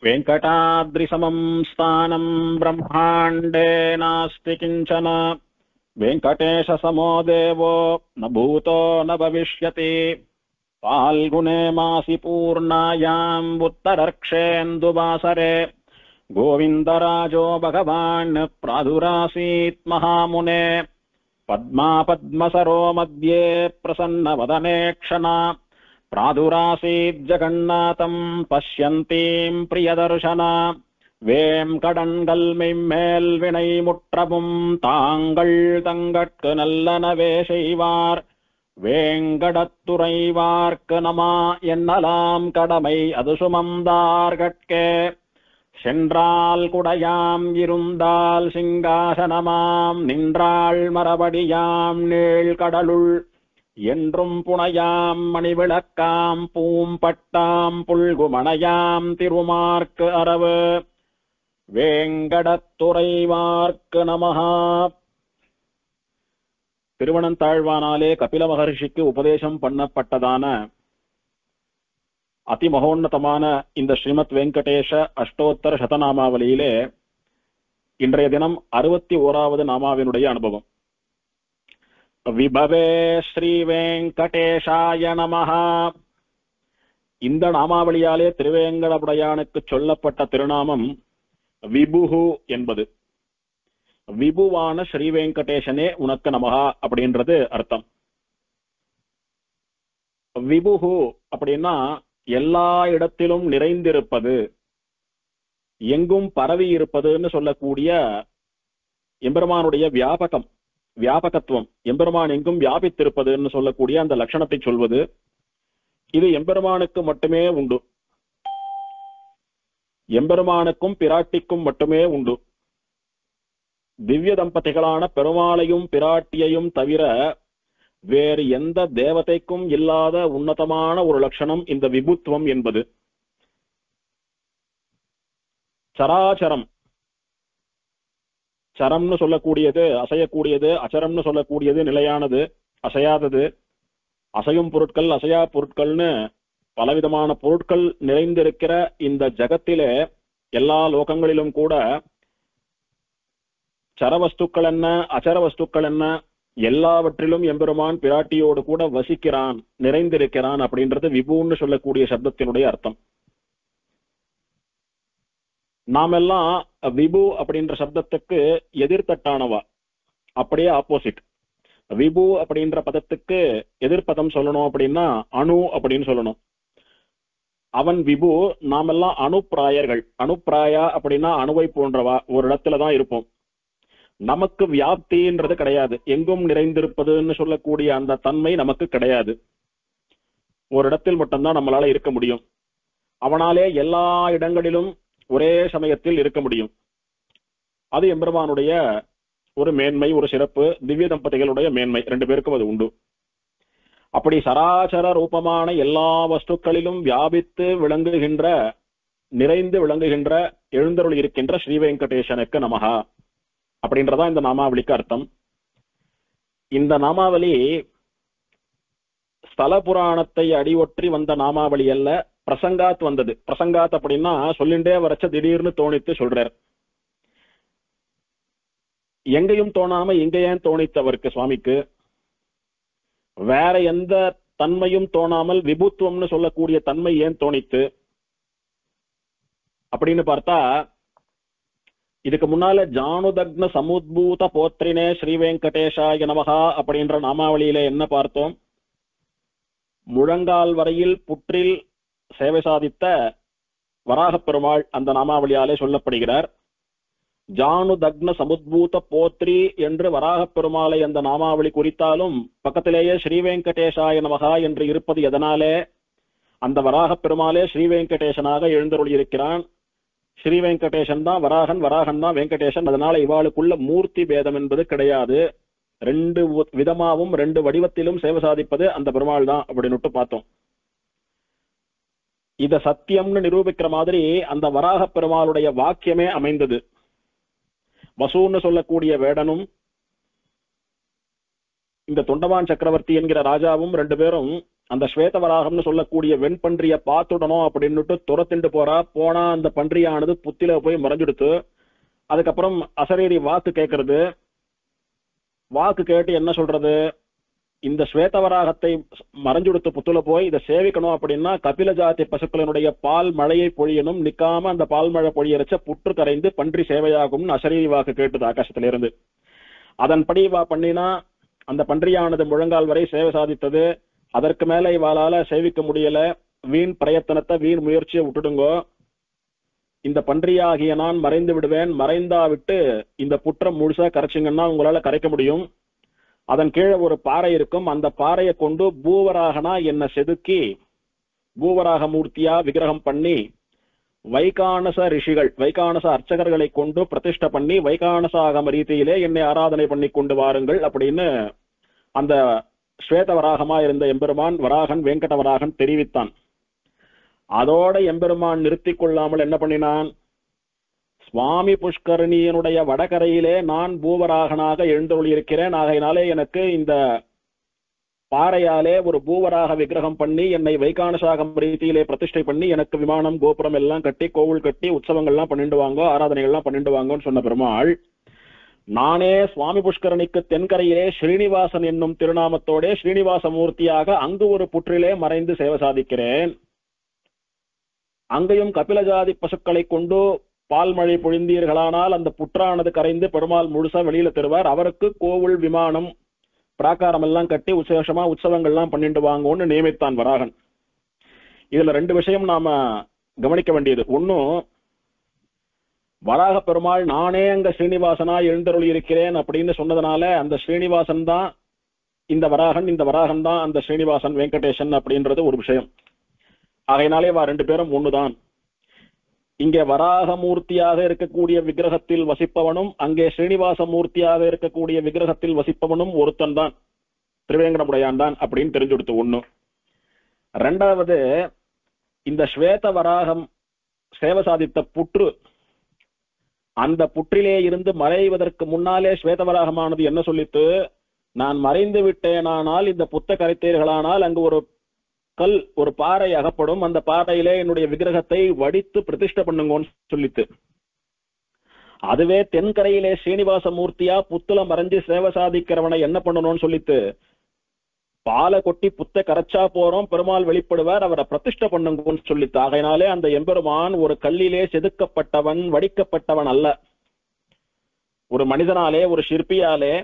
वेङ्कटाद्रिसमं स्थानं ब्रह्माण्डे नास्ति किञ्चन। वेङ्कटेशसमो देवो न भूतो न भविष्यति। फाल्गुने मासि पूर्णायाम् उत्तरर्क्षेन्दुवासरे गोविन्दराजो भगवान् प्रादुरासीत् महामुने। पद्मा पद्मसरो मध्ये प्रसन्नवदने क्षणा प्रादुरासीत् जगन्नाथं पश्यन्तीं प्रियदर्शना। வேங்கடங்கள் மெய்மேல் வினை முற்றவும் தாங்கள் தங்கட்கு நல்லனவே செய்வார். வேங்கடத்துறைவார்க்கு நமா என்னலாம் கடமை அது சுமந்தார்கட்கே. சென்றால் குடையாம் இருந்தால் சிங்காசனமாம் நின்றாள் மரபடியாம் நீழ்கடலுள். என்றும் புனையாம் மணிவிளக்காம் பூம்பட்டாம் புல்குமணையாம் திருமார்க்கு அரவு. வேங்கடத்துறைவார்க்கு நமஹா. திருவனந்தாழ்வானாலே கபில மகர்ஷிக்கு உபதேசம் பண்ணப்பட்டதான அதிமகோன்னதமான இந்த ஸ்ரீமத் வெங்கடேஷ அஷ்டோத்தர சதநாமாவளியிலே இன்றைய தினம் 61வது நாமாவினுடைய அனுபவம். விபவே ஸ்ரீ வெங்கடேஷாய நமஹா. இந்த நாமாவளியாலே திருவேங்கடபுடையானுக்கு சொல்லப்பட்ட திருநாமம் விபுஹு என்பது. விபுவான ஸ்ரீ வெங்கடேசனே உனக்கு நமஹா அப்படின்றது அர்த்தம். விபுஹு அப்படின்னா எல்லா இடத்திலும் நிறைந்திருப்பது, எங்கும் பரவி இருப்பதுன்னு சொல்லக்கூடிய எம்பெருமானுடைய வியாபகத்துவம், எம்பெருமான் எங்கும் வியாபித்திருப்பதுன்னு சொல்லக்கூடிய அந்த லட்சணத்தை சொல்வது. இது எம்பெருமானுக்கு மட்டுமே உண்டு, எம்பெருமானுக்கும் பிராட்டிக்கும் மட்டுமே உண்டு. திவ்ய தம்பதிகளான பெருமாளையும் பிராட்டியையும் தவிர வேறு எந்த தேவதைக்கும் இல்லாத உன்னதமான ஒரு லட்சணம் இந்த விபுத்துவம் என்பது. சராச்சரம், சரம்னு சொல்லக்கூடியது அசையக்கூடியது, அச்சரம்னு சொல்லக்கூடியது நிலையானது அசையாதது. அசையும் பொருட்கள் அசையா பொருட்கள்னு பலவிதமான பொருட்கள் நிறைந்திருக்கிற இந்த ஜகத்திலே எல்லா லோகங்களிலும் கூட சரவஸ்துக்கள் என்ன அச்சர வஸ்துக்கள் என்ன எல்லாவற்றிலும் எம்பெருமான் பிராட்டியோடு கூட வசிக்கிறான், நிறைந்திருக்கிறான் அப்படின்றது விபுன்னு சொல்லக்கூடிய சப்தத்தினுடைய அர்த்தம். நாமெல்லாம் விபு அப்படின்ற சப்தத்துக்கு எதிர்த்தட்டானவா, அப்படியே ஆப்போசிட். விபு அப்படின்ற பதத்துக்கு எதிர்ப்பதம் சொல்லணும் அப்படின்னா அணு அப்படின்னு சொல்லணும். அவன் விபு, நாமெல்லாம் அணுப்பிராயர்கள். அணுப்பிராயா அப்படின்னா அணுவை போன்றவா, ஒரு இடத்துலதான் இருப்போம். நமக்கு வியாப்தின்றது கிடையாது, எங்கும் நிறைந்திருப்பதுன்னு சொல்லக்கூடிய அந்த தன்மை நமக்கு கிடையாது. ஒரு இடத்தில் மட்டும்தான் நம்மளால இருக்க முடியும். அவனாலே எல்லா இடங்களிலும் ஒரே சமயத்தில் இருக்க முடியும். அது எம்பெருமானுடைய ஒரு மேன்மை, ஒரு சிறப்பு, திவ்ய தம்பதிகளுடைய மேன்மை, ரெண்டு பேருக்கும் அது உண்டு. அப்படி சராசர ரூபமான எல்லா வஸ்துக்களிலும் வியாபித்து விளங்குகின்ற, நிறைந்து விளங்குகின்ற, எழுந்தருள் இருக்கின்ற ஸ்ரீ வெங்கடேசனுக்கு நமஹா அப்படின்றதா இந்த நாமாவளிக்கு அர்த்தம். இந்த நாமாவளி ஸ்தல புராணத்தை அடியொற்றி வந்த நாமாவளி அல்ல, பிரசங்காத் வந்தது. பிரசங்காத் அப்படின்னா சொல்லிண்டே வரச்ச திடீர்னு தோணித்து சொல்றார். எங்கேயும் தோணாம இங்க ஏன் தோணித்தவருக்கு சுவாமிக்கு? வேற எந்த தன்மையும் தோணாமல் விபுத்துவம்னு சொல்லக்கூடிய தன்மை ஏன் தோணித்து அப்படின்னு பார்த்தா, இதுக்கு முன்னால ஜானுதக்ன சமுத்பூத போத்ரினே ஸ்ரீ வெங்கடேஷாய நமஹா அப்படின்ற நாமாவளியில என்ன பார்த்தோம்? முழங்கால் வரையில் புற்றில் சேவை சாதித்த வராகப் பெருமாள் அந்த நாமாவளியாலே சொல்லப்படுகிறார். ஜானுதக்ன சமுத்பூத போத்ரி என்று வராகப் பெருமாளை அந்த நாமாவளி குறித்தாலும் பக்கத்திலேயே ஸ்ரீ வெங்கடேஷாய நமஹா என்று இருப்பது எதனாலே? அந்த வராகப் பெருமாளே ஸ்ரீ வெங்கடேசனாக எழுந்தருளி இருக்கிறான். ஸ்ரீ வெங்கடேசன் தான் வராகன், வராகன் தான் வெங்கடேசன். அதனால இவாளுக்குள்ள மூர்த்தி பேதம் என்பது கிடையாது. ரெண்டு விதமாவும் ரெண்டு வடிவத்திலும் சேவை சாதிப்பது அந்த பெருமாள் தான் அப்படின்னு பார்த்தோம். இத சத்தியம்னு நிரூபிக்கிற மாதிரி அந்த வராகப் பெருமாளுடைய வாக்கியமே அமைந்தது. வசூன்னு சொல்லக்கூடிய வேடனும் இந்த தொண்டமான் சக்கரவர்த்தி என்கிற ராஜாவும் ரெண்டு பேரும் அந்த ஸ்வேதவராகம்னு சொல்லக்கூடிய வெண்பன்றிய பார்த்துடணும் அப்படின்னுட்டு துரத்திண்டு போனா அந்த பன்றியானது புத்தில போய் மறைஞ்சுடுத்து. அதுக்கப்புறம் அசரீரி வாக்கு கேட்கறது. வாக்கு கேட்டு என்ன சொல்றது, இந்த ஸ்வேதவராகத்தை மறைஞ்சுடுத்து புத்துல போய் இதை சேவிக்கணும் அப்படின்னா கபில ஜாதி பசுக்களினுடைய பால் மழையை பொழியணும், நிக்காம அந்த பால் மழை பொழியரைச்ச புற்று கரைந்து பன்றி சேவையாகும்னு அசரீரி வாக்கு கேட்டது ஆகாசத்திலிருந்து. அதன்படி இவா பண்ணினா அந்த பன்றியானது முழங்கால் வரை சேவை சாதித்தது. அதற்கு மேல இவாளால சேவிக்க முடியல. வீண் பிரயத்தனத்தை வீண் முயற்சியை விட்டுடுங்கோ, இந்த பன்றியாகிய நான் மறைந்து விடுவேன், மறைந்தா விட்டு இந்த புற்றம் முழுசா கரைச்சிங்கன்னா உங்களால கரைக்க முடியும். அதன் கீழே ஒரு பாறை இருக்கும், அந்த பாறையை கொண்டு பூவராகனா என்ன செதுக்கி பூவராக மூர்த்தியா விக்கிரகம் பண்ணி வைகானச ரிஷிகள் வைகானச அர்ச்சகர்களை கொண்டு பிரதிஷ்டை பண்ணி வைகானசாகம ரீதியிலே என்னை ஆராதனை பண்ணி கொண்டு வாருங்கள் அப்படின்னு அந்த ஸ்வேதவராகமா இருந்த எம்பெருமான் வராகன் வெங்கடவராகன் தெரிவித்தான். அதோட எம்பெருமான் நிறுத்தி கொள்ளாமல் என்ன பண்ணினான், சுவாமி புஷ்கரணியனுடைய வடகரையிலே நான் பூவராகனாக எழுந்தருளியிருக்கிறேன், ஆகையினாலே எனக்கு இந்த பாறையாலே ஒரு பூவராக விக்கிரகம் பண்ணி என்னை வைகானசாகம் ரீதியிலே பிரதிஷ்டை பண்ணி எனக்கு விமானம் கோபுரம் எல்லாம் கட்டி கோவில் கட்டி உற்சவங்கள்லாம் பண்ணிட்டு வாங்கோ, ஆராதனைகள்லாம் பண்ணிட்டு வாங்கோன்னு சொன்ன பெருமாள், நானே சுவாமி புஷ்கரணிக்கு தென்கரையிலே ஸ்ரீனிவாசன் என்னும் திருநாமத்தோட ஸ்ரீனிவாச மூர்த்தியாக அங்கு ஒரு புற்றிலே மறைந்து சேவை சாதிக்கிறேன். அங்கேயும் கபிலஜாதி பசுக்களை கொண்டு பால்மழை பொழிந்தீர்களானால் அந்த புற்றானது கரைந்து பெருமாள் முழுசா வெளியில தருவார். அவருக்கு கோவில் விமானம் பிராகாரம் எல்லாம் கட்டி விசேஷமா உற்சவங்கள்லாம் பண்ணிட்டு வாங்கன்னு நியமித்தான் வராகன். இதுல ரெண்டு விஷயம் நாம கவனிக்க வேண்டியது. ஒன்னும் வராக பெருமாள் நானே அங்க ஸ்ரீனிவாசனா எழுந்தருளி இருக்கிறேன் அப்படின்னு சொன்னதுனால அந்த ஸ்ரீனிவாசன் தான் இந்த வராகன், இந்த வராகன் தான் அந்த ஸ்ரீனிவாசன் வெங்கடேசன் அப்படின்றது ஒரு விஷயம். ஆகையினாலே ரெண்டு பேரும் ஒண்ணுதான். இங்கே வராக மூர்த்தியாக இருக்கக்கூடிய விக்கிரகத்தில் வசிப்பவனும் அங்கே ஸ்ரீனிவாச மூர்த்தியாக இருக்கக்கூடிய விக்கிரகத்தில் வசிப்பவனும் ஒருத்தன் தான், திருவேங்கடமுடையான் தான் அப்படின்னு தெரிஞ்சுடுத்து ஒண்ணு. ரெண்டாவது, இந்த ஸ்வேத வராகம் சேவை சாதித்த புற்று, அந்த புற்றிலே இருந்து மறைவதற்கு முன்னாலே ஸ்வேதவராகமானது என்ன சொல்லித்து, நான் மறைந்து விட்டேனானால் இந்த புத்த கரைத்தீர்களானால் அங்கு ஒரு கல் ஒரு பாறை அகப்படும், அந்த பாறையிலே என்னுடைய விக்கிரகத்தை வடித்து பிரதிஷ்டை பண்ணுங்கன்னு சொல்லித்து. அதுவே தென்கரையிலே ஸ்ரீனிவாச மூர்த்தியா புத்துல மறைஞ்சு சேவை சாதிக்கிறவனை என்ன பண்ணணும்னு சொல்லித்து, பாலை கொட்டி புத்த கரைச்சா போறோம், பெருமாள் வெளிப்படுவார், அவரை பிரதிஷ்டை பண்ணுங்கன்னு சொல்லித்து. ஆகையினாலே அந்த எம்பெருமான் ஒரு கல்லிலே செதுக்கப்பட்டவன், வடிக்கப்பட்டவன் அல்ல. ஒரு மனிதனாலே ஒரு சிற்பியாலே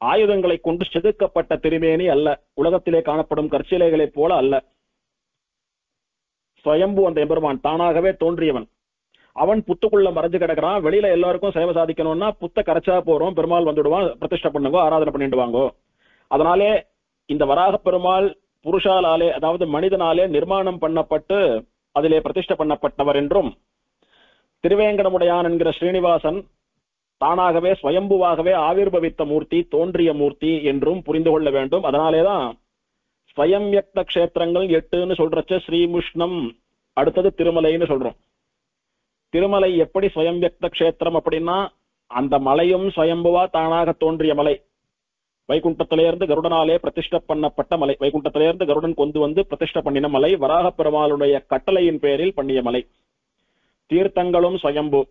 ஆயுதங்களை கொண்டு செதுக்கப்பட்ட திருமேனி அல்ல, உலகத்திலே காணப்படும் கற்சிலைகளைப் போல அல்ல. ஸ்வயம்பு அந்த எம்பெருமான் தானாகவே தோன்றியவன். அவன் புத்துக்குள்ள மறைஞ்சு கிடக்கிறான். வெளியில எல்லாருக்கும் சேவை சாதிக்கணும்னா புத்த கரைச்சா போறோம், பெருமாள் வந்துடுவான், பிரதிஷ்டை பண்ணுங்க, ஆராதனை பண்ணிட்டு வாங்கோ. அதனாலே இந்த வராக பெருமாள் புருஷாலாலே அதாவது மனிதனாலே நிர்மாணம் பண்ணப்பட்டு அதிலே பிரதிஷ்டை பண்ணப்பட்டவர் என்றும், திருவேங்கடமுடையான் என்கிற ஸ்ரீனிவாசன் தானாகவே ஸ்வயம்புவாகவே ஆவிர்பவித்த மூர்த்தி, தோன்றிய மூர்த்தி என்றும் புரிந்து கொள்ள வேண்டும். அதனாலேதான் ஸ்வயம்யக்த கஷேத்திரங்கள் 8ன்னு சொல்றச்ச ஸ்ரீமுஷ்ணம், அடுத்தது திருமலைன்னு சொல்றோம். திருமலை எப்படி ஸ்வயம்யக்த கஷேத்திரம் அப்படின்னா, அந்த மலையும் ஸ்வயம்புவா தானாக தோன்றிய மலை. வைகுண்டத்திலிருந்து கருடனாலே பிரதிஷ்டை பண்ணப்பட்ட மலை, வைகுண்டத்திலிருந்து கருடன் கொண்டு வந்து பிரதிஷ்டை பண்ணின மலை, வராக பெருமாளுடைய கட்டளையின் பேரில் பண்ணிய மலை. தீர்த்தங்களும் ஸ்வயம்பு.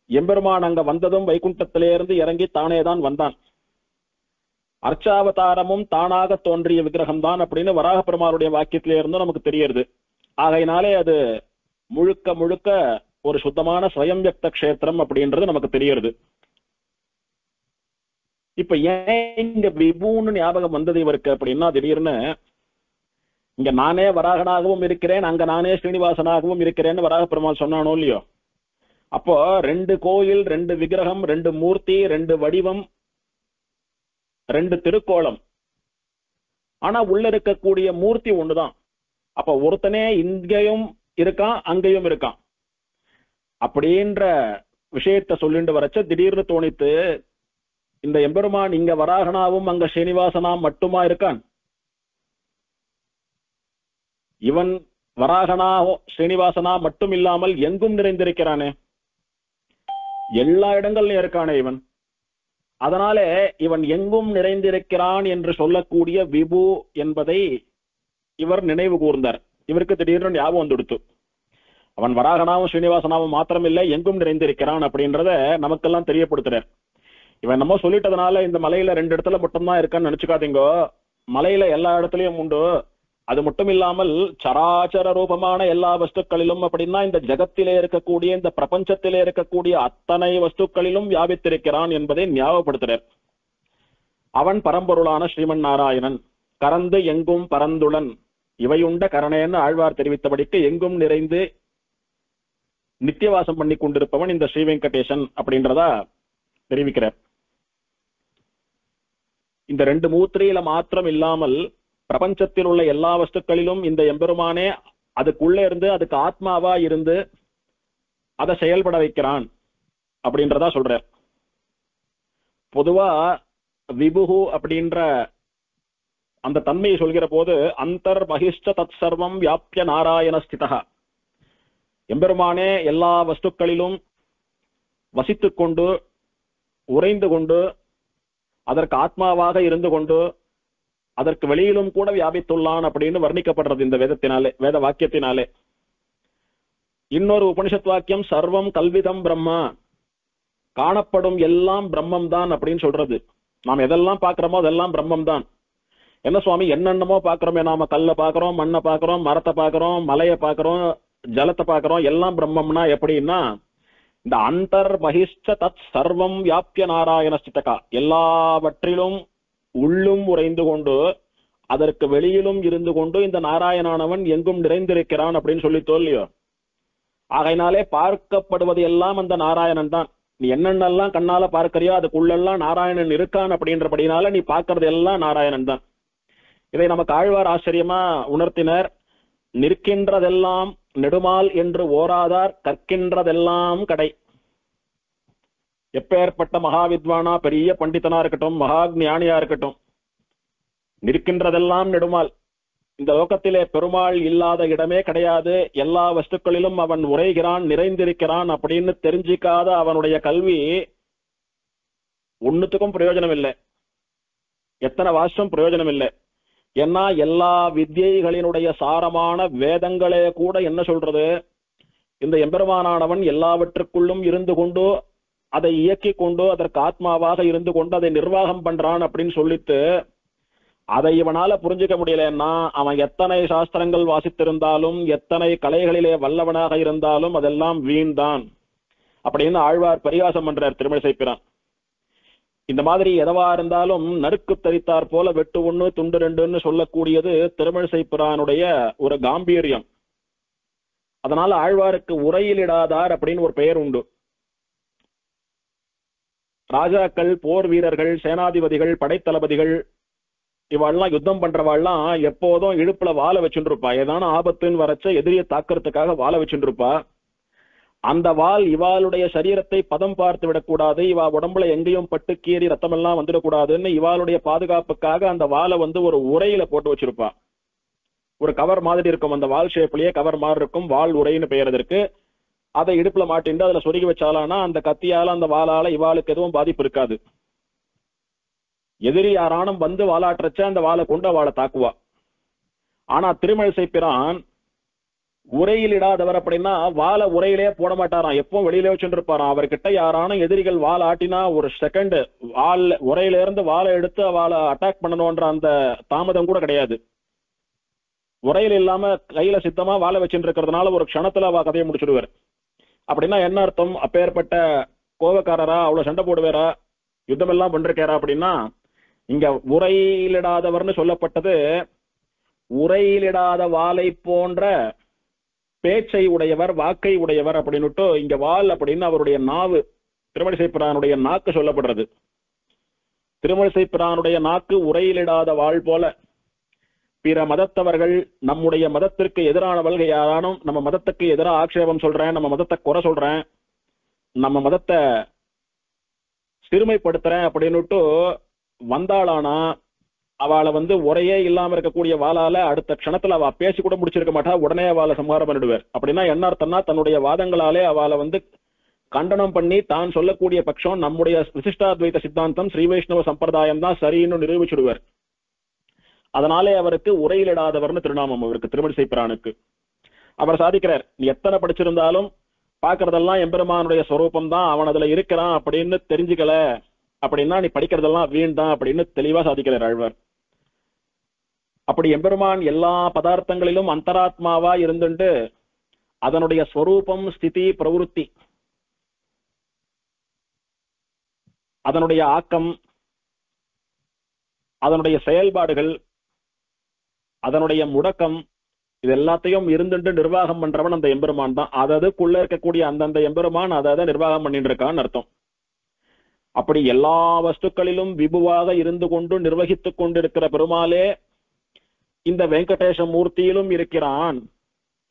எம்பெருமான் அங்க வந்ததும் வைகுண்டத்திலிருந்து இறங்கி தானேதான் வந்தான். அர்ச்சாவதாரமும் தானாக தோன்றிய விக்கிரகம் தான் அப்படின்னு வராக பெருமாளுடைய வாக்கியத்திலிருந்து நமக்கு தெரியுது. ஆகையினாலே அது முழுக்க முழுக்க ஒரு சுத்தமான ஸ்வயம்யக்த கஷேத்திரம் அப்படின்றது நமக்கு தெரியுது. இப்ப ஏன் இங்க விபுன்னு ஞாபகம் வந்தது இவருக்கு அப்படின்னா, திடீர்னு இங்க நானே வராகனாகவும் இருக்கிறேன், அங்க நானே ஸ்ரீனிவாசனாகவும் இருக்கிறேன்னு வராக பெருமாள் சொன்னானோ இல்லையோ. அப்போ 2 கோயில், 2 விக்கிரகம், 2 மூர்த்தி, 2 வடிவம், 2 திருக்கோலம். ஆனா உள்ள இருக்கக்கூடிய மூர்த்தி ஒண்ணுதான். அப்ப ஒருத்தனே இங்கேயும் இருக்கான், அங்கேயும் இருக்கான் அப்படின்ற விஷயத்த சொல்லிட்டு வரச்ச திடீர்னு தோணித்து, இந்த எம்பெருமான் இங்க வராகனாவும் அங்க ஸ்ரீனிவாசனா மட்டுமா இருக்கான்? இவன் வராகனா ஸ்ரீனிவாசனா மட்டும் இல்லாமல் எங்கும் நிறைந்திருக்கிறானே, எல்லா இடங்கள்லயும் இருக்கானே இவன். அதனாலே இவன் எங்கும் நிறைந்திருக்கிறான் என்று சொல்லக்கூடிய விபு என்பதை இவர் நினைவு கூர்ந்தார். இவருக்கு திடீர்னு ஞாபகம் வந்துடுத்து. அவன் வராகனாவும் ஸ்ரீனிவாசனாவும் மாத்திரமில்லை, எங்கும் நிறைந்திருக்கிறான் அப்படின்றத நமக்கெல்லாம் தெரியப்படுத்துறார். இவன் நம்ம சொல்லிட்டதுனால இந்த மலையில 2 இடத்துல மட்டும்தான் இருக்கான்னு நினைச்சுக்காதீங்கோ. மலையில எல்லா இடத்துலயும் உண்டு. அது மட்டும் இல்லாமல் சராச்சர ரூபமான எல்லா வஸ்துக்களிலும் அப்படின்னா இந்த ஜகத்திலே இருக்கக்கூடிய இந்த பிரபஞ்சத்திலே இருக்கக்கூடிய அத்தனை வஸ்துக்களிலும் வியாபித்திருக்கிறான் என்பதை ஞாபகப்படுத்துறார். அவன் பரம்பொருளான ஸ்ரீமன் நாராயணன். கறந்து எங்கும் பரந்துளன் இவையுண்ட கரணேன்னு ஆழ்வார் தெரிவித்தபடிக்கு எங்கும் நிறைந்து நித்தியவாசம் பண்ணி கொண்டிருப்பவன் இந்த ஸ்ரீ வெங்கடேசன் அப்படின்றதா தெரிவிக்கிறார். இந்த 2 மூத்திரையில மாத்திரம் இல்லாமல் பிரபஞ்சத்தில் உள்ள எல்லா வஸ்துக்களிலும் இந்த எம்பெருமானே அதுக்குள்ள இருந்து அதுக்கு ஆத்மாவா இருந்து அதை செயல்பட வைக்கிறான் அப்படின்றதா சொல்றார். பொதுவா விபுகு அப்படின்ற அந்த தன்மையை சொல்கிற போது அந்தர் மகிஷ்ட தத் சர்வம் வியாபிய நாராயண ஸ்திதா, எம்பெருமானே எல்லா வஸ்துக்களிலும் வசித்துக் கொண்டு உறைந்து கொண்டு அதற்கு ஆத்மாவாக இருந்து கொண்டு அதற்கு வெளியிலும் கூட வியாபித்துள்ளான் அப்படின்னு வர்ணிக்கப்படுறது இந்த வேதத்தினாலே, வேத வாக்கியத்தினாலே. இன்னொரு உபனிஷத் வாக்கியம் சர்வம் கல்விதம் பிரம்மா, காணப்படும் எல்லாம் பிரம்மம் தான் அப்படின்னு சொல்றது. நாம் எதெல்லாம் பாக்குறோமோ அதெல்லாம் பிரம்மம் தான். என்ன சுவாமி என்னென்னமோ பாக்குறோமே, நாம கல்லை பாக்குறோம், மண்ணை பாக்குறோம், மரத்தை பாக்குறோம், மலையை பாக்குறோம், ஜலத்தை பாக்குறோம், எல்லாம் பிரம்மம்னா எப்படின்னா இந்த அந்தர் மகிஷ்ட தத் சர்வம் வியாபிய நாராயண ஸ்திதகா, எல்லாவற்றிலும் உள்ளும் உறைந்து கொண்டு அதற்கு வெளியிலும் இருந்து கொண்டு இந்த நாராயணானவன் எங்கும் நிறைந்திருக்கிறான் அப்படின்னு சொல்லி தோல்லையோ. ஆகையினாலே பார்க்கப்படுவது எல்லாம் அந்த நாராயணன் தான். நீ என்னென்னலாம் கண்ணால பார்க்கறியோ அதுக்குள்ளெல்லாம் நாராயணன் இருக்கான் அப்படின்றபடினால நீ பார்க்கறது எல்லாம் நாராயணன் தான். இதை நமக்கு ஆழ்வார் ஆச்சரியமா உணர்த்தினர். நிற்கின்றதெல்லாம் நெடுமால் என்று ஓராதார் கற்கின்றதெல்லாம் கடை. எப்பேற்பட்ட மகாவித்வானா பெரிய பண்டிதனா இருக்கட்டும், மகா ஞானியா இருக்கட்டும், நிற்கின்றதெல்லாம் நெடுமால். இந்த லோகத்திலே பெருமாள் இல்லாத இடமே கிடையாது, எல்லா வஸ்துக்களிலும் அவன் உரைகிறான், நிறைந்திருக்கிறான் அப்படின்னு தெரிஞ்சிக்காத அவனுடைய கல்வி ஒன்னுத்துக்கும் பிரயோஜனம் இல்லை. எத்தனை வாசம் பிரயோஜனம் இல்லை. ஏன்னா எல்லா வித்யைகளினுடைய சாரமான வேதங்களே கூட என்ன சொல்றது, இந்த எம்பெருமானானவன் எல்லாவற்றுக்குள்ளும் இருந்து கொண்டு அதை இயக்கி கொண்டு அதற்கு ஆத்மாவாக இருந்து கொண்டு அதை நிர்வாகம் பண்றான் அப்படின்னு சொல்லிட்டு அதை இவனால புரிஞ்சுக்க முடியலன்னா அவன் எத்தனை சாஸ்திரங்கள் வாசித்திருந்தாலும் எத்தனை கலைகளிலே வல்லவனாக இருந்தாலும் அதெல்லாம் வீண்தான் அப்படின்னு ஆழ்வார் பரிகாசம் பண்றார் திருமழிசைப்பிரான். இந்த மாதிரி எதவா இருந்தாலும் நறுக்கு தரித்தார் போல வெட்டு 1 துண்டு 2ன்னு சொல்லக்கூடியது திருமழிசைப்பிரானுடைய ஒரு காம்பீரியம். அதனால ஆழ்வாருக்கு உரையிலிடாதார் அப்படின்னு ஒரு பெயர் உண்டு. ராஜாக்கள், போர் வீரர்கள், சேனாதிபதிகள், படைத்தளபதிகள் இவாள்லாம் யுத்தம் பண்றவாள்லாம் எப்போதும் இடுப்புல வாழை வச்சுட்டு இருப்பா. ஏதான ஆபத்துன்னு வரச்ச எதிரியை தாக்குறதுக்காக வாழை வச்சுட்டு இருப்பா. அந்த வாள் இவாளுடைய சரீரத்தை பதம் பார்த்து விடக்கூடாது, இவா உடம்புல எங்கேயும் பட்டு கீறி ரத்தம் எல்லாம் வந்துடக்கூடாதுன்னு இவாளுடைய பாதுகாப்புக்காக அந்த வாளை ஒரு உரையில போட்டு வச்சிருப்பா. ஒரு கவர் மாதிரி இருக்கும், அந்த வால் ஷேப்லயே கவர் மாதிரி இருக்கும், வால் உரைன்னு பெயர் அதற்கு. அதை இடுப்புல மாட்டிண்டு அதுல சொருகி வச்சாலானா அந்த கத்தியால அந்த வாளால இவாளுக்கு எதுவும் பாதிப்பு இருக்காது. எதிரி யாரானும் வாளாற்றச்ச அந்த வாளை கொண்டு வாளை தாக்குவா. ஆனா திருமழிசைப்பிரான் உரையில் இடாதவர் அப்படின்னா வாழை உரையிலே போட மாட்டாராம், எப்பவும் வெளியிலே வச்சுட்டு இருப்பாராம். அவர்கிட்ட யாரானும் எதிரிகள் வாழை ஆட்டினா ஒரு செகண்ட் வாள் உரையில இருந்து வாழை எடுத்து வாழை அட்டாக் பண்ணணும்ன்ற அந்த தாமதம் கூட கிடையாது. உரையில் இல்லாம கையில சித்தமா வாழை வச்சுட்டு இருக்கிறதுனால ஒரு க்ஷணத்துல கதையை முடிச்சுடுவார். அப்படின்னா என்ன அர்த்தம், அப்பேற்பட்ட கோபக்காரரா, அவ்வளவு சண்டை போடுவாரா, யுத்தம் எல்லாம் பண்றாரா அப்படின்னா இங்க உரையிலிடாதவர்னு சொல்லப்பட்டது உரையிலிடாத வாளை போன்ற பேச்சை உடையவர், வாக்கை உடையவர் அப்படின்னுட்டு இங்க வாள் அப்படின்னு அவருடைய நாவு, திருமழிசைப்பிரானுடைய நாக்கு சொல்லப்படுறது. திருமழிசைப்பிரானுடைய நாக்கு உரையிலிடாத வாள் போல. பிற மதத்தவர்கள் நம்முடைய மதத்திற்கு எதிரானவர்கள் யாரானும் நம்ம மதத்துக்கு எதிராக ஆட்சேபம் சொல்றேன், நம்ம மதத்தை குறை சொல்றேன், நம்ம மதத்தை சிறுமைப்படுத்துறேன் அப்படின்னுட்டு வந்தாளானா அவளை உரையே இல்லாம இருக்கக்கூடிய வாளால அடுத்த க்ஷணத்துல அவ பேசி கூட முடிச்சிருக்க மாட்டா, உடனே அவளை சம்ஹாரம் பண்ணிடுவார். அப்படின்னா என்ன அர்த்தம்னா தன்னுடைய வாதங்களாலே அவளை கண்டனம் பண்ணி தான் சொல்லக்கூடிய பட்சம் நம்முடைய விசிஷ்டாத்வைத சித்தாந்தம் ஸ்ரீ வைஷ்ணவ சம்பிரதாயம் தான் சரின்னு நிரூபிச்சுடுவார். அதனாலே அவருக்கு உரையிலிடாதவர்னு திருநாமம் அவருக்கு, திருமணிசை பிரானுக்கு. அவர் சாதிக்கிறார், நீ எத்தனை படிச்சிருந்தாலும் பாக்குறதெல்லாம் எம்பெருமானுடைய ஸ்வரூபம் தான், அவன் அதுல இருக்கிறான் அப்படின்னு தெரிஞ்சுக்கல அப்படின்னா நீ படிக்கிறதெல்லாம் வீண் தான் அப்படின்னு தெளிவா சாதிக்கிறார் ஆழ்வார். அப்படி எம்பெருமான் எல்லா பதார்த்தங்களிலும் அந்தராத்மாவா இருந்துட்டு அதனுடைய ஸ்வரூபம், ஸ்திதி, பிரவருத்தி, அதனுடைய ஆக்கம், அதனுடைய செயல்பாடுகள், அதனுடைய முடக்கம், இது எல்லாத்தையும் இருந்துட்டு நிர்வாகம் பண்றவன் அந்த எம்பெருமான் தான். அதுக்குள்ள இருக்கக்கூடிய அந்தந்த எம்பெருமான் அதை நிர்வாகம் பண்ணிட்டு இருக்கான்னு அர்த்தம். அப்படி எல்லா வஸ்துக்களிலும் விபுவாக இருந்து கொண்டு நிர்வகித்துக் கொண்டிருக்கிற பெருமாளே இந்த வெங்கடேச மூர்த்தியிலும் இருக்கிறான்,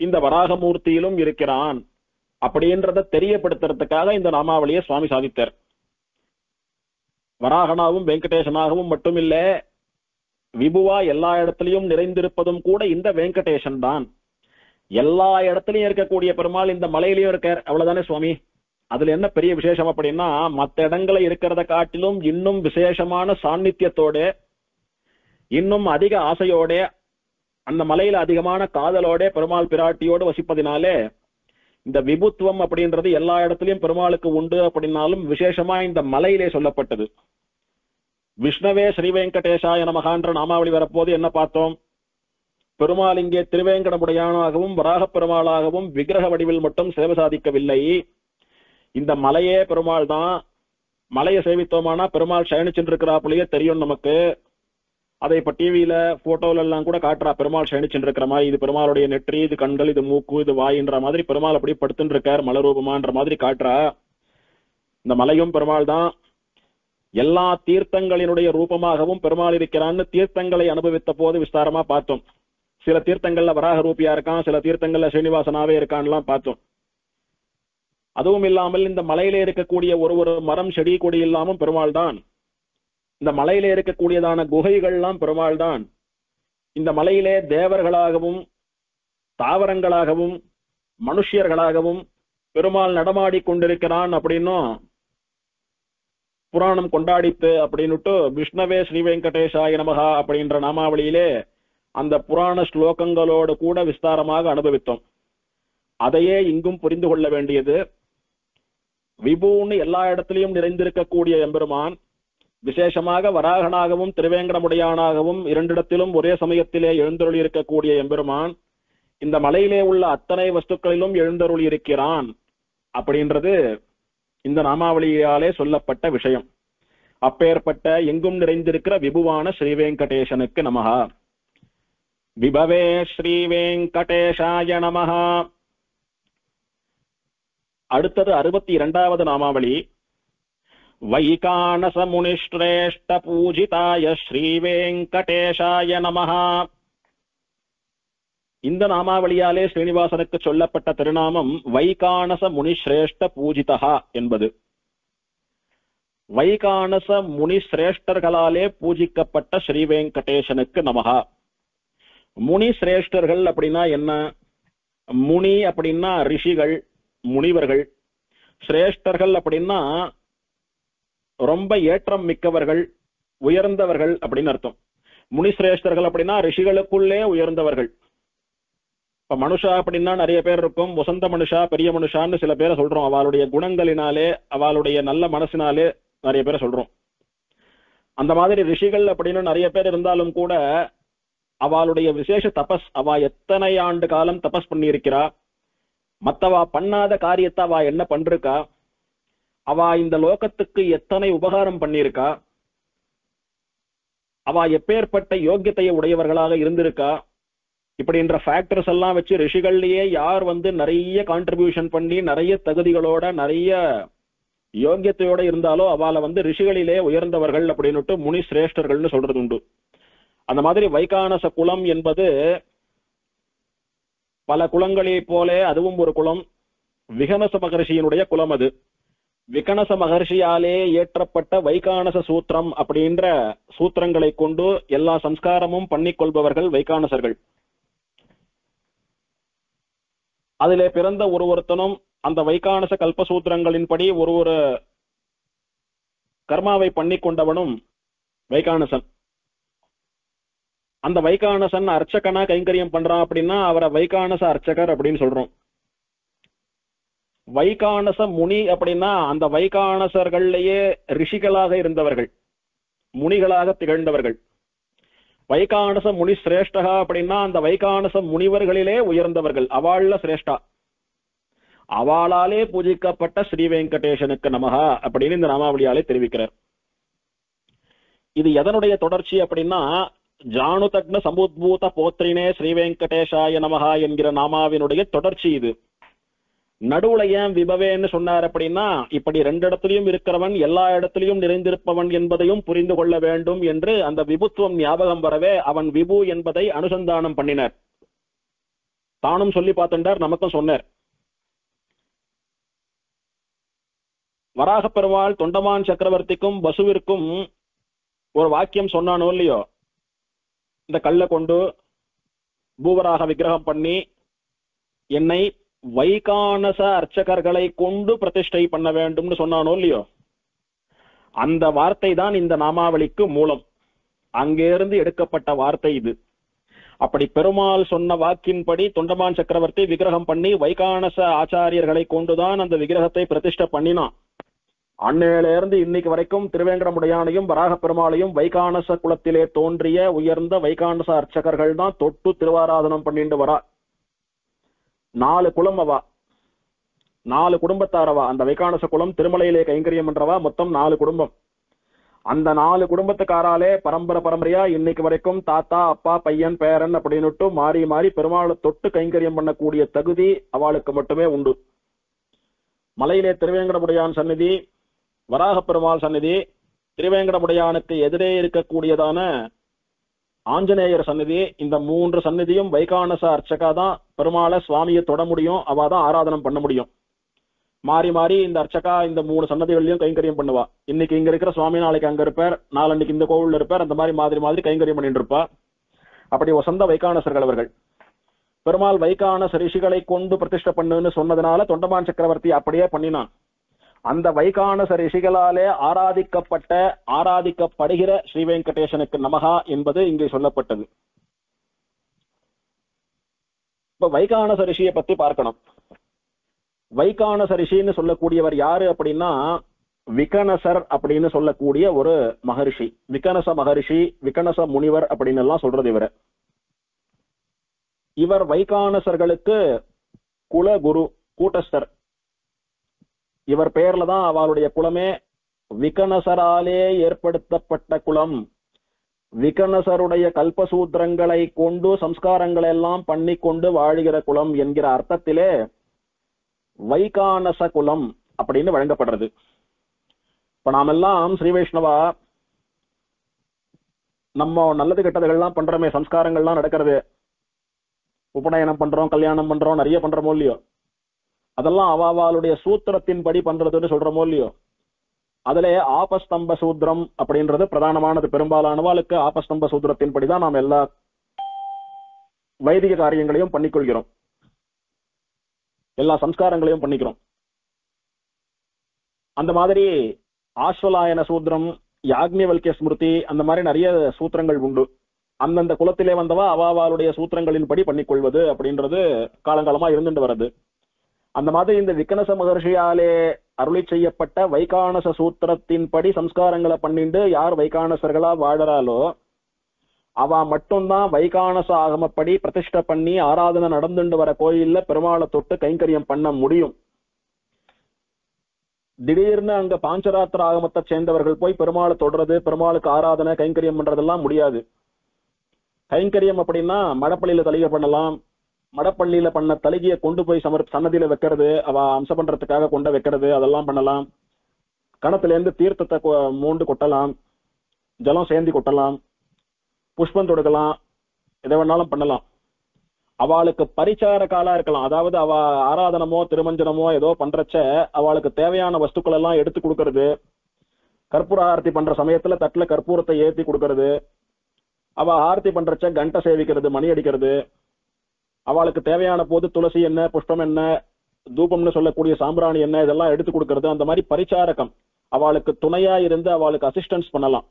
இந்த வராக மூர்த்தியிலும் இருக்கிறான் அப்படின்றத தெரியப்படுத்துறதுக்காக இந்த நாமாவளியை சுவாமி சாதித்தார். வராகனாகவும் வெங்கடேசனாகவும் மட்டுமில்ல, விபுவா எல்லா இடத்திலையும் நிறைந்திருப்பதும் கூட இந்த வெங்கடேசன் தான். எல்லா இடத்துலயும் இருக்கக்கூடிய பெருமாள் இந்த மலையிலயும் இருக்கார், அவ்வளவுதானே சுவாமி. அதுல என்ன பெரிய விசேஷம் அப்படின்னா, மற்ற இடங்களை இருக்கிறத காட்டிலும் இன்னும் விசேஷமான சாநித்தியத்தோட, இன்னும் அதிக ஆசையோட, அந்த மலையில அதிகமான காதலோட பெருமாள் பிராட்டியோடு வசிப்பதினாலே இந்த விபுத்துவம் அப்படின்றது எல்லா இடத்துலயும் பெருமாளுக்கு உண்டு அப்படின்னாலும் விசேஷமா இந்த மலையிலே சொல்லப்பட்டது. விஷ்ணவே ஸ்ரீ வெங்கடேசாய நமகான்ற நாமாவளி வரப்போது என்ன பார்த்தோம்? பெருமாள் இங்கே திருவேங்கடமுடையானாகவும் வராக பெருமாளாகவும் விக்கிரக வடிவில் மட்டும் சேவை சாதிக்கவில்லை. இந்த மலையே பெருமாள் தான். மலையை சேவித்தோமானா பெருமாள் சயனிச்சுருக்கிறாப்புலயே தெரியும் நமக்கு. அதை இப்ப டிவியில போட்டோல எல்லாம் கூட காட்டுறா, பெருமாள் சயனிச்சுருக்கிற மாதிரி. இது பெருமாளுடைய நெற்றி, இது கண்கள், இது மூக்கு, இது வாயின்ற மாதிரி பெருமாள் அப்படி படுத்துட்டு இருக்கார் மலரூபமான்ற மாதிரி காட்டுறா. இந்த மலையும் பெருமாள் தான். எல்லா தீர்த்தங்களினுடைய ரூபமாகவும் பெருமாள் இருக்கிறான்னு தீர்த்தங்களை அனுபவித்த போது விஸ்தாரமா பார்த்தோம். சில தீர்த்தங்கள்ல வராக ரூபியா இருக்கான், சில தீர்த்தங்கள்ல ஸ்ரீனிவாசனாவே இருக்கான்லாம் பார்த்தோம். அதுவும் இல்லாமல் இந்த மலையில இருக்கக்கூடிய ஒரு மரம், செடி, கொடி இல்லாமல் பெருமாள் தான். இந்த மலையில இருக்கக்கூடியதான குகைகள்லாம் பெருமாள் தான். இந்த மலையிலே தேவர்களாகவும் தாவரங்களாகவும் மனுஷியர்களாகவும் பெருமாள் நடமாடி கொண்டிருக்கிறான் அப்படின்னும் புராணம் கொண்டாடித்து அப்படின்னுட்டு விஷ்ணவே ஸ்ரீ வெங்கடேசாய நமகா அப்படின்ற நாமாவளியிலே அந்த புராண ஸ்லோகங்களோடு கூட விஸ்தாரமாக அனுபவித்தோம். அதையே இங்கும் புரிந்து கொள்ள வேண்டியது. விபுன்னு எல்லா இடத்திலையும் நிறைந்திருக்கக்கூடிய எம்பெருமான் விசேஷமாக வராகனாகவும் திருவேங்கடமுடையானாகவும் இரண்டிடத்திலும் ஒரே சமயத்திலே எழுந்தருளி இருக்கக்கூடிய எம்பெருமான் இந்த மலையிலே உள்ள அத்தனை வஸ்துக்களிலும் எழுந்தருளி இருக்கிறான் அப்படின்றது இந்த நாமாவளியாலே சொல்லப்பட்ட விஷயம். அப்பேற்பட்ட எங்கும் நிறைந்திருக்கிற விபுவான ஸ்ரீ வெங்கடேசனுக்கு நமஹா. விபவே ஸ்ரீ வெங்கடேசாய நமஹா. அடுத்தது 62வது நாமாவளி. வைகானச முனிஸ்ரேஷ்ட பூஜிதாய ஸ்ரீ வெங்கடேசாய நமஹா. இந்த நாமாவளியாலே ஸ்ரீனிவாசனுக்கு சொல்லப்பட்ட திருநாமம் வைகானச முனிஸ்ரேஷ்ட பூஜிதா என்பது. வைகானச முனிஸ்ரேஷ்டர்களாலே பூஜிக்கப்பட்ட ஸ்ரீ வெங்கடேசனுக்கு நமஹா. முனி சிரேஷ்டர்கள் அப்படின்னா என்ன? முனி அப்படின்னா ரிஷிகள், முனிவர்கள். சிரேஷ்டர்கள் அப்படின்னா ரொம்ப ஏற்றம் மிக்கவர்கள், உயர்ந்தவர்கள் அப்படின்னு அர்த்தம். முனிசிரேஷ்டர்கள் அப்படின்னா ரிஷிகளுக்குள்ளே உயர்ந்தவர்கள். இப்ப மனுஷா அப்படின்னா நிறைய பேர் இருக்கும். வசந்த மனுஷா, பெரிய மனுஷான்னு சில பேரை சொல்றோம். அவளுடைய குணங்களினாலே, அவளுடைய நல்ல மனசினாலே நிறைய பேரை சொல்றோம். அந்த மாதிரி ரிஷிகள் அப்படின்னு நிறைய பேர் இருந்தாலும் கூட அவளுடைய விசேஷ தபஸ், அவ எத்தனை ஆண்டு காலம் தபஸ் பண்ணி இருக்கிறா, மத்தவா பண்ணாத காரியத்தை அவ என்ன பண்றா, அவ இந்த லோகத்துக்கு எத்தனை உபகாரம் பண்ணியிருக்கா, அவ எப்பேற்பட்ட யோக்கியத்தையை உடையவர்களாக இருந்திருக்கா, இப்படின்ற ஃபேக்டர்ஸ் எல்லாம் வச்சு ரிஷிகள்லயே யார் நிறைய கான்ட்ரிபியூஷன் பண்ணி நிறைய தகுதிகளோட நிறைய யோக்கியத்தையோட இருந்தாலோ அவளை ரிஷிகளிலே உயர்ந்தவர்கள் அப்படின்னுட்டு முனி சிரேஷ்டர்கள்னு சொல்றது உண்டு. அந்த மாதிரி வைகானச குலம் என்பது பல குலங்களை போல அதுவும் ஒரு குலம். விகனச மகர்ஷியினுடைய குலம் அது. விகனச மகர்ஷியாலே ஏற்றப்பட்ட வைகானச சூத்திரம் அப்படின்ற சூத்திரங்களை கொண்டு எல்லா சம்ஸ்காரமும் பண்ணிக்கொள்பவர்கள் வைகானசர்கள். அதிலே பிறந்த ஒருத்தனும் அந்த வைகானச கல்பசூத்திரங்களின்படி ஒரு ஒரு கர்மாவை பண்ணி கொண்டவனும் வைகானசன். அந்த வைகானசன் அர்ச்சகனா கைங்கரியம் பண்றான் அப்படின்னா அவரை வைகானச அர்ச்சகர் அப்படின்னு சொல்றோம். வைகானச முனி அப்படின்னா அந்த வைகானசர்கள்லயே ரிஷிகளாக இருந்தவர்கள், முனிகளாக திகழ்ந்தவர்கள். வைகானச முனி சிரேஷ்டகா அப்படின்னா அந்த வைகானச முனிவர்களிலே உயர்ந்தவர்கள், அவாள்ல சிரேஷ்டா, அவாளாலே பூஜிக்கப்பட்ட ஸ்ரீ வெங்கடேசனுக்கு நமஹா அப்படின்னு இந்த நாமாவளியாலே தெரிவிக்கிறார். இது எதனுடைய தொடர்ச்சி அப்படின்னா ஜானுதக்ன சமுத்பூத போத்ரினே ஸ்ரீ வெங்கடேஷாய நமஹா என்கிற நாமாவினுடைய தொடர்ச்சி இது. நடுவுல ஏன் விபவேன்னு சொன்னார் அப்படின்னா இப்படி ரெண்டு இடத்திலையும் இருக்கிறவன் எல்லா இடத்திலையும் நிறைந்திருப்பவன் என்பதையும் புரிந்து கொள்ள வேண்டும் என்று அந்த விபுத்துவம் ஞாபகம் வரவே அவன் விபு என்பதை அனுசந்தானம் பண்ணினார். தானும் சொல்லி பார்த்துட்டார், நமக்கும் சொன்னார். வராக பெருமாள் தொண்டமான் சக்கரவர்த்திக்கும் பசுவிற்கும் ஒரு வாக்கியம் சொன்னானோ இல்லையோ, இந்த கல்லை கொண்டு பூவராக விக்கிரகம் பண்ணி என்னை வைகானச அர்ச்சகர்களை கொண்டு பிரதிஷ்டை பண்ண வேண்டும்னு சொன்னானோ இல்லையோ, அந்த வார்த்தை தான் இந்த நாமாவளிக்கு மூலம். அங்கிருந்து எடுக்கப்பட்ட வார்த்தை இது. அப்படி பெருமாள் சொன்ன வாக்கின்படி தொண்டமான் சக்கரவர்த்தி விக்கிரகம் பண்ணி வைகானச ஆச்சாரியர்களை கொண்டுதான் அந்த விக்கிரகத்தை பிரதிஷ்டை பண்ணினான். அன்னையில இருந்து இன்னைக்கு வரைக்கும் திருவேங்கடமுடையானையும் வராக பெருமாளையும் வைகானச குலத்திலே தோன்றிய உயர்ந்த வைகானச அர்ச்சகர்கள் தான் தொட்டு திருவாராதனம் பண்ணிட்டு வரா. 4 குலம் அவா, 4 குடும்பத்தாரவா. அந்த வைகானச குலம் திருமலையிலே கைங்கரியம் பண்றவா மொத்தம் 4 குடும்பம். அந்த 4 குடும்பத்துக்காராலே பரம்பரையா இன்னைக்கு வரைக்கும் தாத்தா அப்பா பையன் பேரன் அப்படின்னுட்டு மாறி மாறி பெருமாளை தொட்டு கைங்கரியம் பண்ணக்கூடிய தகுதி அவளுக்கு மட்டுமே உண்டு. மலையிலே திருவேங்கடமுடையான் சந்நிதி, வராக பெருமாள் சந்நிதி, திருவேங்கடமுடையானுக்கு எதிரே இருக்கக்கூடியதான ஆஞ்சநேயர் சந்நிதி, இந்த 3 சந்நிதியும் வைகானச அர்ச்சகா தான் பெருமாளை சுவாமியை தொட முடியும், அவாதான் ஆராதனம் பண்ண முடியும். மாறி மாறி இந்த அர்ச்சகா இந்த 3 சன்னதிகளையும் கைங்கரியம் பண்ணுவா. இன்னைக்கு இங்க இருக்கிற சுவாமி நாளைக்கு அங்க இருப்பார், நாளன்னைக்கு இந்த கோவில்ல இருப்பார், அந்த மாதிரி மாதிரி கைங்கரியம் பண்ணிட்டு இருப்பா. அப்படி வசந்த வைகானசர்கள் அவர்கள். பெருமாள் வைகானச ரிஷிகளை கொண்டு பிரதிஷ்டை பண்ணுன்னு சொன்னதுனால தொண்டமான் சக்கரவர்த்தி அப்படியே பண்ணினான். அந்த வைகானச ரிஷிகளாலே ஆராதிக்கப்படுகிற ஸ்ரீ வெங்கடேசனுக்கு நமஹா என்பது இங்கே சொல்லப்பட்டது. இப்ப வைகானச ரிஷியை பத்தி பார்க்கணும். வைகானச ரிஷின்னு சொல்லக்கூடியவர் யாரு அப்படின்னா விகனசர் அப்படின்னு சொல்லக்கூடிய ஒரு மகரிஷி. விகனச மகரிஷி, விகனச முனிவர் அப்படின்னு எல்லாம் சொல்றது இவர. இவர் வைகானசர்களுக்கு குலகுரு, கூட்டஸ்தர். இவர் பெயர்ல தான் அவளுடைய குலமே. விகனசராலே ஏற்படுத்தப்பட்ட குலம், விகனசருடைய கல்பசூத்திரங்களை கொண்டு சம்ஸ்காரங்களை எல்லாம் பண்ணி கொண்டு வாழுகிற குலம் என்கிற அர்த்தத்திலே வைகானச குலம் அப்படின்னு வழங்கப்படுறது. இப்ப நாமெல்லாம் ஸ்ரீ வைஷ்ணவா நம்ம நல்லது கெட்டதுகள்லாம் பண்றோமே, சம்ஸ்காரங்கள்லாம் நடக்கிறது, உபநயனம் பண்றோம், கல்யாணம் பண்றோம், நிறைய பண்றோமோ இல்லையோ, அதெல்லாம் அவாவாளுடைய சூத்திரத்தின் படி பண்றதுன்னு சொல்றோமோ இல்லையோ. அதுல ஆபஸ்தம்ப சூத்திரம் அப்படின்றது பிரதானமானது. பெரும்பாலானவாளுக்கு ஆபஸ்தம்ப சூத்திரத்தின் படிதான் நாம் எல்லா வைதிக காரியங்களையும் பண்ணிக்கொள்கிறோம், எல்லா சம்ஸ்காரங்களையும் பண்ணிக்கிறோம். அந்த மாதிரி ஆஸ்வலாயன சூத்திரம், யாக்ஞவல்கிய ஸ்மிருதி, அந்த மாதிரி நிறைய சூத்திரங்கள் உண்டு. அந்தந்த குலத்திலே வந்தவா அவாவாளுடைய சூத்திரங்களின் படி பண்ணிக்கொள்வது அப்படின்றது காலங்காலமா இருந்துட்டு வருது. அந்த மாதிரி இந்த விகனச மகர்ஷியாலே அருளி செய்யப்பட்ட வைகானச சூத்திரத்தின் படி சம்ஸ்காரங்களை பண்ணிட்டு யார் வைகானசர்களா வாழறாலோ அவ மட்டும்தான் வைகானச ஆகமப்படி பிரதிஷ்டை பண்ணி ஆராதனை நடந்துட்டு வர கோயில்ல பெருமாளை தொட்டு கைங்கரியம் பண்ண முடியும். திடீர்னு அங்க பாஞ்சராத்திர ஆகமத்தை சேர்ந்தவர்கள் போய் பெருமாளை தொடுறது, பெருமாளுக்கு ஆராதனை கைங்கரியம் பண்றதெல்லாம் முடியாது. கைங்கரியம் அப்படின்னா மடப்பள்ளியில தலிகை பண்ணலாம், மடப்பள்ளியில பண்ண தலிகையை கொண்டு போய் சன்னதியில வைக்கிறது, அவ அம்சம் பண்றதுக்காக கொண்டு வைக்கிறது, அதெல்லாம் பண்ணலாம். கணத்துல இருந்து தீர்த்தத்தை மூண்டு கொட்டலாம், ஜலம் சேர்ந்து கொட்டலாம், புஷ்பம் தொடுக்கலாம், எதை வேணாலும் பண்ணலாம். அவளுக்கு பரிச்சார காலா இருக்கலாம். அதாவது அவ ஆராதனமோ திருமஞ்சனமோ ஏதோ பண்றச்ச அவளுக்கு தேவையான வஸ்துக்கள் எல்லாம் எடுத்து கொடுக்கறது, கற்பூர ஆரத்தி பண்ற சமயத்துல தட்டுல கற்பூரத்தை ஏத்தி கொடுக்கறது, அவ ஆரத்தி பண்றச்ச கண்டை சேவிக்கிறது, மணி அடிக்கிறது, அவளுக்கு தேவையான போது துளசி என்ன, புஷ்பம் என்ன, தூபம்னு சொல்லக்கூடிய சாம்பிராணி என்ன இதெல்லாம் எடுத்து கொடுக்கறது, அந்த மாதிரி பரிச்சாரகம் அவளுக்கு துணையா இருந்து அவளுக்கு அசிஸ்டன்ஸ் பண்ணலாம்.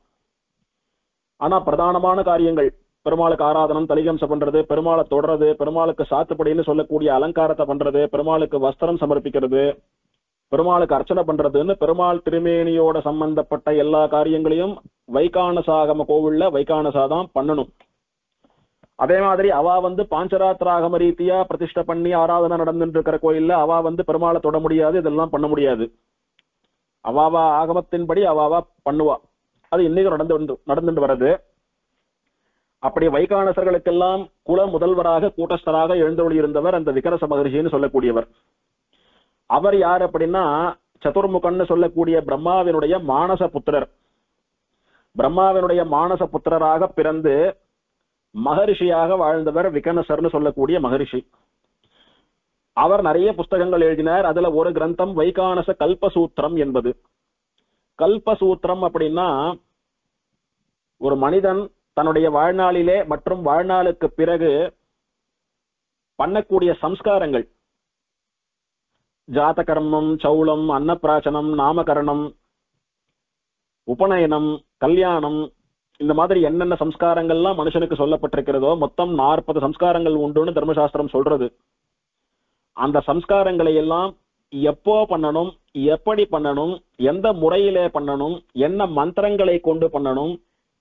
ஆனா பிரதானமான காரியங்கள் பெருமாளுக்கு ஆராதனம், தலிகம்சம் பண்றது, பெருமாளை தொடறது, பெருமாளுக்கு சாத்துப்படின்னு சொல்லக்கூடிய அலங்காரத்தை பண்றது, பெருமாளுக்கு வஸ்திரம் சமர்ப்பிக்கிறது, பெருமாளுக்கு அர்ச்சனை பண்றதுன்னு பெருமாள் திருமேனியோட சம்பந்தப்பட்ட எல்லா காரியங்களையும் வைகானசாகம கோவில்ல வைகானசா தான் பண்ணணும். அதே மாதிரி அவ பாஞ்சராத்திராகம ரீதியா பிரதிஷ்டை பண்ணி ஆராதனை நடந்துட்டு இருக்கிற கோயில்ல அவ பெருமாளை தொட முடியாது, இதெல்லாம் பண்ண முடியாது. அவாவா ஆகமத்தின்படி அவாவா பண்ணுவா. அது இன்னைக்கு நடந்துட்டு வர்றது. அப்படி வைகானசர்களுக்கெல்லாம் குல முதல்வராக கூட்டஸ்தராக எழுந்தொழி இருந்தவர் அந்த விகரச மகரிஷின்னு சொல்லக்கூடியவர். அவர் யார் அப்படின்னா சதுர்முகன்னு சொல்லக்கூடிய பிரம்மாவினுடைய மானச புத்திரர். பிரம்மாவினுடைய மானச புத்திரராக பிறந்து மகரிஷியாக வாழ்ந்தவர் விகனசர்னு சொல்லக்கூடிய மகரிஷி. அவர் நிறைய புஸ்தகங்கள் எழுதினார். அதுல ஒரு கிரந்தம் வைகானச கல்பசூத்திரம் என்பது. கல்பசூத்திரம் அப்படின்னா ஒரு மனிதன் தன்னுடைய வாழ்நாளிலே மற்றும் வாழ்நாளுக்கு பிறகு பண்ணக்கூடிய சம்ஸ்காரங்கள், ஜாத கர்மம், சௌளம், அன்னப்பிராசனம், நாமகரணம், உபநயனம், கல்யாணம், இந்த மாதிரி என்னென்ன சம்ஸ்காரங்கள்லாம் மனுஷனுக்கு சொல்லப்பட்டிருக்கிறதோ மொத்தம் 40 சம்ஸ்காரங்கள் உண்டுன்னு தர்மசாஸ்திரம் சொல்றது. அந்த சம்ஸ்காரங்களை எல்லாம் எப்போ பண்ணணும், எப்படி பண்ணணும், எந்த முறையிலே பண்ணணும், என்ன மந்திரங்களை கொண்டு பண்ணணும்,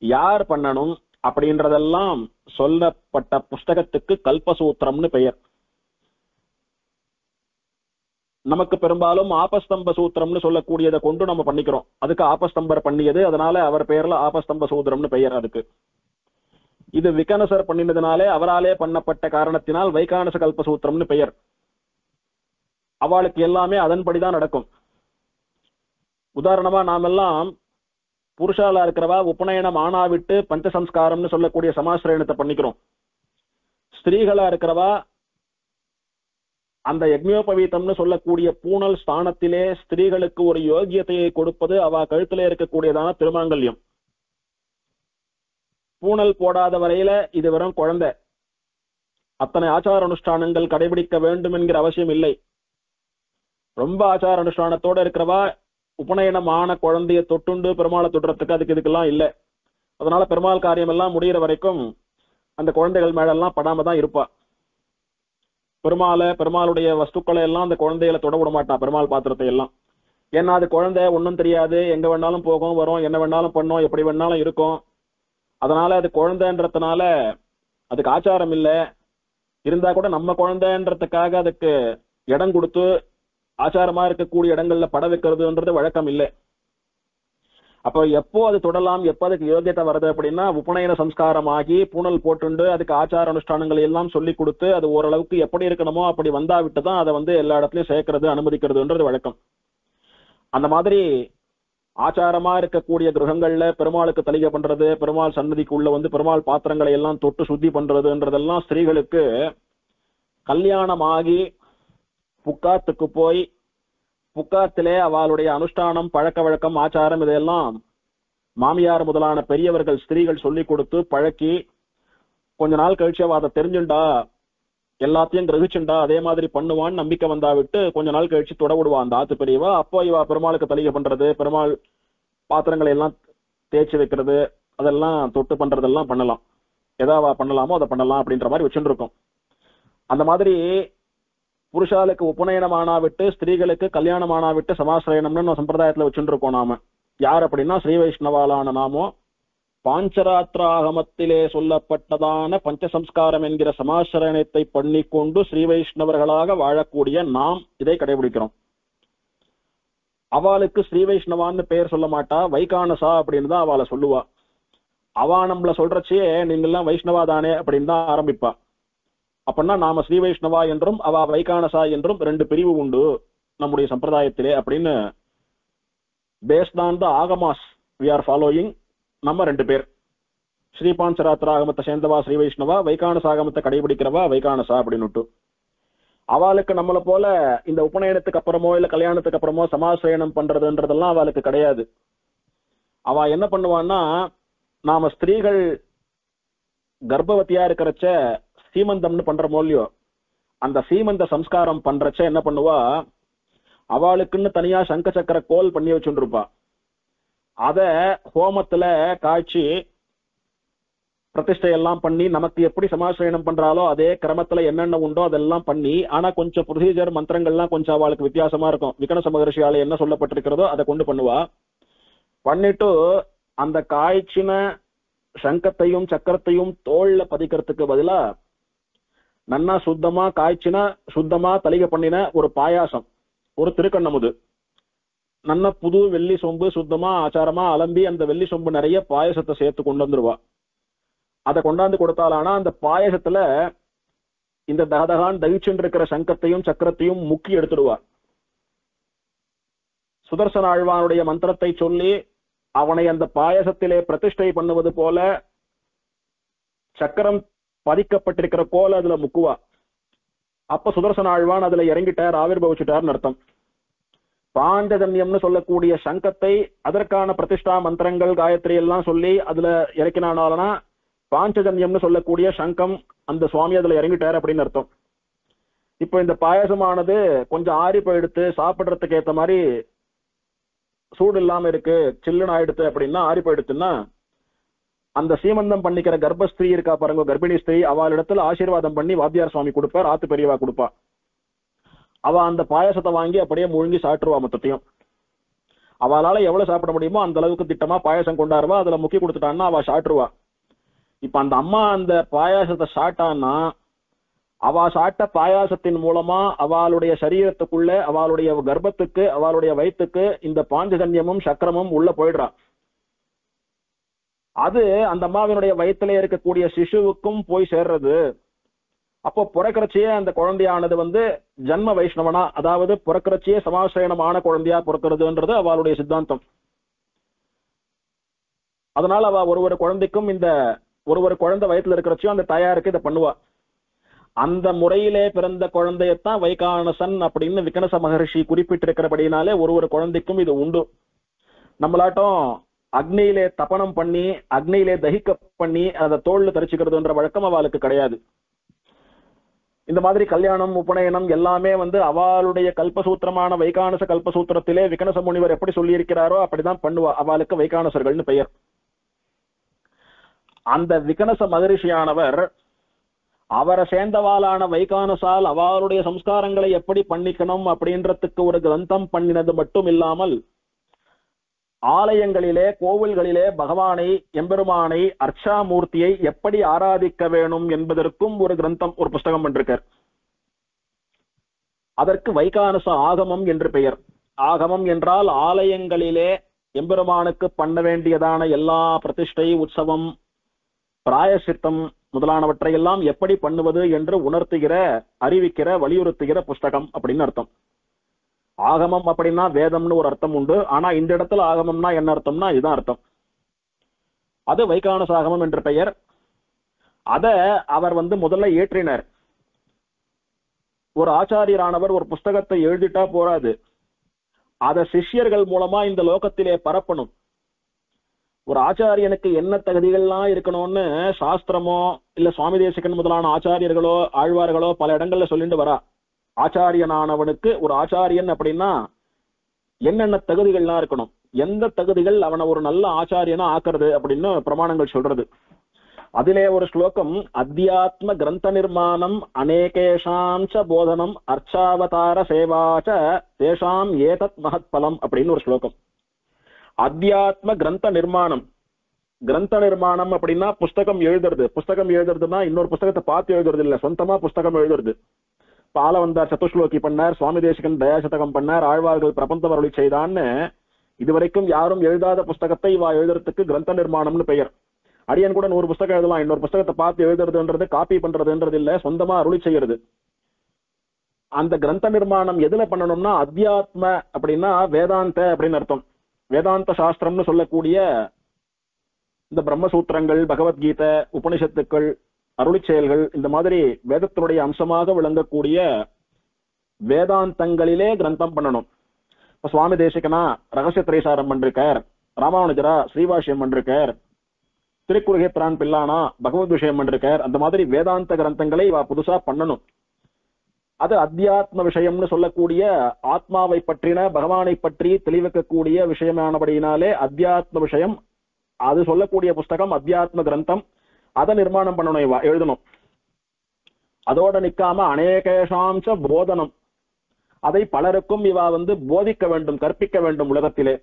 யார் பண்ணணும் அப்படின்றதெல்லாம் சொல்லப்பட்ட புஸ்தகத்துக்கு கல்பசூத்திரம்னு பெயர். நமக்கு பெரும்பாலும் ஆபஸ்தம்ப சூத்திரம்னு சொல்லக்கூடியதை கொண்டு நம்ம பண்ணிக்கிறோம். அதுக்கு ஆபஸ்தம்பர் பண்ணியது, அதனால அவர் பெயர்ல ஆபஸ்தம்ப சூத்திரம்னு பெயர் அதுக்கு. இது விகனசர் பண்ணினதுனாலே அவராலே பண்ணப்பட்ட காரணத்தினால் வைகானச கல்பசூத்திரம்னு பெயர். அவளுக்கு எல்லாமே அதன்படிதான் நடக்கும். உதாரணமா நாமெல்லாம் புருஷாலா இருக்கிறவா உபநயனம் ஆனாவிட்டு பஞ்சசம்ஸ்காரம்னு சொல்லக்கூடிய சமாசிரயணத்தை பண்ணிக்கிறோம். ஸ்திரீகளா இருக்கிறவா அந்த யக்ஞோபவீதம்னு சொல்லக்கூடிய பூணல் ஸ்தானத்திலே ஸ்திரீகளுக்கு ஒரு யோகியத்தையை கொடுப்பது அவ கழுத்திலே இருக்கக்கூடியதான திருமாங்கல்யம். பூணல் போடாத வரையில இது வெறும் குழந்தை. அத்தனை ஆச்சார அனுஷ்டானங்கள் கடைபிடிக்க வேண்டும் என்கிற அவசியம் இல்லை. ரொம்ப ஆச்சார அனுஷ்டானத்தோட இருக்கிறவா உபநயனமான குழந்தைய தொட்டுண்டு பெருமாளை தொடுறதுக்கு அதுக்கு இதுக்கெல்லாம் இல்லை. அதனால பெருமாள் காரியம் எல்லாம் முடிகிற வரைக்கும் அந்த குழந்தைகள் மேலெல்லாம் படாம தான் இருப்பா. பெருமாளுடைய வஸ்துக்களை எல்லாம் அந்த குழந்தைகளை தொட விட மாட்டான், பெருமாள் பாத்திரத்தை எல்லாம். ஏன்னா அது குழந்தை, ஒன்னும் தெரியாது, எங்க வேணாலும் போகும் வரும், என்ன வேணாலும் பண்ணும், எப்படி வேணாலும் இருக்கும். அதனால அது குழந்தைன்றதுனால அதுக்கு ஆச்சாரம் இல்லை. இருந்தா கூட நம்ம குழந்தைன்றதுக்காக அதுக்கு இடம் கொடுத்து ஆச்சாரமா இருக்கக்கூடிய இடங்கள்ல பட வைக்கிறதுன்றது வழக்கம் இல்லை. அப்ப எப்போ அது தொடலாம், எப்போ அதுக்கு யோகியத்தை வருது அப்படின்னா உபநயன சம்ஸ்காரம் ஆகி பூணல் போட்டுண்டு அதுக்கு ஆச்சார அனுஷ்டானங்களை எல்லாம் சொல்லி கொடுத்து அது ஓரளவுக்கு எப்படி இருக்கணுமோ அப்படி வந்தா விட்டுதான் அதை எல்லா இடத்துலயும் சேர்க்கறது அனுமதிக்கிறதுன்றது வழக்கம். அந்த மாதிரி ஆச்சாரமா இருக்கக்கூடிய கிரகங்கள்ல பெருமாளுக்கு தலிகை பண்றது, பெருமாள் சன்னதிக்குள்ள பெருமாள் பாத்திரங்களை எல்லாம் தொட்டு சுத்தி பண்றதுன்றதெல்லாம் ஸ்திரீகளுக்கு கல்யாணமாகி புக்காத்துக்கு போய் புக்காத்திலே அவளுடைய அனுஷ்டானம், பழக்க வழக்கம், ஆச்சாரம் இதெல்லாம் மாமியார் முதலான பெரியவர்கள் ஸ்திரீகள் சொல்லி கொடுத்து பழக்கி கொஞ்ச நாள் கழிச்சு அவ அதை தெரிஞ்சுண்டா, எல்லாத்தையும் கிரகிச்சுண்டா, அதே மாதிரி பண்ணுவான்னு நம்பிக்கை வந்தா விட்டு கொஞ்ச நாள் கழிச்சு தொட விடுவா அந்த ஆத்து பெரியவா. அப்போ இவ பெருமாளுக்கு தலிகை பண்றது, பெருமாள் பாத்திரங்களை எல்லாம் தேய்ச்சி வைக்கிறது, அதெல்லாம் தொட்டு பண்றதெல்லாம் பண்ணலாம். எதாவா பண்ணலாமோ அதை பண்ணலாம் அப்படின்ற மாதிரி வச்சுட்டு இருக்கோம். அந்த மாதிரி புருஷாலுக்கு உபநயனம் ஆனாவிட்டு ஸ்திரீகளுக்கு கல்யாணம் ஆனாவிட்டு சமாசிரயணம்னு சம்பிரதாயத்துல வச்சுட்டு இருக்கோம் நாம. யார் அப்படின்னா ஸ்ரீ வைஷ்ணவாலான நாமோ பாஞ்சராத்திராகமத்திலே சொல்லப்பட்டதான பஞ்சசம்ஸ்காரம் என்கிற சமாசிரயணத்தை பண்ணிக்கொண்டு ஸ்ரீ வைஷ்ணவர்களாக வாழக்கூடிய நாம் இதை கடைபிடிக்கிறோம். அவளுக்கு ஸ்ரீ வைஷ்ணவான்னு பெயர் சொல்ல மாட்டா, வைகானசா அப்படின்னு தான் அவளை சொல்லுவா. அவா நம்மள சொல்றச்சே நீங்கெல்லாம் வைஷ்ணவா தானே அப்படின்னு தான் ஆரம்பிப்பா. அப்படின்னா நாம ஸ்ரீ வைஷ்ணவா என்றும் அவ வைகானசா என்றும் 2 பிரிவு உண்டு நம்முடைய சம்பிரதாயத்திலே அப்படின்னு based on the Agamas we are following. நம்ம 2 பேர் ஸ்ரீபாஞ்சராத்திர ஆகமத்தை சேர்ந்தவா ஸ்ரீ வைஷ்ணவா, வைகானச ஆகமத்தை கடைபிடிக்கிறவா வைகானசா அப்படின்னு. அவளுக்கு நம்மளை போல இந்த உபநயனத்துக்கு அப்புறமோ இல்ல கல்யாணத்துக்கு அப்புறமோ சமாசிரயணம் பண்றதுன்றதெல்லாம் அவளுக்கு கிடையாது. அவ என்ன பண்ணுவான்னா, நாம ஸ்திரீகள் கர்ப்பவதியா இருக்கிறச்ச சீமந்தம்னு பண்ற மோல்யோ அந்த சீமந்த சம்ஸ்காரம் பண்றச்ச என்ன பண்ணுவா, அவளுக்குன்னு தனியா சங்க சக்கர கோல் பண்ணி வச்சுருப்பா. அத ஹோமத்துல காய்ச்சி பிரதிஷ்டையெல்லாம் பண்ணி நமக்கு எப்படி சமாசயனம் பண்றாலோ அதே கிரமத்துல என்னென்ன உண்டோ அதெல்லாம் பண்ணி, ஆனா கொஞ்சம் ப்ரொசீஜர் மந்திரங்கள்லாம் கொஞ்சம் அவளுக்கு வித்தியாசமா இருக்கும். விகனச மகரிஷியால என்ன சொல்லப்பட்டிருக்கிறதோ அதை கொண்டு பண்ணுவா. பண்ணிட்டு அந்த காய்ச்சின சங்கத்தையும் சக்கரத்தையும் தோல்ல பதிக்கிறதுக்கு பதிலா நன்னா சுத்தமா காய்ச்சின சுத்தமா தலிகை பண்ணின ஒரு பாயாசம், ஒரு திருக்கண்ணமுது, நல்ல புது வெள்ளி சொம்பு சுத்தமா ஆச்சாரமா அலம்பி அந்த வெள்ளி சொம்பு நிறைய பாயசத்தை சேர்த்து கொண்டு வந்துருவா. அதை கொண்டாந்து கொடுத்தாலானா அந்த பாயசத்துல இந்த தகதகான் தகிச்சுட்டு இருக்கிற சங்கத்தையும் சக்கரத்தையும் முக்கி எடுத்துடுவா. சுதர்சன ஆழ்வானுடைய மந்திரத்தை சொல்லி அவனை அந்த பாயசத்திலே பிரதிஷ்டை பண்ணுவது போல சக்கரம் பதிக்கப்பட்டிருக்கிற கோல அதுல முக்குவா. அப்ப சுதர்சன ஆழ்வான் அதுல இறங்கிட்டார், ஆவிர்பவிச்சுட்டார்னு அர்த்தம். பாஞ்சஜன்யம்னு சொல்லக்கூடிய சங்கத்தை அதற்கான பிரதிஷ்டா மந்திரங்கள் காயத்ரி எல்லாம் சொல்லி அதுல இறக்கினானா பாஞ்சஜன்யம்னு சொல்லக்கூடிய சங்கம் அந்த சுவாமி அதுல இறங்கிட்டார் அப்படின்னு அர்த்தம். இப்ப இந்த பாயசமானது கொஞ்சம் ஆறி போயிடுத்து, சாப்பிடுறதுக்கு ஏத்த மாதிரி சூடு இல்லாம இருக்கு, சில்லுன்னு ஆயிடுத்து அப்படின்னா, ஆறி போயிடுத்துன்னா அந்த சீமந்தம் பண்ணிக்கிற கர்ப்பஸ்திரீ இருக்கா பாருங்க, கர்ப்பிணி ஸ்திரீ, அவளிடத்துல ஆசீர்வாதம் பண்ணி வாத்தியார் சுவாமி கொடுப்பார், ஆத்து பெரியவா கொடுப்பா. அவ அந்த பாயசத்தை வாங்கி அப்படியே முழுங்கி சாப்பிட்டுருவா. மொத்தத்தையும் அவளால எவ்வளவு சாப்பிட முடியுமோ அந்த அளவுக்கு திட்டமா பாயசம் கொண்டாருவா. அதுல முக்கி கொடுத்துட்டான்னா அவ சாப்பிட்டுருவா. இப்ப அந்த அம்மா அந்த பாயாசத்தை சாட்டான்னா அவ சாட்ட பாயாசத்தின் மூலமா அவளுடைய சரீரத்துக்குள்ள அவளுடைய கர்ப்பத்துக்கு அவளுடைய வயிற்றுக்கு இந்த பாஞ்சஜன்யமும் சக்கரமும் உள்ள போயிடுறா. அது அந்த அம்மாவினுடைய வயிற்றுல இருக்கக்கூடிய சிசுவுக்கும் போய் சேர்றது. அப்போ பிறக்கிறச்சியே அந்த குழந்தையானது ஜன்ம வைஷ்ணவனா, அதாவது பிறக்கிறச்சியே சமாசயனமான குழந்தையா பிறக்கிறதுன்றது அவளுடைய சித்தாந்தம். அதனால அவ ஒரு குழந்தைக்கும் இந்த ஒரு குழந்தை வயிற்றுல இருக்கிறச்சியும் அந்த தாயாருக்கு இதை பண்ணுவா. அந்த முறையிலே பிறந்த குழந்தையத்தான் வைகானசன் அப்படின்னு விகனச மகரிஷி குறிப்பிட்டிருக்கிறபடினாலே ஒரு குழந்தைக்கும் இது உண்டு. நம்மளாட்டம் அக்னியிலே தபனம் பண்ணி அக்னியிலே தகிக்க பண்ணி அதை தோல்ல தரிச்சுக்கிறதுன்ற வழக்கம் அவளுக்கு கிடையாது. இந்த மாதிரி கல்யாணம் உபநயனம் எல்லாமே அவளுடைய கல்பசூத்திரமான வைகானச கல்பசூத்திரத்திலே விகனச முனிவர் எப்படி சொல்லி இருக்கிறாரோ அப்படிதான் பண்ணுவா. அவளுக்கு வைகானசர்கள்னு பெயர். அந்த விகனச மகரிஷியானவர் அவரை சேர்ந்தவாளான வைகானசால் அவளுடைய சம்ஸ்காரங்களை எப்படி பண்ணிக்கணும் அப்படின்றதுக்கு ஒரு கிரந்தம் பண்ணினது மட்டும் இல்லாமல் ஆலயங்களிலே கோவில்களிலே பகவானை எம்பெருமானை அர்ச்சாமூர்த்தியை எப்படி ஆராதிக்க வேணும் என்பதற்கும் ஒரு கிரந்தம், ஒரு புஸ்தகம் பண்ணிருக்கார். அதற்கு வைகானச ஆகமம் என்று பெயர். ஆகமம் என்றால் ஆலயங்களிலே எம்பெருமானுக்கு பண்ண வேண்டியதான எல்லா பிரதிஷ்டை உற்சவம் பிராயசித்தம் முதலானவற்றை எல்லாம் எப்படி பண்ணுவது என்று உணர்த்துகிற அறிவிக்கிற வலியுறுத்துகிற புஸ்தகம் அப்படின்னு அர்த்தம். ஆகமம் அப்படின்னா வேதம்னு ஒரு அர்த்தம் உண்டு. ஆனா இந்த இடத்துல ஆகமம்னா என்ன அர்த்தம்னா இதுதான் அர்த்தம். அது வைகானச ஆகமம் என்ற பெயர். அத அவர் முதல்ல ஏற்றினார். ஒரு ஆச்சாரியரானவர் ஒரு புஸ்தகத்தை எழுதிட்டா போராது, அத சிஷ்யர்கள் மூலமா இந்த லோகத்திலே பரப்பணும். ஒரு ஆச்சாரியனுக்கு என்ன தகுதிகள்லாம் இருக்கணும்னு சாஸ்திரமோ இல்ல சுவாமி தேசிகன் முதலான ஆச்சாரியர்களோ ஆழ்வார்களோ பல இடங்கள்ல சொல்லிட்டு வரா. ஆச்சாரியனானவனுக்கு ஒரு ஆச்சாரியன் அப்படின்னா என்னென்ன தகுதிகள்லாம் இருக்கணும், எந்த தகுதிகள் அவனை ஒரு நல்ல ஆச்சாரியனா ஆக்குறது அப்படின்னு பிரமாணங்கள் சொல்றது. அதிலே ஒரு ஸ்லோகம், அத்தியாத்ம கிரந்த நிர்மாணம் அநேகேஷாம் ச போதனம் அர்ச்சாவதார சேவாச்ச தேஷாம் ஏதத் மகத் பலம் அப்படின்னு ஒரு ஸ்லோகம். அத்தியாத்ம கிரந்த நிர்மாணம். கிரந்த நிர்மாணம் அப்படின்னா புஸ்தகம் எழுதுறது. புஸ்தகம் எழுதுறதுன்னா இன்னொரு புஸ்தகத்தை பார்த்து எழுதுறது இல்ல, சொந்தமா புஸ்தகம் எழுதுறது. பாலவந்தார் சதுஸ்லோகி பண்ணார், சுவாமி தேசிகன் தயாசதகம் பண்ணார், ஆழ்வார்கள் பிரபந்தம் அருளி செய்தான்னு இதுவரைக்கும் யாரும் எழுதாத புஸ்தகத்தை இவா எழுதுறதுக்கு கிரந்த நிர்மாணம்னு பெயர். அடியன் கூட 100 புஸ்தகம் எழுதலாம், இன்னொரு புஸ்தகத்தை பார்த்து எழுதுறதுன்றது காப்பி பண்றதுன்றது இல்ல, சொந்தமா அருளி செய்யறது. அந்த கிரந்த நிர்மாணம் எதுல பண்ணணும்னா அத்தியாத்ம அப்படின்னா வேதாந்த அப்படின்னு அர்த்தம். வேதாந்த சாஸ்திரம்னு சொல்லக்கூடிய இந்த பிரம்மசூத்திரங்கள், பகவத்கீதை, உபனிஷத்துக்கள், அருளி செயல்கள், இந்த மாதிரி வேதத்தினுடைய அம்சமாக விளங்கக்கூடிய வேதாந்தங்களிலே கிரந்தம் பண்ணணும். இப்ப சுவாமி தேசிகனா ரகசிய திரைசாரம் பண்ணிருக்கார், ராமானுஜரா ஸ்ரீபாஷ்யம் பண்ணிருக்கார், திருக்குறுகேத்ரான் பில்லானா பகவத் விஷயம் பண்ணிருக்கார். அந்த மாதிரி வேதாந்த கிரந்தங்களை புதுசா பண்ணணும். அது அத்தியாத்ம விஷயம்னு சொல்லக்கூடிய ஆத்மாவை பற்றின பகவானை பற்றி தெளிவிக்கக்கூடிய விஷயமானபடியினாலே அத்தியாத்ம விஷயம். அது சொல்லக்கூடிய புஸ்தகம் அத்தியாத்ம கிரந்தம். அதை நிர்மாணம் பண்ணணும், இவா எழுதணும். அதோட நிக்காம அநேகேஷாம்ச போதனம், அதை பலருக்கும் இவா போதிக்க வேண்டும், கற்பிக்க வேண்டும் உலகத்திலே.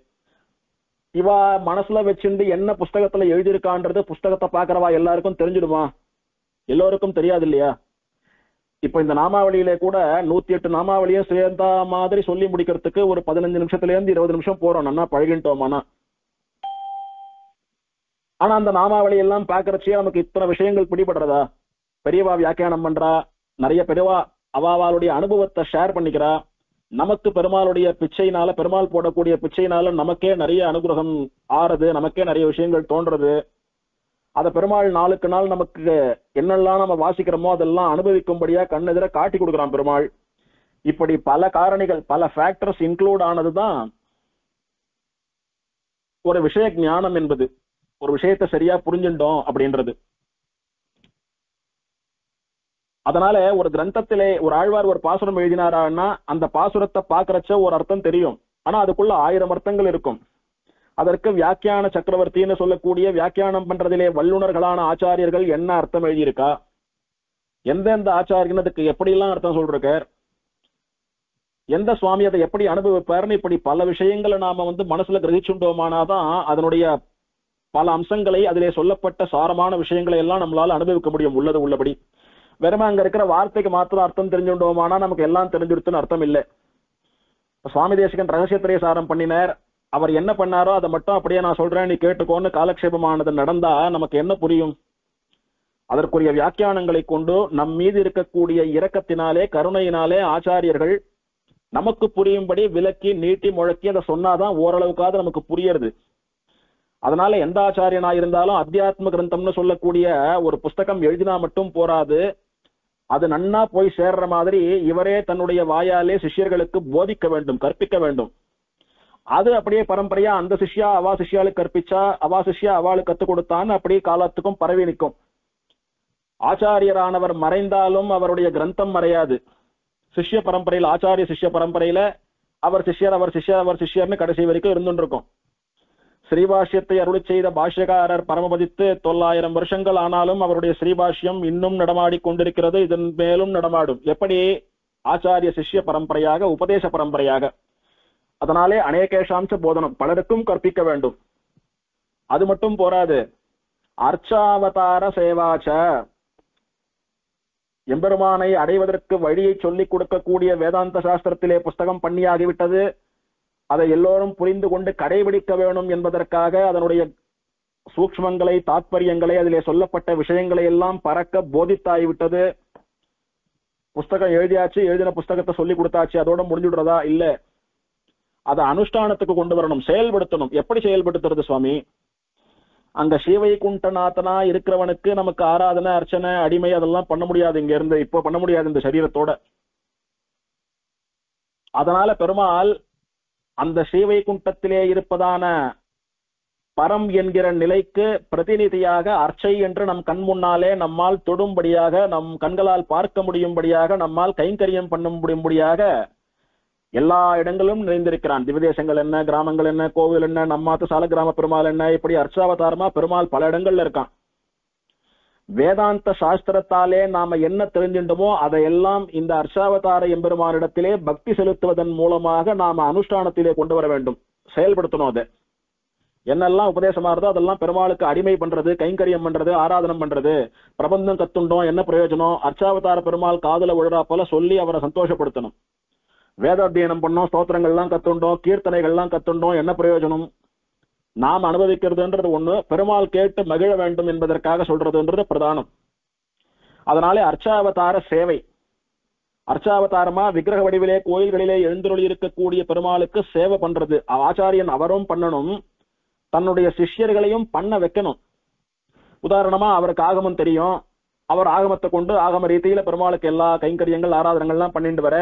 இவா மனசுல வச்சுண்டு என்ன புஸ்தகத்துல எழுதியிருக்கான்றது புஸ்தகத்தை பாக்குறவா எல்லாருக்கும் தெரிஞ்சிடுமா? எல்லோருக்கும் தெரியாது இல்லையா? இப்ப இந்த நாமாவளியிலே கூட 108 நாமாவளியும் சேர்ந்த மாதிரி சொல்லி முடிக்கிறதுக்கு ஒரு 15 நிமிஷத்துல இருந்து 20 நிமிஷம் போறோம், நல்லா பழகிட்டோமானா. ஆனா அந்த நாமாவளி எல்லாம் பாக்குறச்சே நமக்கு இத்தனை விஷயங்கள் பிடிபடுறதா? பெரியவா வியாக்கியானம் பண்றா, நிறைய பெரியவா அவாவாளுடைய அனுபவத்தை ஷேர் பண்ணிக்கிறா. நமக்கு பெருமாளுடைய பிச்சையினால, பெருமாள் போடக்கூடிய பிச்சையினால நமக்கே நிறைய அனுகிரகம் ஆறுது, நமக்கே நிறைய விஷயங்கள் தோன்றது. அத பெருமாள் நாளுக்கு நாள் நமக்கு என்னெல்லாம் நம்ம வாசிக்கிறோமோ அதெல்லாம் அனுபவிக்கும்படியா கண்ணெதிர காட்டி கொடுக்குறான் பெருமாள். இப்படி பல காரணிகள், பல ஃபேக்டர்ஸ் இன்க்ளூட் ஆனதுதான் ஒரு விஷய ஞானம் என்பது. ஒரு விஷயத்தை சரியா புரிஞ்சுட்டோம் அப்படின்றது. அதனால ஒரு கிரந்தத்திலே ஒரு ஆழ்வார் ஒரு பாசுரம் எழுதினாரான்னா அந்த பாசுரத்தை பாக்குறச்ச ஒரு அர்த்தம் தெரியும், ஆனா அதுக்குள்ள 1000 அர்த்தங்கள் இருக்கும். அதற்கு வியாக்கியான சக்கரவர்த்தின்னு சொல்லக்கூடிய வியாக்கியானம் பண்றதிலே வல்லுநர்களான ஆச்சாரியர்கள் என்ன அர்த்தம் எழுதியிருக்கா, எந்தெந்த ஆச்சாரியன் அதுக்கு எப்படிலாம் அர்த்தம் சொல்றார், எந்த சுவாமி அதை எப்படி அனுபவிப்பார்னு இப்படி பல விஷயங்களை நாம மனசுல கிரகிச்சுட்டோமானாதான் அதனுடைய பல அம்சங்களை, அதிலே சொல்லப்பட்ட சாரமான விஷயங்களை எல்லாம் நம்மளால அனுபவிக்க முடியும் உள்ளது உள்ளபடி. வெறும அங்க இருக்கிற வார்த்தைக்கு மாத்திரம் அர்த்தம் தெரிஞ்சுட்டோமானா நமக்கு எல்லாம் தெரிஞ்சுடுத்துன்னு அர்த்தம் இல்லை. சுவாமி தேசிகன் ரகசியத்திரைய சாரம் பண்ணினார். அவர் என்ன பண்ணாரோ அதை மட்டும் அப்படியே நான் சொல்றேன், நீ கேட்டுக்கோன்னு காலக்ஷேபமானது நடந்தா நமக்கு என்ன புரியும்? அதற்குரிய வியாக்கியானங்களை கொண்டு நம் மீது இருக்கக்கூடிய இரக்கத்தினாலே, கருணையினாலே ஆச்சாரியர்கள் நமக்கு புரியும்படி விளக்கி நீட்டி முழக்கி அதை சொன்னாதான் ஓரளவுக்காவது நமக்கு புரியறது. அதனால எந்த ஆச்சாரியனா இருந்தாலும் அத்தியாத்ம கிரந்தம்னு சொல்லக்கூடிய ஒரு புஸ்தகம் எழுதினா மட்டும் போராது, அது நன்னா போய் சேர்ற மாதிரி இவரே தன்னுடைய வாயாலே சிஷ்யர்களுக்கு போதிக்க வேண்டும், கற்பிக்க வேண்டும். அது அப்படியே பரம்பரையா அந்த சிஷ்யா அவா சிஷ்யாளுக்கு கற்பிச்சா, அவா சிஷ்யா அவளுக்கு கத்துக் கொடுத்தான்னு அப்படியே காலத்துக்கும் பரவி நிற்கும். ஆச்சாரியரானவர் மறைந்தாலும் அவருடைய கிரந்தம் மறையாது. சிஷ்ய பரம்பரையில், ஆச்சாரிய சிஷ்ய பரம்பரையில அவர் சிஷ்யர், அவர் சிஷ்யர், அவர் சிஷ்யர்னு கடைசி வரைக்கும் இருந்துருக்கும். ஸ்ரீபாஷ்யத்தை அருளி செய்த பாஷ்யக்காரர் பரமபதித்து 900 வருஷங்கள் ஆனாலும் அவருடைய ஸ்ரீபாஷ்யம் இன்னும் நடமாடி கொண்டிருக்கிறது, இதன் மேலும் நடமாடும். எப்படி? ஆச்சாரிய சிஷ்ய பரம்பரையாக, உபதேச பரம்பரையாக. அதனாலே அநேகேஷாம்ச போதனம், பலருக்கும் கற்பிக்க வேண்டும். அது மட்டும் போராது, அர்ச்சாவதார சேவாச்ச, எம்பெருமானை அடைவதற்கு வழியை சொல்லிக் கொடுக்கக்கூடிய வேதாந்த சாஸ்திரத்திலே புஸ்தகம் பண்ணியாகிவிட்டது. அதை எல்லோரும் புரிந்து கொண்டு கடைபிடிக்க வேண்டும் என்பதற்காக அதனுடைய சூக்ஷ்மங்களை, தாத்பரியங்களை, அதிலே சொல்லப்பட்ட விஷயங்களை எல்லாம் பறக்க போதித்தாகிவிட்டது. புஸ்தகம் எழுதியாச்சு, எழுதின புஸ்தகத்தை சொல்லி கொடுத்தாச்சு, அதோட முடிஞ்சுடுறதா? இல்ல, அதை அனுஷ்டானத்துக்கு கொண்டு வரணும், செயல்படுத்தணும். எப்படி செயல்படுத்துறது சுவாமி? அங்க ஸ்ரீவைகுண்டநாதனா இருக்கிறவனுக்கு நமக்கு ஆராதனை, அர்ச்சனை, அடிமை அதெல்லாம் பண்ண முடியாது, இங்க இருந்து இப்போ பண்ண முடியாது இந்த சரீரத்தோட. அதனால பெருமாள் அந்த ஸ்ரீவைகுண்டத்திலே இருப்பதான பரம் என்கிற நிலைக்கு பிரதிநிதியாக அர்ச்சை என்று நம் கண் முன்னாலே நம்மால் தொடும்படியாக, நம் கண்களால் பார்க்க முடியும்படியாக, நம்மால் கைங்கரியம் பண்ண முடியும்படியாக எல்லா இடங்களும் நிறைந்திருக்கிறான். திவதேசங்கள் என்ன, கிராமங்கள் என்ன, கோவில் என்ன, நம்மாத்து சால கிராம பெருமாள் என்ன, இப்படி அர்ச்சாவதாரமா பெருமாள் பல இடங்கள்ல இருக்கான். வேதாந்த சாஸ்திரத்தாலே நாம என்ன தெரிஞ்சின்றோமோ அதையெல்லாம் இந்த அர்ச்சாவதார எம்பெருமானிடத்திலே பக்தி செலுத்துவதன் மூலமாக நாம அனுஷ்டானத்திலே கொண்டு வர வேண்டும், செயல்படுத்தணும். அதை என்னெல்லாம் உபதேசமா இருந்தோ அதெல்லாம் பெருமாளுக்கு அடிமை பண்றது, கைங்கரியம் பண்றது, ஆராதனம் பண்றது. பிரபந்தம் கத்துண்டோம், என்ன பிரயோஜனம்? அர்ச்சாவதார பெருமாள் காதுல விழுறா போல சொல்லி அவரை சந்தோஷப்படுத்தணும். வேதாத்தியனம் பண்ணோம், ஸ்தோத்திரங்கள்லாம் கத்துண்டோம், கீர்த்தனைகள்லாம் கத்துண்டோம், என்ன பிரயோஜனம்? நாம் அனுபவிக்கிறதுன்றது ஒண்ணு, பெருமாள் கேட்டு மகிழ வேண்டும் என்பதற்காக சொல்றதுன்றது பிரதானம். அதனாலே அர்ச்சாவதார சேவை, அர்ச்சாவதாரமா விக்கிரக வடிவிலே கோயில்களிலே எழுந்தருளி இருக்கக்கூடிய பெருமாளுக்கு சேவை பண்றது. ஆச்சாரியன் அவரும் பண்ணணும், தன்னுடைய சிஷ்யர்களையும் பண்ண வைக்கணும். உதாரணமா அவருக்கு ஆகமம் தெரியும், அவர் ஆகமத்தை கொண்டு ஆகம ரீதியில பெருமாளுக்கு எல்லா கைங்கரியங்கள், ஆராதனங்கள்லாம் பண்ணிட்டு வர,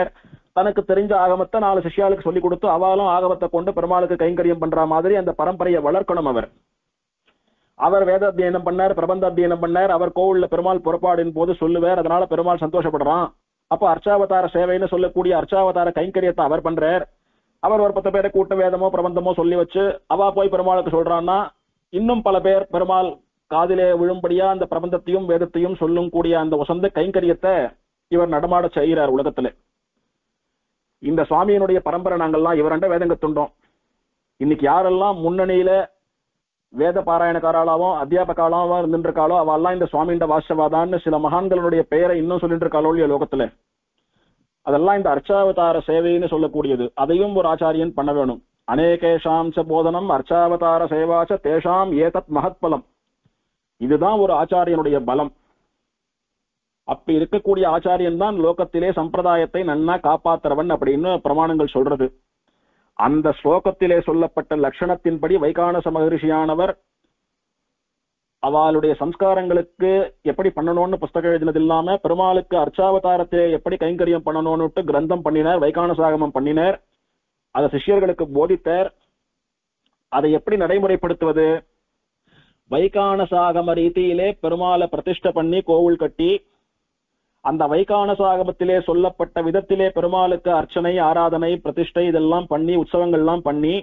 தனக்கு தெரிஞ்ச ஆகமத்தை 4 சிஷ்யாளுக்கு சொல்லி கொடுத்து அவளும் ஆகமத்தை கொண்டு பெருமாளுக்கு கைங்கரியம் பண்ற மாதிரி அந்த பரம்பரையை வளர்க்கணும். அவர் வேத அத்தியனம் பண்ணார், பிரபந்த அத்தியனம் பண்ணார், அவர் கோவில்ல பெருமாள் புறப்பாடின் போது சொல்லுவார், அதனால பெருமாள் சந்தோஷப்படுறான். அப்ப அர்ச்சாவதார சேவைன்னு சொல்லக்கூடிய அர்ச்சாவதார கைங்கரியத்தை அவர் பண்றார். அவர் ஒரு 10 பேரை கூட்ட வேதமோ பிரபந்தமோ சொல்லி வச்சு அவா போய் பெருமாளுக்கு சொல்றான்னா இன்னும் பல பேர் பெருமாள் காதிலே விழும்படியா அந்த பிரபந்தத்தையும் வேதத்தையும் சொல்லும் கூடிய அந்த வசந்த கைங்கரியத்தை இவர் நடமாட செய்கிறார் உலகத்துல. இந்த சுவாமியினுடைய பரம்பரை நாங்கள்லாம் இவரண்ட வேதங்க துண்டோம். இன்னைக்கு யாரெல்லாம் முன்னணியில வேத பாராயணக்காராளாவும் அத்தியாபகாலாவும் இருந்துட்டு இருக்காளோ அவெல்லாம் இந்த சுவாமியின் வாசவாதான்னு சில மகான்களுடைய பெயரை இன்னும் சொல்லிட்டு இருக்காளோ இல்லையா லோகத்துல. அதெல்லாம் இந்த அர்ச்சாவதார சேவைன்னு சொல்லக்கூடியது. அதையும் ஒரு ஆச்சாரியன் பண்ண வேணும். அநேகேஷாம் ச போதனம் அர்ச்சாவதார சேவாச்ச தேஷாம் ஏதத் மகத்பலம். இதுதான் ஒரு ஆச்சாரியனுடைய பலம். அப்படி இருக்கக்கூடிய ஆச்சாரியன் தான் லோகத்திலே சம்பிரதாயத்தை நன்னா காப்பாத்துறவன் அப்படின்னு பிரமாணங்கள் சொல்றது. அந்த ஸ்லோகத்திலே சொல்லப்பட்ட லட்சணத்தின்படி வைகானச மகரிஷியானவர் அவளுடைய சம்ஸ்காரங்களுக்கு எப்படி பண்ணணும்னு புஸ்தகம் எழுதினது இல்லாம பெருமாளுக்கு அர்ச்சாவதாரத்திலே எப்படி கைங்கரியம் பண்ணணும்னுட்டு கிரந்தம் பண்ணினார், வைகானசாகமம் பண்ணினார். அதை சிஷ்யர்களுக்கு போதித்தார். அதை எப்படி நடைமுறைப்படுத்துவது? வைகானசாகம ரீதியிலே பெருமாளை பிரதிஷ்டை பண்ணி கோவில் கட்டி அந்த வைகானசாகமத்திலே சொல்லப்பட்ட விதத்திலே பெருமாளுக்கு அர்ச்சனை ஆராதனை பிரதிஷ்டை இதெல்லாம் பண்ணி உற்சவங்கள்லாம் பண்ணி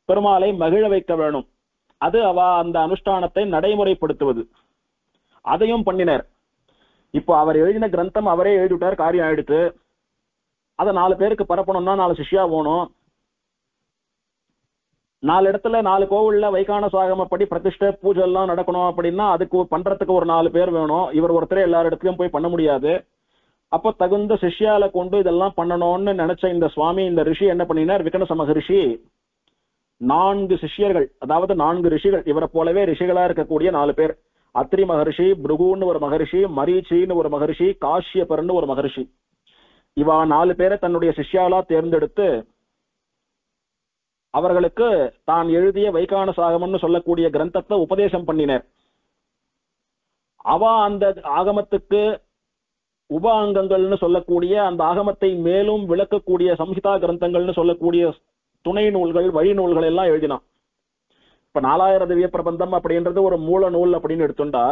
பெருமாளை மகிழ வைக்க வேணும். அது அவ அந்த அனுஷ்டானத்தை நடைமுறைப்படுத்துவது. அதையும் பண்ணினார். இப்போ அவர் எழுதின கிரந்தம் அவரே எழுதிவிட்டார், காரியம் ஆயிடுத்து. அதை 4 பேருக்கு பரப்பணும்னா 4 சிஷ்யா போகணும். 4 இடத்துல 4 கோவில்ல வைகானசாகமப்படி பிரதிஷ்டை பூஜை எல்லாம் நடக்கணும் அப்படின்னா அதுக்கு பண்றதுக்கு ஒரு 4 பேர் வேணும். இவர் ஒருத்தரே எல்லா இடத்துலயும் போய் பண்ண முடியாது. அப்ப தகுந்த சிஷ்யால கொண்டு இதெல்லாம் பண்ணணும்னு நினைச்ச இந்த சுவாமி, இந்த ரிஷி என்ன பண்ணினார்? விகனச மகரிஷி 4 சிஷ்யர்கள், அதாவது 4 ரிஷிகள், இவரை போலவே ரிஷிகளா இருக்கக்கூடிய 4 பேர். அத்ரி மகரிஷி, பிருகுன்னு ஒரு மகரிஷி, மரீச்சின்னு ஒரு மகரிஷி, காஷ்யபர்னு ஒரு மகரிஷி. இவா 4 பேரை தன்னுடைய சிஷ்யாலா தேர்ந்தெடுத்து அவர்களுக்கு தான் எழுதிய வைகானசாகமம்னு சொல்லக்கூடிய கிரந்தத்தை உபதேசம் பண்ணினர். அவ அந்த ஆகமத்துக்கு உப அங்கங்கள்னு சொல்லக்கூடிய அந்த ஆகமத்தை மேலும் விளக்கக்கூடிய சம்ஹிதா கிரந்தங்கள்னு சொல்லக்கூடிய துணை நூல்கள் வழி நூல்கள் எல்லாம் எழுதினான். இப்ப 4000 திவ்ய பிரபந்தம் அப்படின்றது ஒரு மூல நூல் அப்படின்னு எடுத்துட்டா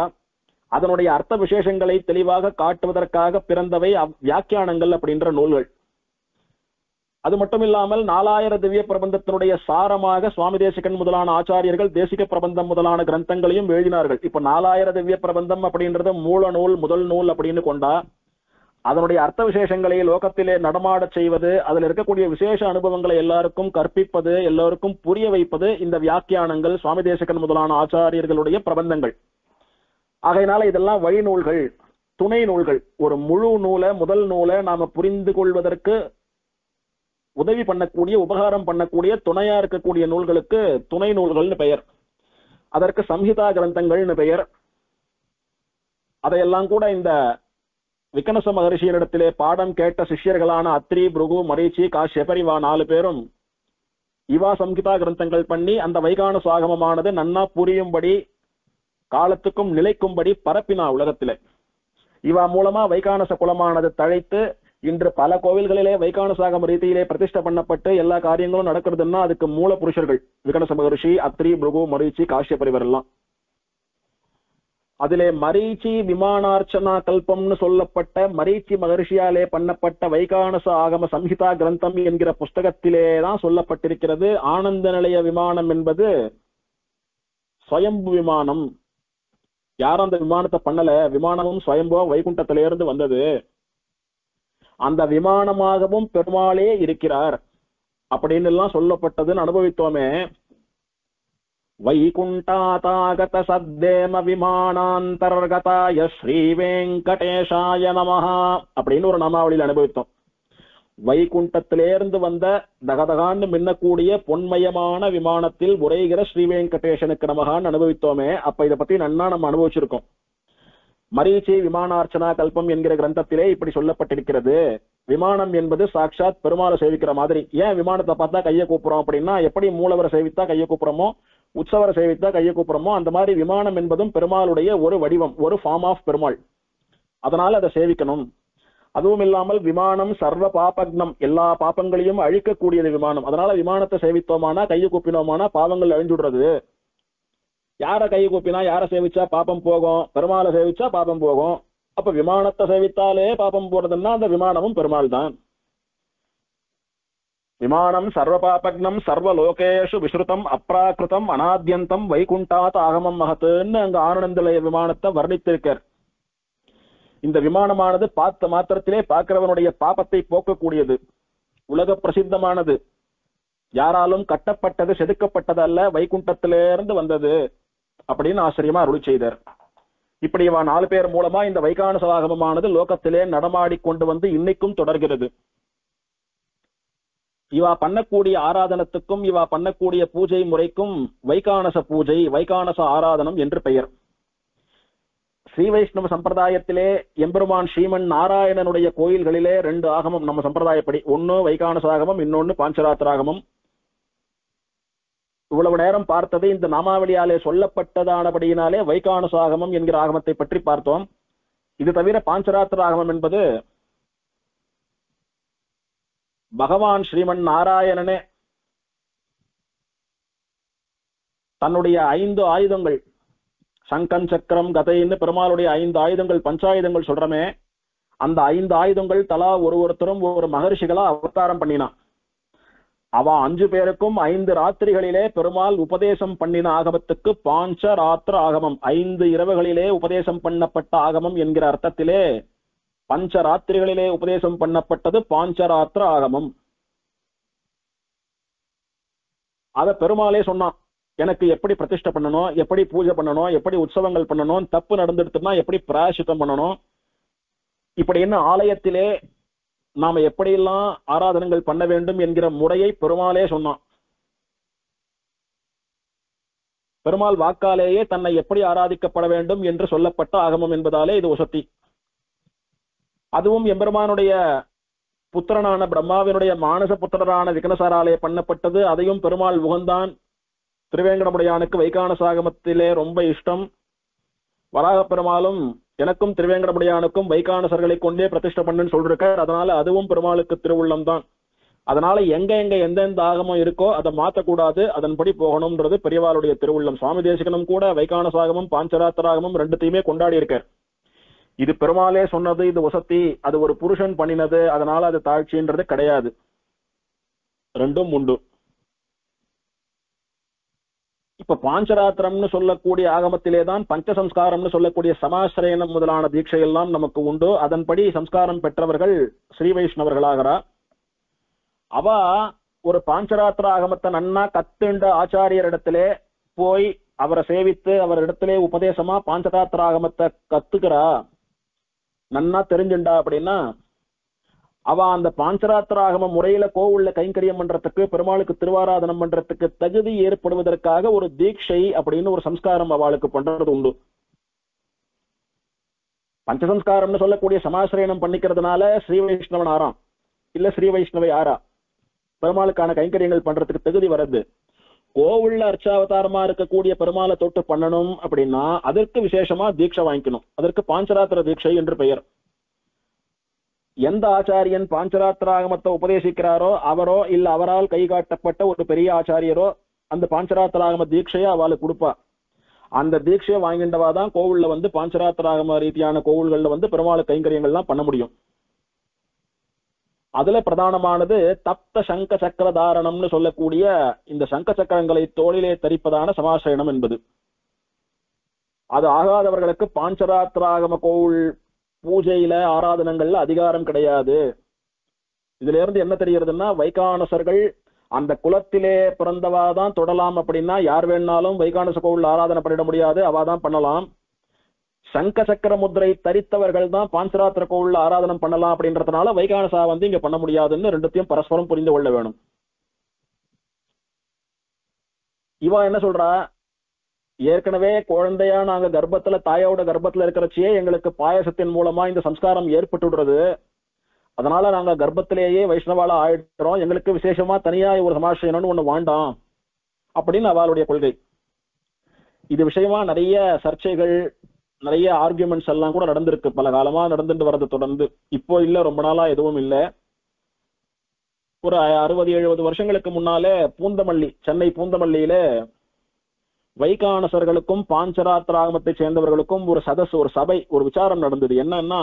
அதனுடைய அர்த்த விசேஷங்களை தெளிவாக காட்டுவதற்காக பிறந்தவை வியாக்கியானங்கள் அப்படின்ற நூல்கள். அது மட்டும் இல்லாமல் 4000 திவ்ய பிரபந்தத்தினுடைய சாரமாக சுவாமி தேசிகன் முதலான ஆச்சாரியர்கள் தேசிக பிரபந்தம் முதலான கிரந்தங்களையும் எழுதினார்கள். இப்ப 4000 திவ்ய பிரபந்தம் அப்படின்றது மூல நூல், முதல் நூல் அப்படின்னு கொண்டா அதனுடைய அர்த்த விசேஷங்களை லோகத்திலே நடமாட செய்வது, அதில் இருக்கக்கூடிய விசேஷ அனுபவங்களை எல்லாருக்கும் கற்பிப்பது, எல்லோருக்கும் புரிய வைப்பது இந்த வியாக்கியானங்கள், சுவாமி தேசிகன் முதலான ஆச்சாரியர்களுடைய பிரபந்தங்கள். ஆகையினால இதெல்லாம் வழி நூல்கள், துணை நூல்கள். ஒரு முழு நூலை, முதல் நூலை நாம புரிந்து கொள்வதற்கு உதவி பண்ணக்கூடிய, உபகாரம் பண்ணக்கூடிய, துணையா இருக்கக்கூடிய நூல்களுக்கு துணை நூல்கள்னு பெயர். அதற்கு சம்ஹிதா கிரந்தங்கள்னு பெயர். அதையெல்லாம் கூட இந்த விகனச மகரிஷியனிடத்திலே பாடம் கேட்ட சிஷ்யர்களான அத்ரி, பிருகு, மரீச்சி, காஷ்யபர் இவா 4 பேரும் இவா சம்ஹிதா கிரந்தங்கள் பண்ணி அந்த வைகானசாகமமானது நன்னா புரியும்படி, காலத்துக்கும் நிலைக்கும்படி பரப்பினா உலகத்திலே. இவா மூலமா வைகானச குலமானது தழைத்து இன்று பல கோவில்களிலே வைகானசாகம ரீதியிலே பிரதிஷ்டை பண்ணப்பட்டு எல்லா காரியங்களும் நடக்கிறதுன்னா அதுக்கு மூல புருஷர்கள் விகனச மகரிஷி, அத்ரி, பிருகு, மரீச்சி, காஷ்யபர் இவரெல்லாம். அதிலே மரீச்சி விமானார்ச்சனா கல்பம்னு சொல்லப்பட்ட மரீச்சி மகரிஷியாலே பண்ணப்பட்ட வைகானச ஆகம சம்ஹிதா கிரந்தம் என்கிற புஸ்தகத்திலே தான் சொல்லப்பட்டிருக்கிறது. ஆனந்த நிலைய விமானம் என்பது ஸ்வயம்பு விமானம். யாரும் அந்த விமானத்தை பண்ணல, விமானமும் ஸ்வயம்போ வைகுண்டத்திலிருந்து வந்தது. அந்த விமானமாகவும் பெருமாளே இருக்கிறார் அப்படின்னு எல்லாம் சொல்லப்பட்டதுன்னு அனுபவித்தோமே. வைகுண்டாதாகத சத்தேம விமானாந்தர்கதாய ஸ்ரீ வெங்கடேஷாய நமஹா அப்படின்னு ஒரு நாமாவளியில் அனுபவித்தோம். வைகுண்டத்திலிருந்து வந்த தகதகான்னு மின்னக்கூடிய பொன்மயமான விமானத்தில் உரைகிற ஸ்ரீ வெங்கடேசனுக்கு நமகான்னு அனுபவித்தோமே. அப்ப இதை பத்தி நன்னா நம்ம அனுபவிச்சிருக்கோம். மரீச்சி விமானார்ச்சனா கல்பம் என்கிற கிரந்தத்திலே இப்படி சொல்லப்பட்டிருக்கிறது. விமானம் என்பது சாட்சாத் பெருமாளை சேவிக்கிற மாதிரி. ஏன் விமானத்தை பார்த்தா கையை கூப்புறோம் அப்படின்னா, எப்படி மூலவரை சேவித்தா கையை கூப்புறமோ, உற்சவரை சேவித்தா கையை கூப்புறமோ, அந்த மாதிரி விமானம் என்பதும் பெருமாளுடைய ஒரு வடிவம், ஒரு ஃபார்ம் ஆஃப் பெருமாள். அதனால அதை சேவிக்கணும். அதுவும் இல்லாமல் விமானம் சர்வ பாபக்னம், எல்லா பாப்பங்களையும் அழிக்கக்கூடியது விமானம். அதனால விமானத்தை சேவித்தோமானா, கையை கூப்பினோமானா பாவங்கள் அழிஞ்சுடுறது. யார கை கூப்பினா, யார சேவிச்சா பாப்பம் போகும், பெருமாளை சேவிச்சா பாப்பம் போகும். அப்ப விமானத்தை சேவித்தாலே பாபம் போறதுன்னா அந்த விமானமும் பெருமாள் தான். விமானம் சர்வ பாபக்னம் சர்வ லோகேஷு விஸ்ருதம் அப்ராகிருதம் அநாத்யந்தம் வைகுண்டாத் ஆகமம் மகத்துன்னு அங்க ஆனந்தலய விமானத்தை வர்ணித்திருக்கார். இந்த விமானமானது பார்த்த மாத்திரத்திலே பார்க்கிறவனுடைய பாபத்தை போக்கக்கூடியது, உலக பிரசித்தமானது, யாராலும் கட்டப்பட்டது செதுக்கப்பட்டது அல்ல, வைகுண்டத்திலிருந்து வந்தது அப்படின்னு ஆச்சரியமா அருளி செய்தார். இப்படி இவா 4 பேர் மூலமா இந்த வைகானச ஆகமமானது லோகத்திலே நடமாடி கொண்டு வந்து இன்னைக்கும் தொடர்கிறது. இவா பண்ணக்கூடிய ஆராதனத்துக்கும் இவா பண்ணக்கூடிய பூஜை முறைக்கும் வைகானச பூஜை, வைகானச ஆராதனம் என்று பெயர். ஸ்ரீ வைஷ்ணவ சம்பிரதாயத்திலே எம்பெருமான் ஸ்ரீமன் நாராயணனுடைய கோயில்களிலே 2 ஆகமம் நம்ம சம்பிரதாயப்படி, ஒன்னு வைகானச ஆகமம், இன்னொன்னு பாஞ்சராத்திராகமம். இவ்வளவு நேரம் பார்த்தது இந்த நாமாவளியாலே சொல்லப்பட்டதானபடியினாலே வைகானச ஆகமம் என்கிற ஆகமத்தை பற்றி பார்த்தோம். இது தவிர பாஞ்சராத்திர ஆகமம் என்பது பகவான் ஸ்ரீமன் நாராயணனே தன்னுடைய 5 ஆயுதங்கள், சங்கம் சக்கரம் கதைன்னு பெருமாளுடைய 5 ஆயுதங்கள், பஞ்சாயுதங்கள் சொல்றமே, அந்த 5 ஆயுதங்கள் தலா ஒருத்தரும் ஒரு மகர்ஷிகளா அவதாரம் பண்ணினான். அவ 5 பேருக்கும் 5 ராத்திரிகளிலே பெருமாள் உபதேசம் பண்ணின ஆகமத்துக்கு பாஞ்சராத்திர ஆகமம், 5 இரவுகளிலே உபதேசம் பண்ணப்பட்ட ஆகமம் என்கிற அர்த்தத்திலே பஞ்ச ராத்திரிகளிலே உபதேசம் பண்ணப்பட்டது பாஞ்சராத்திர ஆகமம். அத பெருமாளே சொன்னான், எனக்கு எப்படி பிரதிஷ்டை பண்ணணும், எப்படி பூஜை பண்ணணும், எப்படி உற்சவங்கள் பண்ணணும், தப்பு நடந்துடுத்துனா எப்படி பிராயசித்தம் பண்ணணும், இப்படி என்ன ஆலயத்திலே நாம எப்படியெல்லாம் ஆராதனைகள் பண்ண வேண்டும் என்கிற முறையை பெருமாளே சொன்னான். பெருமாள் வாக்காலேயே தன்னை எப்படி ஆராதிக்கப்பட வேண்டும் என்று சொல்லப்பட்ட ஆகமம் என்பதாலே இது உசத்தி. அதுவும் எம்பெருமானுடைய புத்திரனான பிரம்மாவினுடைய மானச புத்திரரான விக்னசாராலே பண்ணப்பட்டது. அதையும் பெருமாள் உகந்தான். திருவேங்கடமுடையானுக்கு வைகானசாகமத்திலே ரொம்ப இஷ்டம். வராக பெருமாளும் எனக்கும் திருவேங்கடமுடையானுக்கும் வைகானசர்களை கொண்டே பிரதிஷ்டை பண்ணுன்னு சொல்லிருக்கார். அதனால அதுவும் பெருமாளுக்கு திருவுள்ளம் தான். அதனால எங்க எந்தெந்த ஆகமம் இருக்கோ அதை மாற்றக்கூடாது, அதன்படி போகணும்ன்றது பெரியவாளுடைய திருவுள்ளம். சுவாமி தேசிகனும் கூட வைகானசாகமும் பாஞ்சராத்திராகமும் 2த்தையுமே கொண்டாடி இருக்கார். இது பெருமாளே சொன்னது, இது வசதி, அது ஒரு புருஷன் பண்ணினது, அதனால அது தாழ்ச்சின்றது கிடையாது. 2ம் உண்டு. இப்ப பாஞ்சராத்திரம்னு சொல்லக்கூடிய ஆகமத்திலே தான் பஞ்சசம்ஸ்காரம்னு சொல்லக்கூடிய சமாசிரயனம் முதலான தீட்சை எல்லாம் நமக்கு உண்டு. அதன்படி சம்ஸ்காரம் பெற்றவர்கள் ஸ்ரீ வைஷ்ணவர்களாகிறா. அவ ஒரு பாஞ்சராத்திர ஆகமத்தை நன்னா கத்துண்ட ஆச்சாரியர் இடத்திலே போய் அவரை சேவித்து அவர் இடத்திலே உபதேசமா பாஞ்சராத்திர ஆகமத்தை கத்துக்கிறா, நன்னா தெரிஞ்சுண்டா அப்படின்னா அவ அந்த பாஞ்சராத்திர ஆகம முறையில கோவில்ல கைங்கரியம் பண்றதுக்கு, பெருமாளுக்கு திருவாராதனம் பண்றதுக்கு தகுதி ஏற்படுவதற்காக ஒரு தீட்சை அப்படின்னு ஒரு சம்ஸ்காரம் அவளுக்கு பண்றது உண்டு. பஞ்சசம்ஸ்காரம்னு சொல்லக்கூடிய சமாசிரயனம் பண்ணிக்கிறதுனால ஸ்ரீ வைஷ்ணவன் ஆறாம், இல்ல ஸ்ரீ வைஷ்ணவை ஆறா, பெருமாளுக்கான கைங்கரியங்கள் பண்றதுக்கு தகுதி வருது. கோவில்ல அர்ச்சாவதாரமா இருக்கக்கூடிய பெருமாளை தொட்டு பண்ணணும் அப்படின்னா அதற்கு விசேஷமா தீட்சை வாங்கிக்கணும். அதற்கு பாஞ்சராத்திர தீட்சை என்று பெயர். எந்த ஆச்சாரியன் பாஞ்சராத்திராகமத்தை உபதேசிக்கிறாரோ அவரோ இல்ல அவரால் கை காட்டப்பட்ட ஒரு பெரிய ஆச்சாரியரோ அந்த பாஞ்சராத்திராகம தீட்சையை அவளுக்கு கொடுப்பா. அந்த தீட்சையை வாங்கிண்டவா தான் கோவில்ல வந்து பாஞ்சராத்திராகம ரீதியான கோவில்கள்ல வந்து பெருமாள் கைங்கரியங்கள்லாம் பண்ண முடியும். அதுல பிரதானமானது தப்த சங்க சக்கர தாரணம்னு சொல்லக்கூடிய இந்த சங்க சக்கரங்களை தோளிலே தரிப்பதான சமாசயனம் என்பது. அது ஆகாதவர்களுக்கு பாஞ்சராத்திராகம கோவில் பூஜையில ஆராதனங்கள்ல அதிகாரம் கிடையாது. இதுல இருந்து என்ன தெரிகிறதுன்னா வைகானசர்கள் அந்த குலத்திலே பிறந்தவாதான் தொடலாம் அப்படின்னா யார் வேணாலும் வைகானச கோவில் ஆராதனை பண்ணிட முடியாது, அவாதான் பண்ணலாம். சங்க சக்கர முத்திரை தரித்தவர்கள் தான் பாஞ்சராத்திர கோவில் ஆராதனம் பண்ணலாம் அப்படின்றதுனால வைகானசா வந்து இங்க பண்ண முடியாதுன்னு 2த்தையும் பரஸ்பரம் புரிந்து கொள்ள வேணும். இவா என்ன சொல்றா, ஏற்கனவே குழந்தையா நாங்க கர்ப்பத்துல தாயோட கர்ப்பத்துல இருக்கிறச்சியே எங்களுக்கு பாயசத்தின் மூலமா இந்த சம்ஸ்காரம் ஏற்பட்டுடுறது, அதனால நாங்க கர்ப்பத்திலேயே வைஷ்ணவால ஆயிடுறோம், எங்களுக்கு விசேஷமா தனியா ஒரு சமாசயனம்னு ஒண்ணு வேண்டாம் அப்படின்னு அவளுடைய கொள்கை. இது விஷயமா நிறைய சர்ச்சைகள், நிறைய ஆர்குமெண்ட்ஸ் எல்லாம் கூட நடந்திருக்கு, பல காலமா நடந்துட்டு வரது தொடர்ந்து. இப்போ இல்ல, ரொம்ப நாளா எதுவும் இல்லை. ஒரு 60-70 வருஷங்களுக்கு முன்னாலே பூந்தமல்லி, சென்னை பூந்தமல்லியில வைகானசர்களுக்கும் பாஞ்சராத்திராகமத்தை சேர்ந்தவர்களுக்கும் ஒரு சதஸ், ஒரு சபை, ஒரு விசாரம் நடந்தது. என்னன்னா,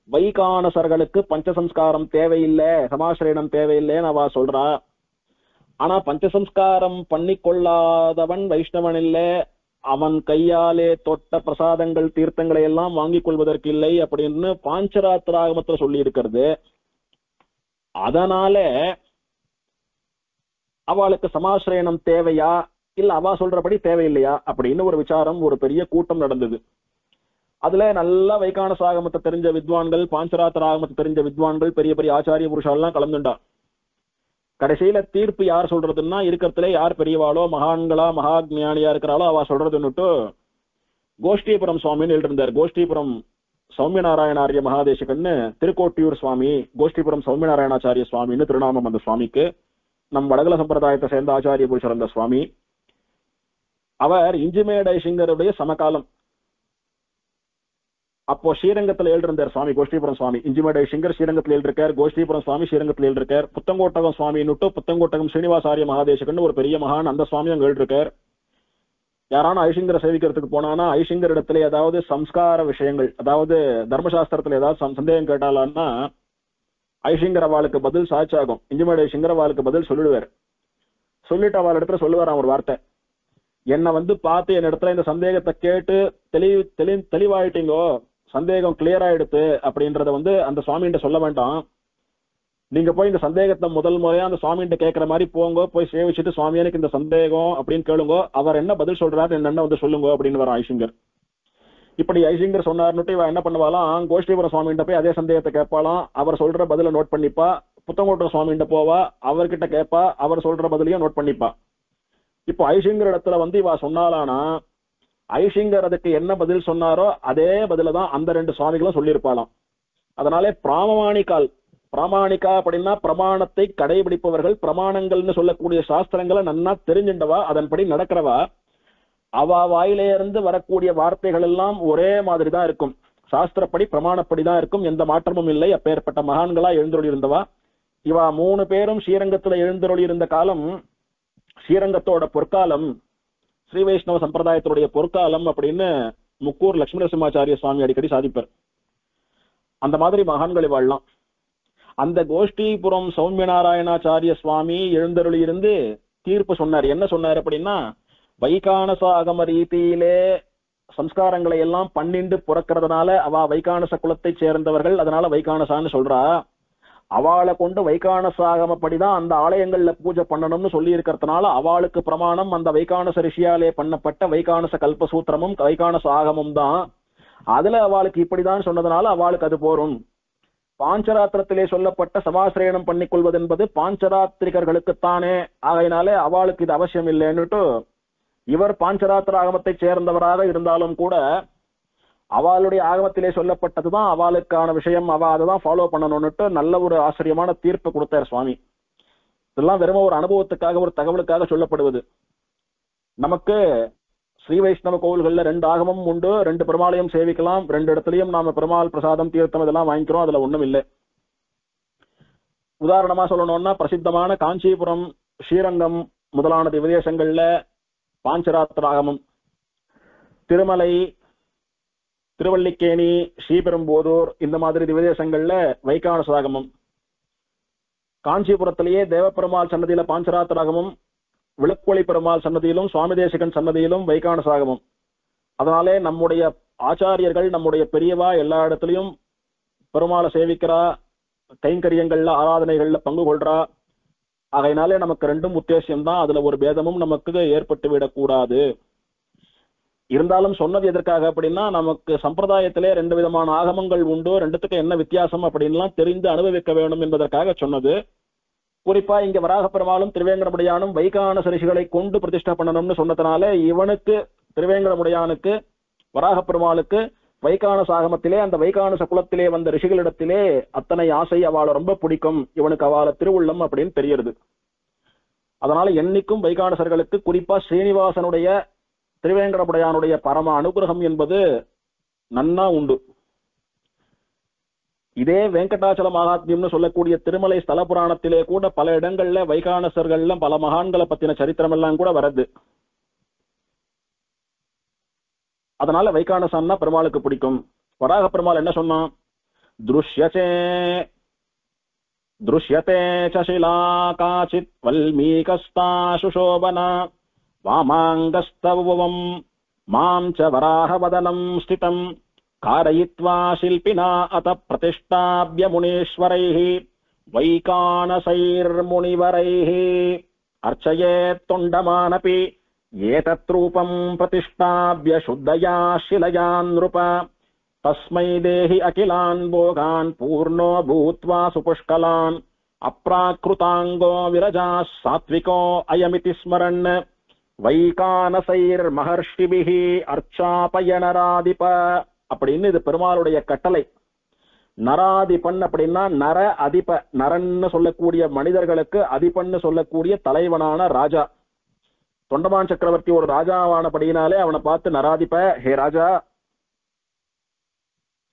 வைகானசர்களுக்கு பஞ்சசம்ஸ்காரம் தேவையில்லை, சமாசிரயணம் தேவையில்லைன்னு அவ சொல்றா. ஆனா பஞ்சசம்ஸ்காரம் பண்ணி கொள்ளாதவன் வைஷ்ணவன் இல்லை, அவன் கையாலே தொட்ட பிரசாதங்கள் தீர்த்தங்களை எல்லாம் வாங்கிக் கொள்வதற்கு இல்லை அப்படின்னு பாஞ்சராத்திராகமத்துல சொல்லி இருக்கிறது. அதனால அவளுக்கு சமாசிரயணம் தேவையா இல்ல அவ சொல்றபடி தேவையில்லையா அப்படின்னு ஒரு விசாரம், ஒரு பெரிய கூட்டம் நடந்தது. அதுல நல்ல வைகானச ஆகமத்தை தெரிஞ்ச வித்வான்கள், பாஞ்சராத்திர ஆகமத்தை தெரிஞ்ச வித்வான்கள், பெரிய பெரிய ஆச்சாரிய புருஷாலாம் கலந்துண்டா. கடைசியில தீர்ப்பு யார் சொல்றதுன்னா, இருக்கிறதுல யார் பெரியவாளோ, மகான்களா மகா ஞானியா இருக்கிறாளோ அவ சொல்றதுன்னுட்டு கோஷ்டிபுரம் சுவாமின்னு எழுதிருந்தார். கோஷ்டிபுரம் சௌமியநாராயணாரிய மகாதேசிகன்னு திருக்கோட்டியூர் சுவாமி, கோஷ்டிபுரம் சௌமியநாராயணாச்சாரிய சுவாமின்னு திருநாமம் அந்த சுவாமிக்கு. நம் வடகல சம்பிரதாயத்தை சேர்ந்த ஆச்சாரிய புருஷர் அந்த சுவாமி. அவர் இஞ்சிமேடைசிங்கருடைய சமகாலம். அப்போ ஸ்ரீரங்கத்தில் எழுதிருந்தார் சுவாமி கோஷ்டிபுரம் சுவாமி. இஞ்சிமேடைசிங்கர் ஸ்ரீரங்கத்தில் எழுதிருக்கார், கோஷ்டிபுரம் சுவாமி ஸ்ரீரங்கத்தில் எழுதிருக்கார். புத்தங்கோட்டகம் சுவாமின்னுட்டு புத்தங்கோட்டகம் ஸ்ரீனிவாசாரிய மகாதேசிகன்னு ஒரு பெரிய மகான், அந்த சுவாமி அங்க எழுதிருக்கார். யாரான ஐசிங்கரை சேவிக்கிறதுக்கு போனானா ஐசிங்கர் இடத்துல ஏதாவது சம்ஸ்கார விஷயங்கள், அதாவது தர்மசாஸ்திரத்துல ஏதாவது சந்தேகம் கேட்டாலான்னா ஐசிங்கர் அவளுக்கு பதில் சாட்சாகும். இஞ்சிமேடை ஐசிங்கர் அவளுக்கு பதில் சொல்லிடுவார். சொல்லிட்டு அவள் இடத்துல சொல்லுவாராம் ஒரு வார்த்தை, என்னை பார்த்து என் இடத்துல இந்த சந்தேகத்தை கேட்டு தெளிவாயிட்டீங்கோ, சந்தேகம் கிளியர் ஆயிடுத்து அப்படின்றத அந்த சுவாமிகிட்ட சொல்ல வேண்டாம். நீங்க போய் இந்த சந்தேகத்தை முதல் முறையா அந்த சுவாமிகிட்ட கேட்கிற மாதிரி போங்க, போய் சேவிச்சுட்டு சுவாமி எனக்கு இந்த சந்தேகம் அப்படின்னு கேளுங்க, அவர் என்ன பதில் சொல்றாரு என்னன்னு சொல்லுங்க அப்படின்னு வர ஐசிங்கர். இப்படி ஐசிங்கர் சொன்னார்னுட்டு இவ என்ன பண்ணுவாலாம், கோஷ்டிபுரம் சுவாமிகிட்ட போய் அதே சந்தேகத்தை கேட்பாலாம். அவர் சொல்ற பதில நோட் பண்ணிப்பா. புத்தங்கோட்டம் சுவாமிகிட்ட போவா, அவர்கிட்ட கேட்பா, அவர் சொல்ற பதிலையும் நோட் பண்ணிப்பா. இப்போ ஐசிங்கர் இடத்துல இவ சொன்னாலானா ஐசிங்கர் அதுக்கு என்ன பதில் சொன்னாரோ அதே பதில தான் அந்த ரெண்டு சுவாமிகளும் சொல்லியிருப்பாளாம். அதனாலே பிராமணிகா அப்படின்னா பிரமாணத்தை கடைபிடிப்பவர்கள், பிரமாணங்கள்னு சொல்லக்கூடிய சாஸ்திரங்களை நன்னா தெரிஞ்சின்றவா, அதன்படி நடக்கிறவா. அவ வாயிலே இருந்து வரக்கூடிய வார்த்தைகள் எல்லாம் ஒரே மாதிரி தான் இருக்கும், சாஸ்திரப்படி பிரமாணப்படி தான் இருக்கும், எந்த மாற்றமும் இல்லை. அப்பேற்பட்ட மகான்களா எழுந்தருளி இருந்தவா. இவ 3 பேரும் ஸ்ரீரங்கத்துல எழுந்தருளி இருந்த காலம் ஸ்ரீரங்கத்தோட பொற்காலம், ஸ்ரீ வைஷ்ணவ சம்பிரதாயத்தினுடைய பொற்காலம் அப்படின்னு முக்கூர் லட்சுமி நரசிம்மாச்சாரிய சுவாமி அடிக்கடி சாதிப்பார். அந்த மாதிரி மகான்கள் இவாள்லாம். அந்த கோஷ்டிபுரம் சௌமியநாராயணாச்சாரிய சுவாமி எழுந்தருளி இருந்து தீர்ப்பு சொன்னார். என்ன சொன்னார் அப்படின்னா, வைகானச ஆகம ரீதியிலே சம்ஸ்காரங்களை எல்லாம் பண்ணிண்டு புறக்கிறதுனால அவ வைகானச குலத்தை சேர்ந்தவர்கள், அதனால வைகானசான்னு சொல்றா. அவளை கொண்டு வைகானச ஆகமப்படிதான் அந்த ஆலயங்கள்ல பூஜை பண்ணணும்னு சொல்லி இருக்கிறதுனால அவளுக்கு பிரமாணம் அந்த வைகானச ரிஷியாலே பண்ணப்பட்ட வைகானச கல்பசூத்திரமும் வைகானச ஆகமும் தான். அதுல அவளுக்கு இப்படிதான் சொன்னதுனால அவளுக்கு அது போரும். பாஞ்சராத்திரத்திலே சொல்லப்பட்ட சமாசிரயணம் பண்ணிக்கொள்வது என்பது பாஞ்சராத்திரிகர்களுக்குத்தானே, ஆகையினாலே அவளுக்கு இது அவசியம் இல்லைன்னுட்டு இவர் பாஞ்சராத்திர ஆகமத்தை சேர்ந்தவராக இருந்தாலும் கூட அவளுடைய ஆகமத்திலே சொல்லப்பட்டதுதான் அவளுக்கான விஷயம், அவ அதைதான் ஃபாலோ பண்ணணும்னுட்டு நல்ல ஒரு ஆச்சரியமான தீர்ப்பு கொடுத்தார் சுவாமி. இதெல்லாம் வெறும் ஒரு அனுபவத்துக்காக, ஒரு தகவலுக்காக சொல்லப்படுவது. நமக்கு ஸ்ரீ வைஷ்ணவ கோவில்கள்ல 2 ஆகமம் உண்டு, 2 பெருமாளையும் சேவிக்கலாம், 2 இடத்துலயும் நாம பெருமாள் பிரசாதம் தீர்த்தம் இதெல்லாம் வாங்கிக்கிறோம், அதுல ஒண்ணும் இல்லை. உதாரணமா சொல்லணும்னா பிரசித்தமான காஞ்சிபுரம், ஸ்ரீரங்கம் முதலான திவ்யதேசங்கள்ல பாஞ்சராத்திர ஆகமம், திருமலை, திருவல்லிக்கேணி, ஸ்ரீபெரும்போதூர் இந்த மாதிரி திவ்யதேசங்கள்ல வைகானச ஆகமம், காஞ்சிபுரத்திலேயே தேவப்பெருமாள் சன்னதியில பாஞ்சராத்திர ஆகமம், விளக்கொளி பெருமாள் சன்னதியிலும் சுவாமி தேசிகன் சன்னதியிலும் வைகானச ஆகமம். அதனாலே நம்முடைய ஆச்சாரியர்கள், நம்முடைய பெரியவா எல்லா இடத்துலயும் பெருமாளை சேவிக்கிறா, கைங்கரியங்கள்ல ஆராதனைகள்ல பங்கு கொள்றா. ஆகையினாலே நமக்கு 2ம் உத்தேசியம்தான், அதுல ஒரு பேதமும் நமக்கு ஏற்பட்டு விடக்கூடாது. இருந்தாலும் சொன்னது எதற்காக அப்படின்னா, நமக்கு சம்பிரதாயத்திலே 2 விதமான ஆகமங்கள் உண்டு, 2த்துக்கு என்ன வித்தியாசம் அப்படின்லாம் தெரிந்து அனுபவிக்க வேண்டும் என்பதற்காக சொன்னது. குறிப்பா இங்க வராக பெருமாளும் திருவேங்கடமுடையானும் வைகானச ரிஷிகளை கொண்டு பிரதிஷ்டை பண்ணணும்னு சொன்னதுனால இவனுக்கு, திருவேங்கடமுடையானுக்கு, வராக பெருமாளுக்கு வைகானச ஆகமத்திலே அந்த வைகானச குலத்திலே வந்த ரிஷிகளிடத்திலே அத்தனை ஆசை, அவளை ரொம்ப பிடிக்கும், இவனுக்கு அவளை திருவுள்ளம் அப்படின்னு தெரியுது. அதனால என்னைக்கும் வைகானசர்களுக்கு, குறிப்பா ஸ்ரீனிவாசனுடைய திருவேங்கடமுடையானுடைய பரம அனுகிரகம் என்பது நன்னா உண்டு. இதே வெங்கடாச்சல மகாத்மியம்னு சொல்லக்கூடிய திருமலை ஸ்தல புராணத்திலே கூட பல இடங்கள்ல வைகானசர்கள்ல பல மகான்களை பத்தின சரித்திரம் எல்லாம் கூட வருது. அதனால வைகானசன்னா பெருமாளுக்கு பிடிக்கும். வராக பெருமாள் என்ன சொன்னான்? திருஷ்யதே சசிலா காச்சித் வல்மீகஸ்தா சுஷோபனா வாமாங்கஸ்தவம் மாம் ச வராஹவதனம் ஸ்திதம் காரயித்வா சில்பினா அத பிரதிஷ்டாப்ய முனீஸ்வரைஹ வைகானசைர்முனிவரைஹ அர்ச்சயேத் தொண்டமானபி ஏதத்ரூபம் பிரதிஷ்டாப்ய சுத்தயா சிலயா நிருப தஸ்மை தேஹி அகிலான் போகான் பூர்ணோ பூத்வா சுபுஷ்கலான் அப்ராக்ருதாங்கோ விரஜா சாத்விகோ அயமிதி ஸ்மரன் வைகானசைர் மகர்ஷிபிஹி அர்ச்சாபயனராதிப அப்படின்னு இது பெருமாளுடைய கட்டளை. நராதிபன் அப்படின்னா நர அதிப, நரன்னு சொல்லக்கூடிய மனிதர்களுக்கு அதிபன்னு சொல்லக்கூடிய தலைவனான ராஜா. தொண்டமான் சக்கரவர்த்தி ஒரு ராஜாவானபடியினாலே அவனை பார்த்து நராதிப, ஹே ராஜா,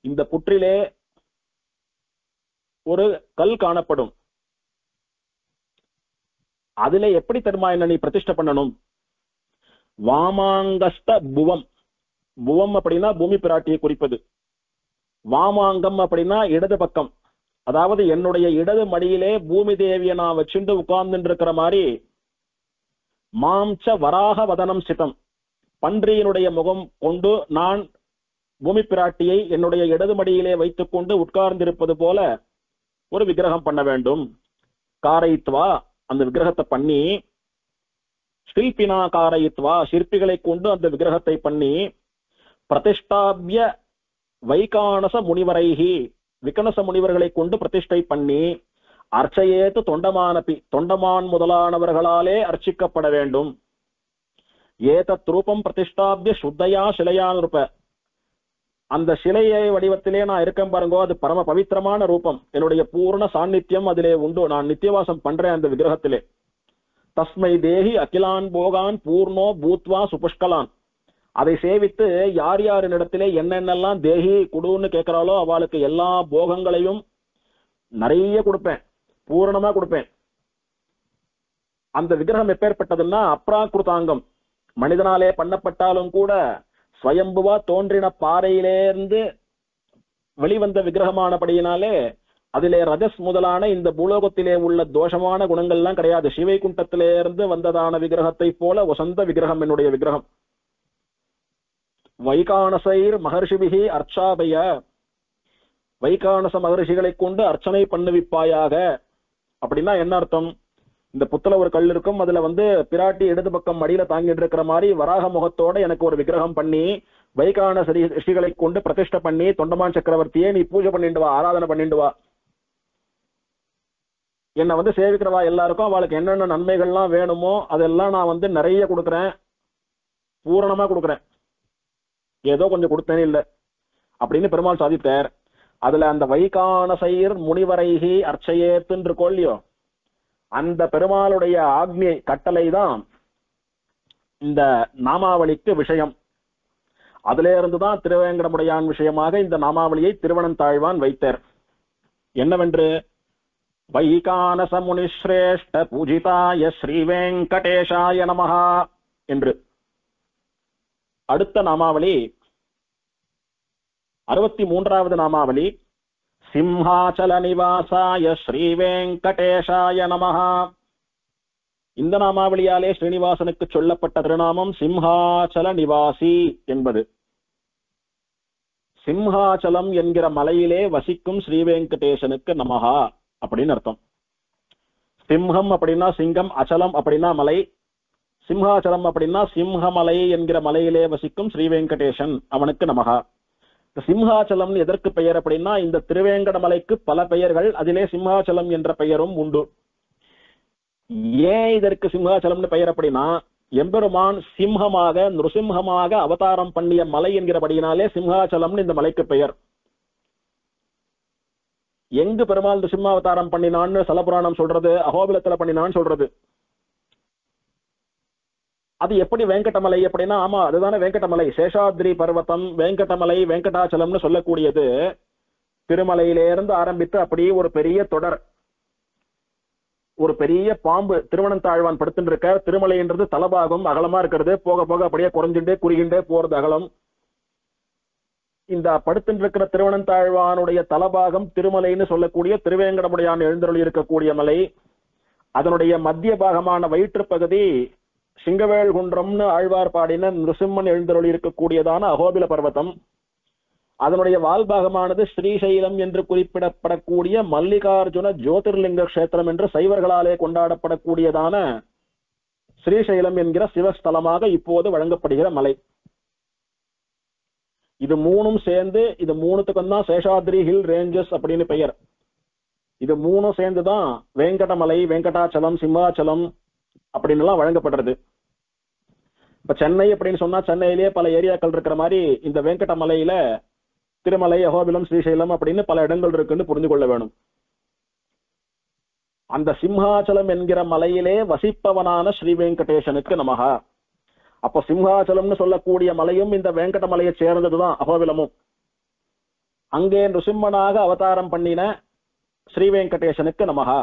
இந்த புற்றிலே ஒரு கல் காணப்படும், அதிலே எப்படி தெரியுமா என்ன நீ பிரதிஷ்டை பண்ணணும்? வாமாங்கஸ்த புவம், புவம் அப்படின்னா பூமி பிராட்டியை குறிப்பது. வாமாங்கம் அப்படின்னா இடது பக்கம், அதாவது என்னுடைய இடது மடியிலே பூமி தேவியை நான் வச்சுட்டு உட்கார்ந்து இருக்கிற மாதிரி. மாம்ச வராக வதனம் சிதம், பன்றியினுடைய முகம் கொண்டு நான் பூமி பிராட்டியை என்னுடைய இடது மடியிலே வைத்துக் கொண்டு உட்கார்ந்திருப்பது போல ஒரு விக்கிரகம் பண்ண வேண்டும். காரயித்வா, அந்த விக்கிரகத்தை பண்ணி, ஷில்பினா காரயித்வா, சிற்பிகளை கொண்டு அந்த விக்கிரகத்தை பண்ணி, பிரதிஷ்டாபிய வைகானச முனிவரைஹி, விகனச முனிவர்களை கொண்டு பிரதிஷ்டை பண்ணி, அர்ச்சையேத்து தொண்டமானபி, தொண்டமான் முதலானவர்களாலே அர்ச்சிக்கப்பட வேண்டும். ஏதத் ரூபம் பிரதிஷ்டாபிய சுத்தையா சிலையானுருப்ப, அந்த சிலையை வடிவத்திலே நான் இருக்கேன் பாருங்கோ, அது பரம பவித்திரமான ரூபம், என்னுடைய பூர்ண சாநித்தியம் அதிலே உண்டு, நான் நித்தியவாசம் பண்றேன் அந்த விக்கிரகத்திலே. தஸ்மை தேஹி அகிலான் போகான் பூர்ணோ பூத்வா சுபுஷ்கலான், அதை சேவித்து யார் யாரினிடத்திலே என்னென்னலாம் தேஹி குடுன்னு கேட்கிறாளோ அவளுக்கு எல்லா போகங்களையும் நிறைய கொடுப்பேன், பூரணமா கொடுப்பேன். அந்த விக்கிரகம் எப்பேற்பட்டதுன்னா அப்ராக்ருதாங்கம், மனிதனாலே பண்ணப்பட்டாலும் கூட ஸ்வயம்புவா தோன்றின பாறையிலேருந்து வெளிவந்த விக்கிரகமானபடியினாலே அதிலே ரஜஸ் முதலான இந்த பூலோகத்திலே உள்ள தோஷமான குணங்கள்லாம் கிடையாது. சிவைகுண்டத்திலிருந்து வந்ததான விக்கிரகத்தை போல வசந்த விக்கிரகம் என்னுடைய விக்கிரகம். வைகானசைர் மகர்ஷிபிகி அர்ச்சாபய, வைகானச மகர்ஷிகளை கொண்டு அர்ச்சனை பண்ணுவிப்பாயாக. அப்படின்னா என்ன அர்த்தம்? இந்த புத்துல ஒரு கல் இருக்கும், அதுல பிராட்டி இடது பக்கம் மடியில தாங்கிட்டு இருக்கிற மாதிரி வராக முகத்தோட எனக்கு ஒரு விக்கிரகம் பண்ணி வைகானச ரிஷிகளை கொண்டு பிரதிஷ்டை பண்ணி தொண்டமான் சக்கரவர்த்தியே நீ பூஜை பண்ணிட்டு வா, ஆராதனை பண்ணிட்டு வா. என்னை சேவிக்கிறவா எல்லாருக்கும் அவளுக்கு என்னென்ன நன்மைகள்லாம் வேணுமோ அதெல்லாம் நான் நிறைய கொடுக்குறேன், பூரணமா கொடுக்குறேன், ஏதோ கொஞ்சம் கொடுத்தேனே இல்லை அப்படின்னு பெருமாள் சாதித்தார். அதுல அந்த வைகானசைர் முனிவரைகி அர்ச்சையேத்துன்னு இருக்கோல்லையோ, அந்த பெருமாளுடைய ஆக்ஞை கட்டளை தான் இந்த நாமாவளிக்கு விஷயம். அதுல இருந்துதான் திருவேங்கடமுடையான் விஷயமாக இந்த நாமாவளியை திருவனந்தாழ்வான் வைத்தார். என்னவென்று, வைகானச முனிஸ்ரேஷ்ட பூஜிதாய ஸ்ரீ வெங்கடேஷாய நமஹா என்று. அடுத்த நாமாவளி 63வது நாமாவளி, சிம்ஹாச்சல நிவாசாய ஸ்ரீ வெங்கடேஷாய நமஹா. இந்த நாமாவளியாலே ஸ்ரீனிவாசனுக்கு சொல்லப்பட்ட திருநாமம் சிம்ஹாச்சல நிவாசி என்பது. சிம்ஹாச்சலம் என்கிற மலையிலே வசிக்கும் ஸ்ரீ வெங்கடேசனுக்கு நமஹா அப்படின்னு அர்த்தம். சிம்ஹம் அப்படின்னா சிங்கம், அச்சலம் அப்படின்னா மலை, சிம்ஹாச்சலம் அப்படின்னா சிம்ஹமலை என்கிற மலையிலே வசிக்கும் ஸ்ரீ வெங்கடேசன், அவனுக்கு நமஹா. சிம்ஹாச்சலம் எதற்கு பெயர் அப்படின்னா, இந்த திருவேங்கட மலைக்கு பல பெயர்கள், அதிலே சிம்ஹாச்சலம் என்ற பெயரும் உண்டு. ஏன் இதற்கு சிம்ஹாச்சலம்னு பெயர் அப்படின்னா, எம்பெருமான் சிம்ஹமாக நிருசிம்ஹமாக அவதாரம் பண்ணிய மலை என்கிறபடியினாலே சிம்ஹாச்சலம்னு இந்த மலைக்கு பெயர். எங்கு பெருமாள் நிருசிம்மாவதாரம் பண்ணினான்னு சலபுராணம் சொல்றது, அகோபிலத்துல பண்ணினான்னு சொல்றது. அது எப்படி வெங்கடமலை அப்படின்னா, ஆமா அதுதானே வெங்கடமலை. சேஷாத்ரி பர்வதம் வெங்கடமலை வெங்கடாச்சலம்னு சொல்லக்கூடியது திருமலையிலிருந்து ஆரம்பித்து அப்படியே ஒரு பெரிய தொடர், ஒரு பெரிய பாம்பு திருவனந்தாழ்வான் படுத்துட்டு இருக்க. திருமலைன்றது தலபாகம் அகலமா இருக்கிறது, போக போக அப்படியே குறைஞ்சுட்டே குறுகின்றே போறது அகலம். இந்த படுத்திருக்கிற திருவனந்தாழ்வானுடைய தலபாகம் திருமலைன்னு சொல்லக்கூடிய திருவேங்கடமுடையான் எழுந்தருளி இருக்கக்கூடிய மலை, அதனுடைய மத்திய பாகமான வயிற்று பகுதி சிங்கவேல் குன்றம்னு ஆழ்வார் பாடின நிருசிம்மன் எழுந்தருளி இருக்கக்கூடியதான அகோபில பர்வதம், அதனுடைய வால்பாகமானது ஸ்ரீசைலம் என்று குறிப்பிடப்படக்கூடிய மல்லிகார்ஜுன ஜோதிர்லிங்க கஷேத்திரம் என்று சைவர்களாலே கொண்டாடப்படக்கூடியதான ஸ்ரீசைலம் என்கிற சிவஸ்தலமாக இப்போது வழங்கப்படுகிற மலை. இது மூணும் சேர்ந்து, இது மூணுத்துக்கும் தான் சேஷாத்ரி ஹில் ரேஞ்சஸ் அப்படின்னு பெயர். இது மூணும் சேர்ந்துதான் வேங்கடமலை, வெங்கடாச்சலம், சிம்மாச்சலம் அப்படின்னு எல்லாம் வழங்கப்படுறது. இப்ப சென்னை அப்படின்னு சொன்னா சென்னையிலேயே பல ஏரியாக்கள் இருக்கிற மாதிரி இந்த வெங்கடமலையில திருமலை, அகோபிலம், ஸ்ரீசைலம் அப்படின்னு பல இடங்கள் இருக்குன்னு புரிந்து கொள்ள வேணும். அந்த சிம்ஹாச்சலம் என்கிற மலையிலே வசிப்பவனான ஸ்ரீ வெங்கடேசனுக்கு நமகா. அப்ப சிம்ஹாச்சலம்னு சொல்லக்கூடிய மலையும் இந்த வெங்கடமலையை சேர்ந்ததுதான் அகோபிலமும். அங்கே நிருசிம்மனாக அவதாரம் பண்ணின ஸ்ரீ வெங்கடேசனுக்கு நமகா.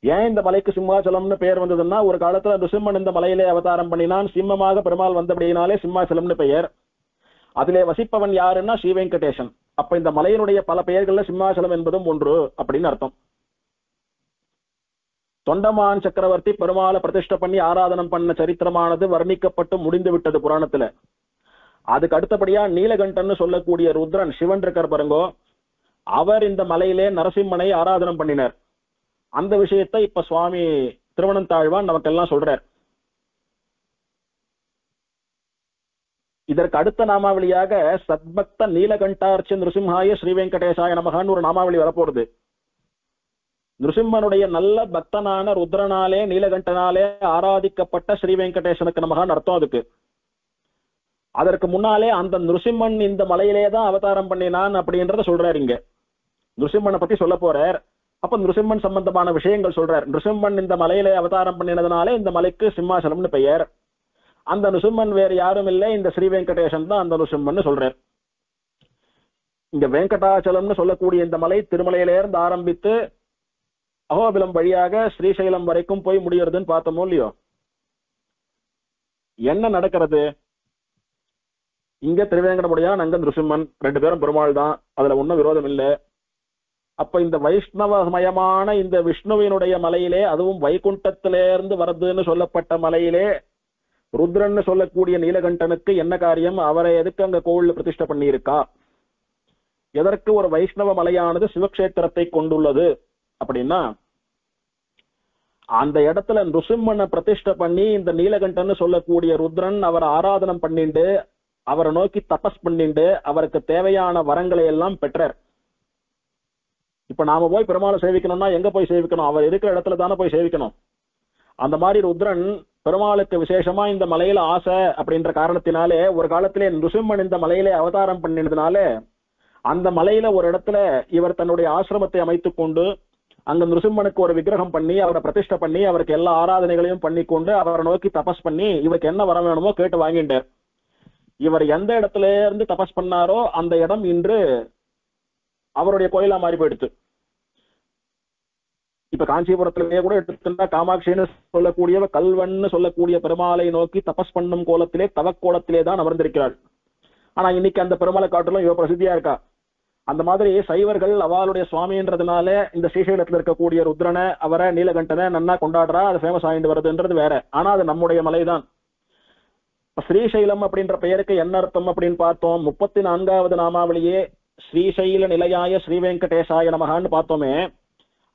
ஏன் இந்த மலைக்கு சிம்மாச்சலம்னு பெயர் வந்ததுன்னா, ஒரு காலத்துல நிருசிம்மன் இந்த மலையிலே அவதாரம் பண்ணினான், சிம்மமாக பெருமாள் வந்தபடியினாலே சிம்மாச்சலம்னு பெயர். அதிலே வசிப்பவன் யாருன்னா ஸ்ரீ வெங்கடேசன். அப்ப இந்த மலையினுடைய பல பெயர்கள்ல சிம்மாச்சலம் என்பதும் ஒன்று அப்படின்னு அர்த்தம். தொண்டமான் சக்கரவர்த்தி பெருமாளை பிரதிஷ்டை பண்ணி ஆராதனம் பண்ண சரித்திரமானது வர்ணிக்கப்பட்டு முடிந்து விட்டது புராணத்துல. அதுக்கு அடுத்தபடியா நீலகண்டன் சொல்லக்கூடிய ருத்ரன் சிவன் இருக்கார் பாருங்கோ, அவர் இந்த மலையிலே நரசிம்மனை ஆராதனம் பண்ணினார். அந்த விஷயத்தை இப்ப சுவாமி திருவனந்தாழ்வான் நமக்கெல்லாம் சொல்றார். இதற்கு அடுத்த நாமாவளியாக சத்பக்த நீலகண்டார்ச்சி நிருசிம்ஹாய ஸ்ரீ வெங்கடேசாய நமகான்னு ஒரு நாமாவளி வரப்போறது. நிருசிம்மனுடைய நல்ல பக்தனான ருத்ரனாலே நீலகண்டனாலே ஆராதிக்கப்பட்ட ஸ்ரீ வெங்கடேசனுக்கு நமகான்னு அர்த்தம் அதுக்கு. அதற்கு முன்னாலே அந்த நிருசிம்மன் இந்த மலையிலே தான் அவதாரம் பண்ணினான் அப்படின்றத சொல்றாரு. இங்க நிருசிம்மனை பத்தி சொல்ல போறார். அப்ப நிருசிம்மன் சம்பந்தமான விஷயங்கள் சொல்றார். நிருசிம்மன் இந்த மலையிலே அவதாரம் பண்ணினதுனாலே இந்த மலைக்கு சிம்மாசலம்னு பெயர். அந்த நிருசிம்மன் வேறு யாரும் இல்லை, இந்த ஸ்ரீ வெங்கடேசன் தான் அந்த நிருசிம்மன் சொல்றார். இங்க வெங்கடாச்சலம்னு சொல்லக்கூடிய இந்த மலை திருமலையில இருந்து ஆரம்பித்து அகோபிலம் வழியாக ஸ்ரீசைலம் வரைக்கும் போய் முடியறதுன்னு பார்த்தோமோ இல்லையோ. என்ன நடக்கிறது இங்க? திருவேங்கடமுடையான், அங்க நிருசிம்மன், ரெண்டு பேரும் பெருமாள் தான், அதுல ஒன்னும் விரோதம் இல்லை. அப்ப இந்த வைஷ்ணவமயமான இந்த விஷ்ணுவினுடைய மலையிலே, அதுவும் வைகுண்டத்திலிருந்து வருதுன்னு சொல்லப்பட்ட மலையிலே ருத்ரன்னு சொல்லக்கூடிய நீலகண்டனுக்கு என்ன காரியம்? அவரை எதுக்கு அங்க கோவில்ல பிரதிஷ்டை பண்ணி இருக்கா? எதற்கு ஒரு வைஷ்ணவ மலையானது சிவக்ஷேத்திரத்தை கொண்டுள்ளது அப்படின்னா, அந்த இடத்துல நிருசிம்மனை பிரதிஷ்டை பண்ணி இந்த நீலகண்டன் சொல்லக்கூடிய ருத்ரன் அவரை ஆராதனம் பண்ணிண்டு அவரை நோக்கி தபஸ் பண்ணிண்டு அவருக்கு தேவையான வரங்களை எல்லாம் பெற்றார். இப்ப நாம போய் பெருமாளை சேவிக்கணும்னா எங்க போய் சேவிக்கணும்? அவர் இருக்கிற இடத்துல தானே போய் சேவிக்கணும். அந்த மாதிரி ருத்ரன் பெருமாளுக்கு விசேஷமா இந்த மலையில ஆசை அப்படின்ற காரணத்தினாலே ஒரு காலத்திலே நிருசிம்மன் இந்த மலையிலே அவதாரம் பண்ணினதுனால அந்த மலையில ஒரு இடத்துல இவர் தன்னுடைய ஆசிரமத்தை அமைத்துக் கொண்டு அங்க நிருசிம்மனுக்கு ஒரு விக்கிரகம் பண்ணி அவரை பிரதிஷ்டை பண்ணி அவருக்கு எல்லா ஆராதனைகளையும் பண்ணி கொண்டு அவரை நோக்கி தபஸ் பண்ணி இவருக்கு என்ன வர வேணுமோ கேட்டு வாங்கிட்டார். இவர் எந்த இடத்துல இருந்து தபஸ் பண்ணாரோ அந்த இடம் இன்று அவருடைய கோயிலா மாறி போயிடுச்சு. இப்ப காஞ்சிபுரத்திலேயே கூட எடுத்துட்டா காமாட்சின்னு சொல்லக்கூடியவ கல்வன்னு சொல்லக்கூடிய பெருமாளை நோக்கி தபஸ் பண்ணும் கோலத்திலே தவக்கோலத்திலே தான் அமர்ந்திருக்கிறாள். ஆனா இன்னைக்கு அந்த பெருமாளை காட்டிலும் இவ பிரசித்தியா இருக்கா. அந்த மாதிரி சைவர்கள் அவளுடைய சுவாமின்றதுனால இந்த ஸ்ரீசைலத்துல இருக்கக்கூடிய ருத்ரனை அவரை நீலகண்டனை நன்னா கொண்டாடுறா, அது ஃபேமஸ் ஆகிட்டு வருதுன்றது வேற. ஆனா அது நம்முடைய மலைதான். ஸ்ரீசைலம் அப்படின்ற பெயருக்கு என்ன அர்த்தம் அப்படின்னு பார்த்தோம். 34வது நாமாவளியே ஸ்ரீசைல நிலையாய ஸ்ரீ வெங்கடேசாய நமகான்னு பார்த்தோமே.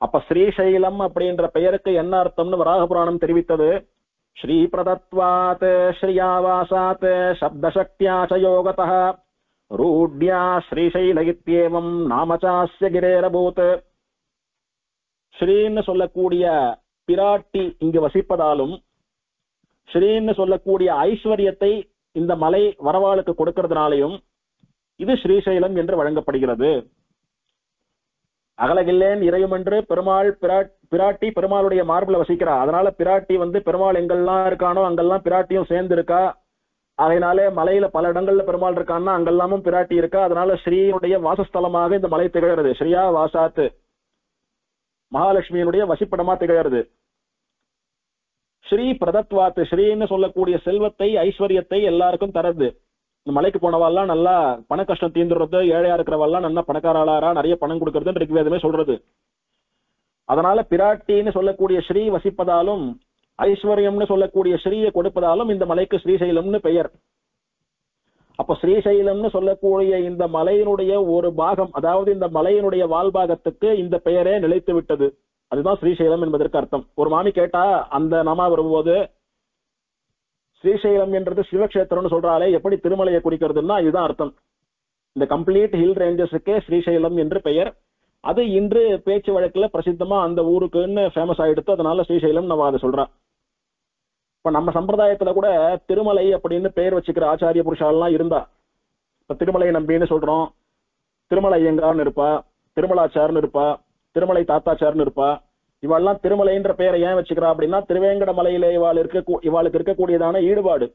அப்ப ஸ்ரீசைலம் அப்படின்ற பெயருக்கு என்ன அர்த்தம்னு வராக புராணம் தெரிவித்தது. ஸ்ரீ பிரதத்வாத் ஸ்ரீயாவாசாத் சப்தசக்தியா ச யோகதः ரூட்யா ஸ்ரீசைல இத்யேவம் நாமசாஸ்ய கிரேரபூத். ஸ்ரீன்னு சொல்லக்கூடிய பிராட்டி இங்கு வசிப்பதாலும் ஸ்ரீன்னு சொல்லக்கூடிய ஐஸ்வர்யத்தை இந்த மலை வரவாளுக்கு கொடுக்கிறதுனாலையும் இது ஸ்ரீசைலம் என்று வழங்கப்படுகிறது. அகலகில்லேன் இறையும் என்று பெருமாள் பிராட்டி பெருமாளுடைய மார்பில வசிக்கிறா. அதனால பிராட்டி பெருமாள் எங்கெல்லாம் இருக்கானோ அங்கெல்லாம் பிராட்டியும் சேர்ந்து இருக்கா. அதனாலே மலையில பல இடங்கள்ல பெருமாள் இருக்கான்னா அங்கெல்லாமும் பிராட்டி இருக்கா. அதனால ஸ்ரீனுடைய வாசஸ்தலமாக இந்த மலை திகழறது. ஸ்ரீயா வாசாத்து மகாலட்சுமியினுடைய வசிப்பிடமா திகழறது. ஸ்ரீ பிரதத்வாத்து ஸ்ரீன்னு சொல்லக்கூடிய செல்வத்தை ஐஸ்வர்யத்தை எல்லாருக்கும் தரது. இந்த மலைக்கு போனவாள்லாம் நல்லா பண கஷ்டம் தீந்துடுறது, ஏழையா இருக்கிறவாள்லாம் நல்லா பணக்காராளா நிறைய பணம் கொடுக்கறதுன்னு ரிக்வேதமே சொல்றது. அதனால பிராட்டின்னு சொல்லக்கூடிய ஸ்ரீ வசிப்பதாலும் ஐஸ்வர்யம்னு சொல்லக்கூடிய ஸ்ரீயை கொடுப்பதாலும் இந்த மலைக்கு ஸ்ரீசைலம்னு பெயர். அப்ப ஸ்ரீசைலம்னு சொல்லக்கூடிய இந்த மலையினுடைய ஒரு பாகம், அதாவது இந்த மலையினுடைய வால்பாகத்துக்கு இந்த பெயரே நிலைத்து விட்டது. அதுதான் ஸ்ரீசைலம் என்பதற்கு அர்த்தம். ஒரு மாமி கேட்டா அந்த நாமா வரும்போது ஸ்ரீசைலம் என்றது சிவக்ஷேத்திரம்னு சொல்றாலே எப்படி திருமலையை குறிக்கிறதுன்னா இதுதான் அர்த்தம். இந்த கம்ப்ளீட் ஹில் ரேஞ்சஸுக்கே ஸ்ரீசைலம் என்று பெயர். அது இன்று பேச்சு வழக்குல பிரசித்தமா அந்த ஊருக்குன்னு ஃபேமஸ் ஆயிடுத்து. அதனால ஸ்ரீசைலம் நம்ம அதை சொல்றோம். இப்ப நம்ம சம்பிரதாயத்துல கூட திருமலை அப்படின்னு பெயர் வச்சுக்கிற ஆச்சாரிய புருஷாலாம் இருந்தா. இப்ப திருமலை நம்பின்னு சொல்றோம், திருமலை ஐயங்கார்னு இருப்பா, திருமலாச்சார்னு இருப்பா, திருமலை தாத்தாச்சார்னு இருப்பா. இவாள்லாம் திருமலைன்ற பெயரை ஏன் வச்சுக்கிறா அப்படின்னா திருவேங்கட மலையிலே இவாளுக்கு இருக்கக்கூடியதான ஈடுபாடு.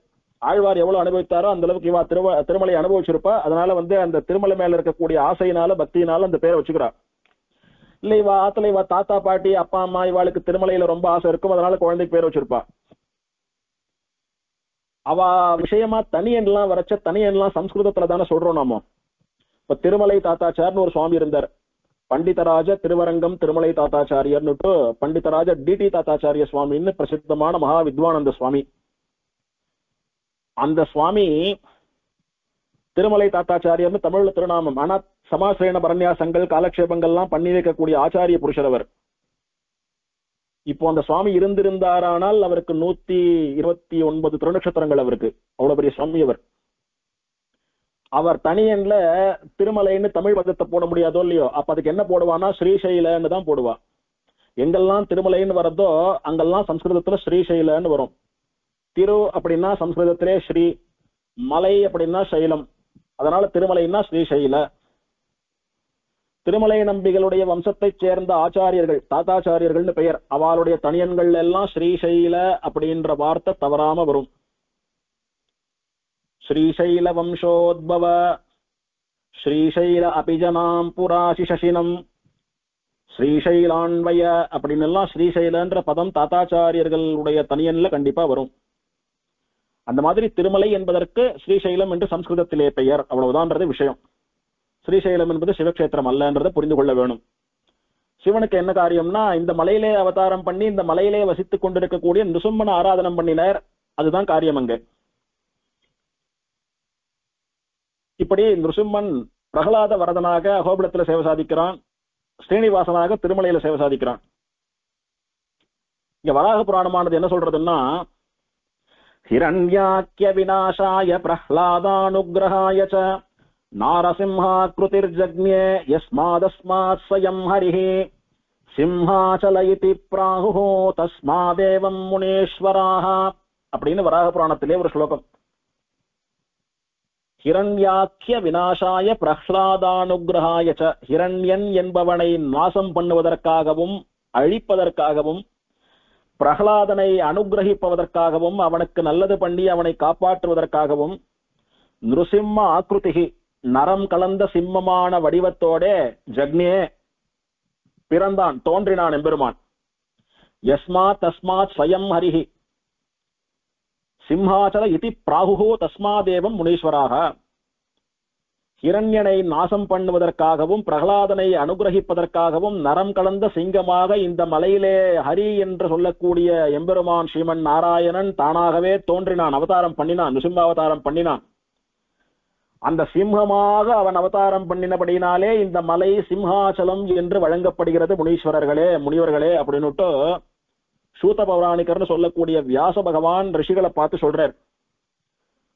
ஆழ்வார் எவ்வளவு அனுபவித்தாரோ அந்த அளவுக்கு இவா திருமலை அனுபவிச்சிருப்பா. அதனால அந்த திருமலை மேல இருக்கக்கூடிய ஆசையினால பக்தியினால அந்த பேரை வச்சுக்கிறா. இல்ல இவா ஆத்துல இவா தாத்தா பாட்டி அப்பா அம்மா இவாளுக்கு திருமலையில ரொம்ப ஆசை இருக்கும், அதனால குழந்தைக்கு பேர் வச்சிருப்பா. அவ விஷயமா தனியன்லாம் வரைச்ச தனியன்லாம் சம்ஸ்கிருதத்துல தானே சொல்றோம் நாம. இப்ப திருமலை தாத்தாச்சார்னு ஒரு சுவாமி இருந்தார். பண்டிதராஜ திருவரங்கம் திருமலை தாத்தாச்சாரியர்னுட்டு பண்டிதராஜ டிடி தாத்தாச்சாரிய சுவாமின்னு பிரசித்தமான மகா வித்வானந்த சுவாமி. அந்த சுவாமி திருமலை தாத்தாச்சாரியர்னு தமிழ்ல திருநாமம். ஆனா சமாசிரயண பரநியாசங்கள் காலக்ஷேபங்கள்லாம் பண்ணி வைக்கக்கூடிய ஆச்சாரிய புருஷர் அவர். இப்போ அந்த சுவாமி இருந்திருந்தாரானால் அவருக்கு 129 திருநட்சத்திரங்கள் அவருக்கு. அவ்வளவு பெரிய சுவாமி அவர். அவர் தனியன்ல திருமலைன்னு தமிழ் பதத்தை போட முடியாதோ இல்லையோ, அப்ப அதுக்கு என்ன போடுவானா ஸ்ரீசைலன்னு தான் போடுவா. எங்கெல்லாம் திருமலைன்னு வரதோ அங்கெல்லாம் சம்ஸ்கிருதத்துல ஸ்ரீசைலன்னு வரும். திரு அப்படின்னா சம்ஸ்கிருதத்திலே ஸ்ரீ, மலை அப்படின்னா சைலம், அதனால திருமலைன்னா ஸ்ரீசைல. திருமலை நம்பிகளுடைய வம்சத்தை சேர்ந்த ஆச்சாரியர்கள் தாத்தாச்சாரியர்கள்னு பெயர். அவளுடைய தனியன்கள் எல்லாம் ஸ்ரீசைல அப்படின்ற வார்த்தை தவறாம வரும். ஸ்ரீசைல வம்சோத்பவ ஸ்ரீசைல அபிஜனாம் புராசி சசினம் ஸ்ரீசைலான்வய அப்படின்னு எல்லாம் ஸ்ரீசைலன்ற பதம் தாத்தாச்சாரியர்களுடைய தனியன்ல கண்டிப்பா வரும். அந்த மாதிரி திருமலை என்பதற்கு ஸ்ரீசைலம் என்று சம்ஸ்கிருதத்திலே பெயர். அவ்வளவுதான்றது விஷயம். ஸ்ரீசைலம் என்பது சிவக்ஷேத்திரம் அல்லன்றதை புரிந்து கொள்ள வேணும். சிவனுக்கு என்ன காரியம்னா இந்த மலையிலே அவதாரம் பண்ணி இந்த மலையிலே வசித்துக் கொண்டிருக்கக்கூடிய நிருசிம்மனை ஆராதனம் பண்ணினார். அதுதான் காரியம் அங்க. இப்படி நிருசிம்மன் பிரகலாத வரதனாக அகோபிலத்துல சேவை சாதிக்கிறான், ஸ்ரீனிவாசனாக திருமலையில சேவை சாதிக்கிறான். இங்க வராக புராணமானது என்ன சொல்றதுன்னா ஹிரண்யாக்கிய விநாசாய பிரஹ்லாதானுக்ரஹாய ச நாரசிம்ஹாக்ருதிர்ஜக்ஞே யஸ்மாதஸ்மாத் ஸ்வயம் ஹரிஹி சிம்ஹாச்சல இதி பிராஹுஹோ தஸ்மாதேவம் முனீஸ்வராஹ அப்படின்னு வராக புராணத்திலே ஒரு ஸ்லோகம். ஹிரண்யாக்கிய விநாசாய பிரஹ்லாதானுக்ரஹாய ச, ஹிரண்யன் என்பவனை நாசம் பண்ணுவதற்காகவும் அழிப்பதற்காகவும் பிரகலாதனை அனுகிரகிப்பதற்காகவும் அவனுக்கு நல்லது பண்ணி அவனை காப்பாற்றுவதற்காகவும் நிருசிம்ம ஆக்ருதிகி நரம் கலந்த சிம்மமான வடிவத்தோட ஜக்னே பிறந்தான், தோன்றினான் எம்பெருமான். யஸ்மாத் தஸ்மாத் ஸ்வயம் ஹரிஹி சிம்ஹாச்சல இதி பிராஹுஹோ தஸ்மாதேவம் முனீஸ்வராக. ஹிரண்யனை நாசம் பண்ணுவதற்காகவும் பிரகலாதனை அனுகிரகிப்பதற்காகவும் நரம் கலந்த சிங்கமாக இந்த மலையிலே ஹரி என்று சொல்லக்கூடிய எம்பெருமான் ஸ்ரீமன் நாராயணன் தானாகவே தோன்றினான், அவதாரம் பண்ணினான், நிருசிம்ம அவதாரம் பண்ணினான். அந்த சிம்ஹமாக அவன் அவதாரம் பண்ணினபடினாலே இந்த மலை சிம்ஹாச்சலம் என்று வழங்கப்படுகிறது. முனீஸ்வரர்களே முனிவர்களே அப்படின்னுட்டு சூத பௌராணிகர்னு சொல்லக்கூடிய வியாச பகவான் ரிஷிகளை பார்த்து சொல்றார்.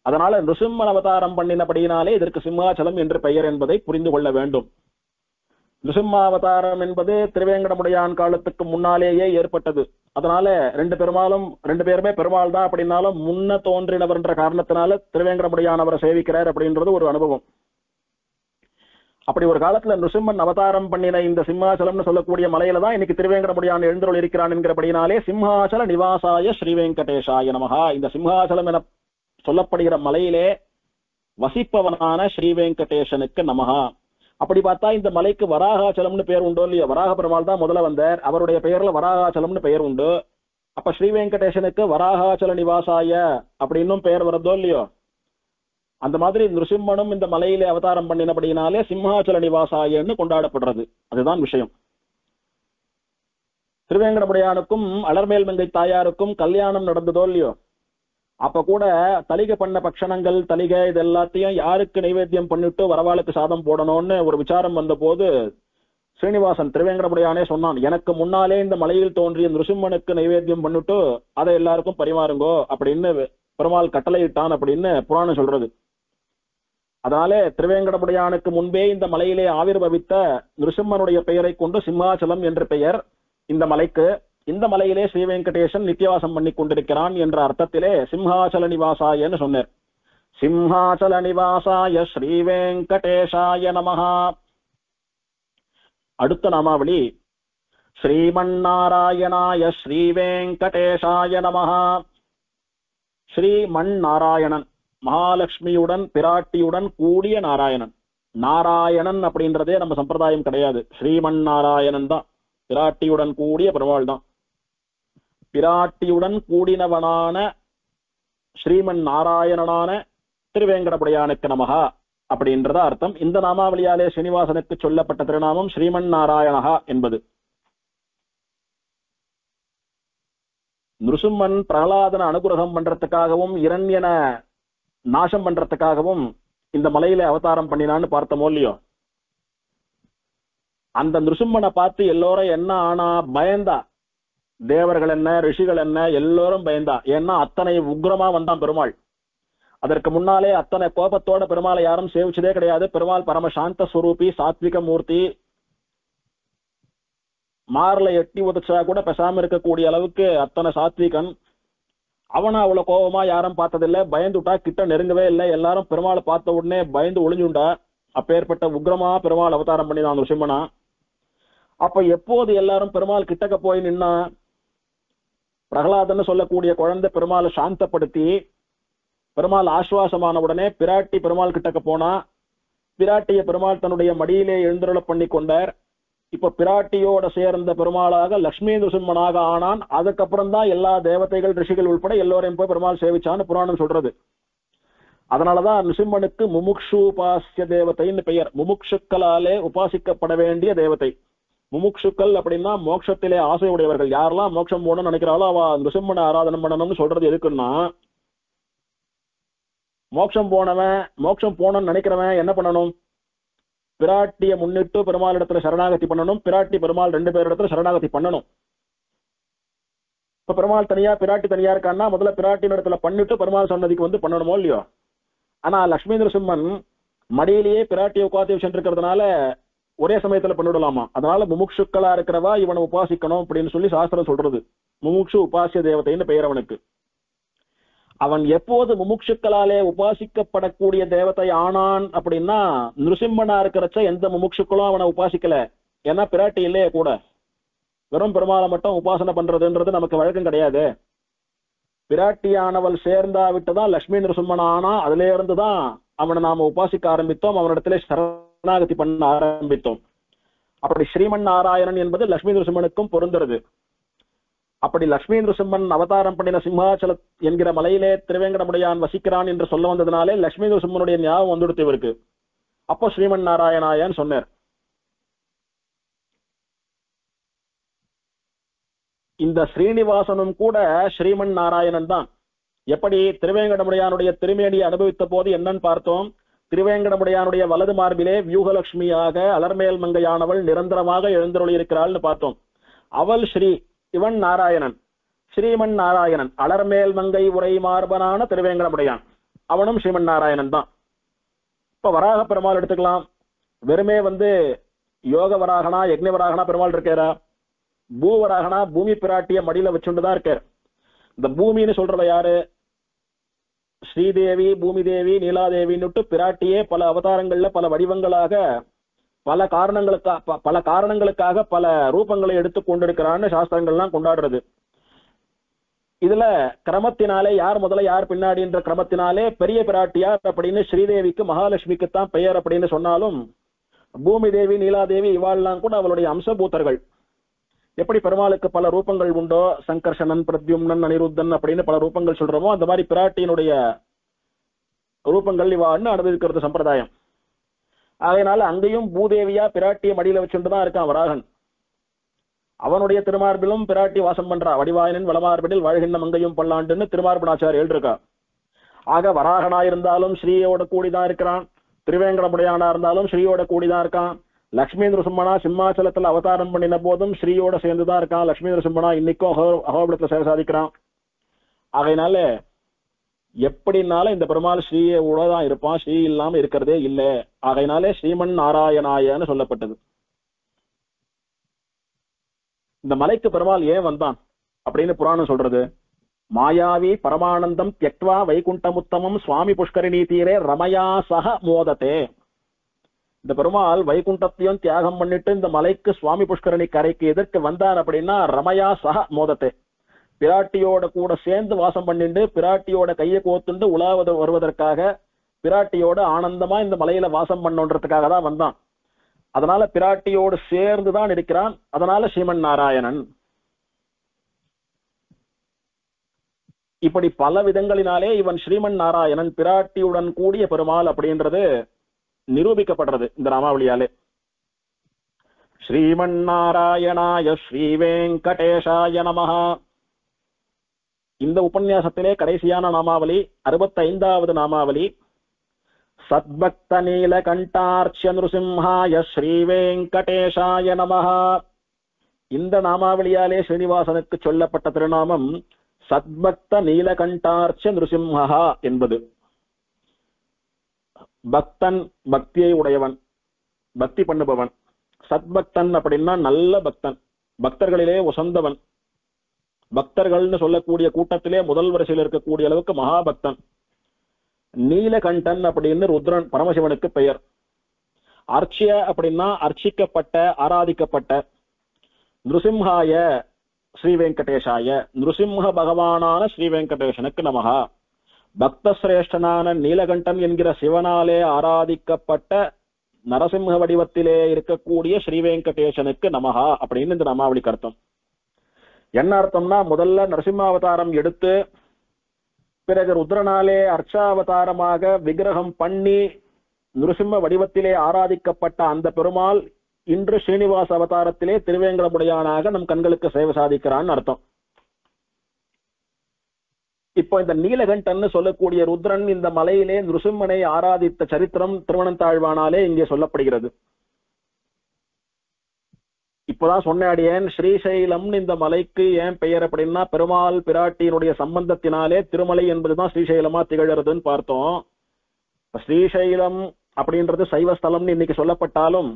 அதனால நிருசிம்மன் அவதாரம் பண்ணினபடினாலே இதற்கு சிம்ஹாச்சலம் என்று பெயர் என்பதை புரிந்து கொள்ள வேண்டும். நிருசிம்மாவதாரம் என்பது திருவேங்கடமுடையான் காலத்துக்கு முன்னாலேயே ஏற்பட்டது. அதனால ரெண்டு பேருமே பெருமாள் தான் அப்படின்னாலும் முன்ன தோன்றினவர் என்ற காரணத்தினால திருவேங்கடமுடையான் அவரை சேவிக்கிறார் அப்படின்றது ஒரு அனுபவம். அப்படி ஒரு காலத்துல நிருசிம்மன் அவதாரம் பண்ணின இந்த சிம்ஹாச்சலம்னு சொல்லக்கூடிய மலையில தான் இன்னைக்கு திருவேங்கடமுடையான் எழுந்தருள் இருக்கிறான் என்கிறபடினாலே சிம்ஹாச்சல நிவாசாய ஸ்ரீவேங்கடேஷாய நமஹா. இந்த சிம்ஹாச்சலம் என சொல்லப்படுகிற மலையிலே வசிப்பவனான ஸ்ரீவேங்கடேசனுக்கு நமஹா. அப்படி பார்த்தா இந்த மலைக்கு வராகாச்சலம்னு பெயர் உண்டோ இல்லையோ, வராக பெருமாள் தான் முதல்ல வந்தார், அவருடைய பெயர்ல வராகாச்சலம்னு பெயர் உண்டு. அப்ப ஸ்ரீவேங்கடேசனுக்கு வராகாச்சல நிவாசாய அப்படின்னும் பெயர் வருதோ இல்லையோ. அந்த மாதிரி நிருசிம்மனும் இந்த மலையிலே அவதாரம் பண்ணினபடினாலே சிம்ஹாச்சல நிவாசாயன்னு கொண்டாடப்படுறது. அதுதான் விஷயம். திருவேங்கடமுடையானுக்கும் அலர்மேல் மங்கை தாயாருக்கும் கல்யாணம் நடந்ததோ இல்லையோ, அப்ப கூட தலிகை பண்ண பக்ஷணங்கள் தலிகை இது எல்லாத்தையும் யாருக்கு நைவேத்தியம் பண்ணிட்டு வரவாளுக்கு சாதம் போடணும்னு ஒரு விசாரம் வந்த போது ஸ்ரீனிவாசன் திருவேங்கடமுடையானே சொன்னான், எனக்கு முன்னாலே இந்த மலையில் தோன்றிய நிருசிம்மனுக்கு நைவேத்தியம் பண்ணிட்டு அதை எல்லாருக்கும் பரிமாறுங்கோ அப்படின்னு பெருமாள் கட்டளையிட்டான் அப்படின்னு புராணம் சொல்றது. அதனாலே திருவேங்கடமுடையானுக்கு முன்பே இந்த மலையிலே ஆவிர்வவித்த நிருசிம்மனுடைய பெயரை கொண்டு சிம்மாச்சலம் என்ற பெயர் இந்த மலைக்கு. இந்த மலையிலே ஸ்ரீ வெங்கடேசன் நித்தியவாசம் பண்ணி கொண்டிருக்கிறான் என்ற அர்த்தத்திலே சிம்ஹாச்சல நிவாசாயன்னு சொன்னார். சிம்ஹாச்சல நிவாசாய ஸ்ரீ வெங்கடேசாய நமஹா. அடுத்த நாமாவளி ஸ்ரீமன்னாராயணாய ஸ்ரீ வெங்கடேசாய நமஹா. ஸ்ரீமன் நாராயணன், மகாலட்சுமியுடன் பிராட்டியுடன் கூடிய நாராயணன். நாராயணன் அப்படின்றதே நம்ம சம்பிரதாயம் கிடையாது, ஸ்ரீமன் நாராயணன் தான். பிராட்டியுடன் கூடிய பெருமாள் தான். பிராட்டியுடன் கூடினவனான ஸ்ரீமன் நாராயணனான திருவேங்கடமுடையானுக்கு நமஹா அப்படின்றத அர்த்தம். இந்த நாமாவளியாலே ஸ்ரீனிவாசனுக்கு சொல்லப்பட்ட திருநாமம் ஸ்ரீமன் நாராயணஹா என்பது. நிருசிம்மன் பிரகலாதன அனுகிரகம் பண்றதுக்காகவும் இரண்யன நாசம் பண்றதுக்காகவும் இந்த மலையில அவதாரம் பண்ணினான்னு பார்த்தோமோ இல்லையோ, அந்த நிருசிம்மனை பார்த்து எல்லோரும் என்ன ஆனா பயந்தா. தேவர்கள் என்ன ரிஷிகள் என்ன எல்லோரும் பயந்தா. ஏன்னா அத்தனை உக்ரமா வந்தான் பெருமாள். அதற்கு முன்னாலே அத்தனை கோபத்தோட பெருமாளை யாரும் சேவிச்சதே கிடையாது. பெருமாள் பரம சாந்த ஸ்வரூபி, சாத்விக மூர்த்தி. மார்ல எட்டி உதச்சா கூட பெசாம இருக்கக்கூடிய அளவுக்கு அத்தனை சாத்விகன். அவனை அவ்வளவு கோபமா யாரும் பார்த்ததில்லை. பயந்துட்டா, கிட்ட நெருங்கவே இல்லை. எல்லாரும் பெருமாளை பார்த்த உடனே பயந்து ஒளிஞ்சுண்டா. அப்பேற்பட்ட உக்ரமா பெருமாள் அவதாரம் பண்ணிதான் நிருசிம்மனா. அப்ப எப்போது எல்லாரும் பெருமாள் கிட்டக்க போய் நின்னா, பிரகலாதன்னு சொல்லக்கூடிய குழந்தை பெருமாளை சாந்தப்படுத்தி பெருமாள் ஆசுவாசமான உடனே பிராட்டி பெருமாள் கிட்டக்க போனா. பிராட்டிய பெருமாள் தன்னுடைய மடியிலே எழுந்தருள பண்ணி கொண்டார். இப்ப பிராட்டியோட சேர்ந்த பெருமாளாக லட்சுமி நிருசிம்மனாக ஆனான். அதுக்கப்புறம் தான் எல்லா தேவதைகள் ரிஷிகள் உள்பட எல்லோரையும் போய் பெருமாள் சேவிச்சான்னு புராணம் சொல்றது. அதனாலதான் நிருசிம்மனுக்கு முமுக்ஷு உபாசிய தேவதைன்னு பெயர். முமுக்ஷுக்களாலே உபாசிக்கப்பட வேண்டிய தேவதை. முமுக்ஷுக்கள் அப்படின்னா மோட்சத்திலே ஆசை உடையவர்கள். யாரெல்லாம் மோட்சம் போகணும்னு நினைக்கிறாளோ அவ நிருசிம்மனை ஆராதனம் பண்ணணும்னு சொல்றது எதுக்குன்னா, மோட்சம் போனோம்னு நினைக்கிறவன் என்ன பண்ணணும்? பிராட்டிய முன்னிட்டு பெருமாள் இடத்துல சரணாகதி பண்ணணும். பிராட்டி பெருமாள் ரெண்டு பேர் இடத்துல சரணாகதி பண்ணணும். இப்ப பெருமாள் தனியா பிராட்டி தனியா இருக்கான்னா முதல்ல பிராட்டியின் இடத்துல பண்ணிட்டு பெருமாள் சன்னதிக்கு வந்து பண்ணணுமோ இல்லையோ. ஆனா லட்சுமி நிருசிம்மன் மடியிலேயே பிராட்டியை உட்காந்து சென்றிருக்கிறதுனால ஒரே சமயத்துல பண்ணிவிடலாமா. அதனால முமுட்சுக்களா இருக்கிறவா இவனை உபாசிக்கணும் அப்படின்னு சொல்லி சாஸ்திரம் சொல்றது. முமுட்சு உபாசிய தேவதைன்னு பெயர் அவனுக்கு. அவன் எப்போது முமுட்சுக்களாலே உபாசிக்கப்படக்கூடிய தேவதை ஆனான் அப்படின்னா, நிருசிம்மனா இருக்கிறச்ச எந்த முமுட்சுக்களும் அவனை உபாசிக்கல. ஏன்னா பிராட்டி இல்லையே கூட. வெறும் பெருமாளை மட்டும் உபாசனை பண்றதுன்றது நமக்கு வழக்கம் கிடையாது. பிராட்டியானவள் சேர்ந்தா விட்டுதான் லட்சுமி நிருசிம்மன் ஆனா. அதுல இருந்துதான் அவனை நாம உபாசிக்க ஆரம்பித்தோம். அவனிடத்திலே சரணாகதி பண்ண ஆரம்பித்தோம். அப்படி ஸ்ரீமன் நாராயணன் என்பது லட்சுமி நிருசிம்மனுக்கும் பொருந்துறது. அப்படி லட்சுமி நிருசிம்மன் அவதாரம் பண்ணின சிம்ஹாச்சல என்கிற மலையிலே திருவேங்கடமுடையான் வசிக்கிறான் என்று சொல்ல வந்ததுனாலே லட்சுமி நிருசிம்மனுடைய ஞாபகம் வந்துடுத்து இவருக்கு. அப்போ ஸ்ரீமன் நாராயணாயன் சொன்னார். இந்த ஸ்ரீனிவாசனும் கூட ஸ்ரீமன் நாராயணன் தான். எப்படி திருவேங்கடமுடையானுடைய திருமேனியை அனுபவித்த போது என்னன்னு பார்த்தோம். திருவேங்கடமுடையானுடைய வலது மார்பிலே வியூகலட்சுமியாக அலர்மேல் மங்கையானவள் நிரந்தரமாக எழுந்தருளி இருக்கிறாள்னு பார்த்தோம். அவள் ஸ்ரீ, இவன் நாராயணன். ஸ்ரீமன் நாராயணன் அலர்மேல் மங்கை உரை மார்பனான திருவேங்கடமுடையான், அவனும் ஸ்ரீமன் நாராயணன் தான். இப்ப வராக பெருமாள் எடுத்துக்கலாம். வெறுமே யோக வராகனா யக்ஞ வராகனா பெருமாள் இருக்காரா? பூவராகனா பூமி பிராட்டிய மடியில வச்சுட்டுதான் இருக்கார். இந்த பூமின்னு சொல்றவ யாரு? ஸ்ரீதேவி, பூமி தேவி, நீலாதேவின்னுட்டு பிராட்டியே பல அவதாரங்கள்ல பல வடிவங்களாக பல காரணங்களுக்காக பல ரூபங்களை எடுத்து கொண்டிருக்கிறான்னு சாஸ்திரங்கள்லாம் கொண்டாடுறது. இதுல கிரமத்தினாலே யார் முதல்ல யார் பின்னாடின்ற கிரமத்தினாலே பெரிய பிராட்டியார் அப்படின்னு ஸ்ரீதேவிக்கு மகாலட்சுமிக்குத்தான் பெயர் அப்படின்னு சொன்னாலும், பூமி தேவி நீலாதேவி இவாள்லாம் கூட அவளுடைய அம்சபூத்தர்கள். எப்படி பெருமாளுக்கு பல ரூபங்கள் உண்டோ, சங்கர்ஷணன், பிரத்யும்னன், அனிருத்தன் அப்படின்னு பல ரூபங்கள் சொல்றோமோ, அந்த மாதிரி பிராட்டியினுடைய ரூபங்கள் இவான்னு அனுபவிக்கிறது சம்பிரதாயம். அதனால அங்கேயும் பூதேவியா பிராட்டிய மடியில வச்சுட்டு தான் இருக்கான் வராகன். அவனுடைய திருமார்பிலும் பிராட்டி வாசம் பண்றா. வடிவாயனின் வளமார்பிடில் வாழ்கின்ற மங்கையும் பல்லாண்டுன்னு திருமார்பனாச்சார் எழுதிருக்கா. ஆக வராகனா இருந்தாலும் ஸ்ரீயோட கூடிதான் இருக்கிறான், திருவேங்கடமுடையானா இருந்தாலும் ஸ்ரீயோட கூடிதான் இருக்கான். லட்சுமி நரசிம்மனா சிம்மாச்சலத்துல அவதாரம் பண்ணின போதும் ஸ்ரீயோட சேர்ந்துதான் இருக்கான். லட்சுமி நரசிம்மனா இன்னைக்கும் அகோபுரத்துல சேவை சாதிக்கிறான். ஆகையினால எப்படினாலும் இந்த பெருமாள் ஸ்ரீயோட தான் இருப்பான், ஸ்ரீ இல்லாம இருக்கிறதே இல்லை. ஆகையினாலே ஸ்ரீமன் நாராயணாயன்னு சொல்லப்பட்டது. இந்த மலைக்கு பெருமாள் ஏன் வந்தான் அப்படின்னு புராணம் சொல்றது. மாயாவி பரமானந்தம் தியக்வா வைகுண்டமுத்தமம் சுவாமி புஷ்கரிணி தீரே ரமயா சக மோதத்தே. இந்த பெருமாள் வைகுண்டத்தையும் தியாகம் பண்ணிட்டு இந்த மலைக்கு சுவாமி புஷ்கரணி கரைக்கு எதற்கு வந்தார் அப்படின்னா ரமயா சக மோதத்தே, பிராட்டியோட கூட சேர்ந்து வாசம் பண்ணிட்டு பிராட்டியோட கையை கோத்துண்டு உலாவது வருவதற்காக, பிராட்டியோட ஆனந்தமா இந்த மலையில வாசம் பண்ணுன்றதுக்காக தான் வந்தான். அதனால பிராட்டியோடு சேர்ந்துதான் இருக்கிறான். அதனால ஸ்ரீமன் நாராயணன். இப்படி பல விதங்களினாலே இவன் ஸ்ரீமன் நாராயணன் பிராட்டியுடன் கூடிய பெருமாள் அப்படின்றது நிரூபிக்கப்படுறது இந்த நாமாவளியாலே. ஸ்ரீமன் நாராயணாய ஸ்ரீ வெங்கடேஷாய நமஹ. இந்த உபன்யாசத்திலே கடைசியான நாமாவளி 65வது நாமாவளி. சத்பக்த நீலகண்டார்ச்சிய நிருசிம்ஹாய ஸ்ரீ வெங்கடேஷாய நமஹ. இந்த நாமாவளியாலே ஸ்ரீனிவாசனுக்கு சொல்லப்பட்ட திருநாமம் சத்பக்த நீலகண்டார்ச்சிய நிருசிம்ஹா என்பது. பக்தன், பக்தியை உடையவன், பக்தி பண்ணுபவன். சத்பக்தன் அப்படின்னா நல்ல பக்தன், பக்தர்களிலே உசந்தவன், பக்தர்கள்னு சொல்லக்கூடிய கூட்டத்திலே முதல் வரிசையில் இருக்கக்கூடிய அளவுக்கு மகாபக்தன். நீலகண்டன் அப்படின்னு ருத்ரன் பரமசிவனுக்கு பெயர். அர்ச்சிய அப்படின்னா அர்ச்சிக்கப்பட்ட, ஆராதிக்கப்பட்ட. நிருசிம்ஹாய ஸ்ரீ வெங்கடேஷாய, நிருசிம்ஹ பகவானான ஸ்ரீ வெங்கடேசனுக்கு நமகா. பக்த சிரேஷ்டனான நீலகண்டன் என்கிற சிவனாலே ஆராதிக்கப்பட்ட நரசிம்ஹ வடிவத்திலே இருக்கக்கூடிய ஸ்ரீ வெங்கடேசனுக்கு நமகா அப்படின்னு இந்த நாமாவளிக்கு அர்த்தம். என்ன அர்த்தம்னா, முதல்ல நரசிம்மாவதாரம் எடுத்து பிறகு ருத்ரனாலே அர்ச்சாவதாரமாக விக்கிரகம் பண்ணி நிருசிம்ம வடிவத்திலே ஆராதிக்கப்பட்ட அந்த பெருமாள் இன்று ஸ்ரீனிவாச அவதாரத்திலே திருவேங்கடமுடையானாக நம் கண்களுக்கு சேவை சாதிக்கிறான்னு அர்த்தம். இப்போ இந்த நீலகண்டன் சொல்லக்கூடிய ருத்ரன் இந்த மலையிலே நிருசிம்மனை ஆராதித்த சரித்திரம் திருவனந்தாழ்வானாலே இங்கே சொல்லப்படுகிறது. இப்பதான் சொன்னேன், ஸ்ரீசைலம் இந்த மலைக்கு ஏன் பெயர் அப்படின்னா பெருமாள் பிராட்டியினுடைய சம்பந்தத்தினாலே திருமலை என்பதுதான் ஸ்ரீசைலமா திகழறதுன்னு பார்த்தோம். ஸ்ரீசைலம் அப்படின்றது சைவஸ்தலம்னு இன்னைக்கு சொல்லப்பட்டாலும்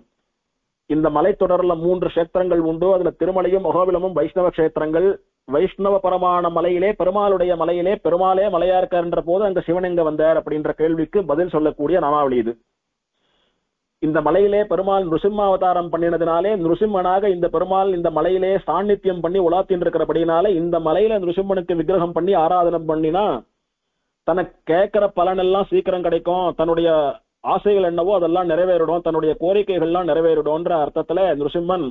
இந்த மலைத்தொடர்ல 3 கஷேத்திரங்கள் உண்டு. அதுல திருமலையும் அகோபிலமும் வைஷ்ணவ கஷேத்திரங்கள். வைஷ்ணவ பரமான மலையிலே, பெருமாளுடைய மலையிலே பெருமாளே மலையா இருக்காருன்ற போது அங்க சிவன் எங்க வந்தார் அப்படின்ற கேள்விக்கு பதில் சொல்லக்கூடிய நாமாவளி இது. இந்த மலையிலே பெருமாள் நிருசிம்மாவதாரம் பண்ணினதுனாலே நிருசிம்மனாக இந்த பெருமாள் இந்த மலையிலே சாநித்தியம் பண்ணி உலாத்தின் இருக்கிறபடினால இந்த மலையில நிருசிம்மனுக்கு விக்கிரகம் பண்ணி ஆராதனம் பண்ணினா தனக்கு கேட்கிற பலன் எல்லாம் சீக்கிரம் கிடைக்கும், தன்னுடைய ஆசைகள் என்னவோ அதெல்லாம் நிறைவேறிடும், தன்னுடைய கோரிக்கைகள்லாம் நிறைவேறிடும்ன்ற அர்த்தத்துல நிருசிம்மன்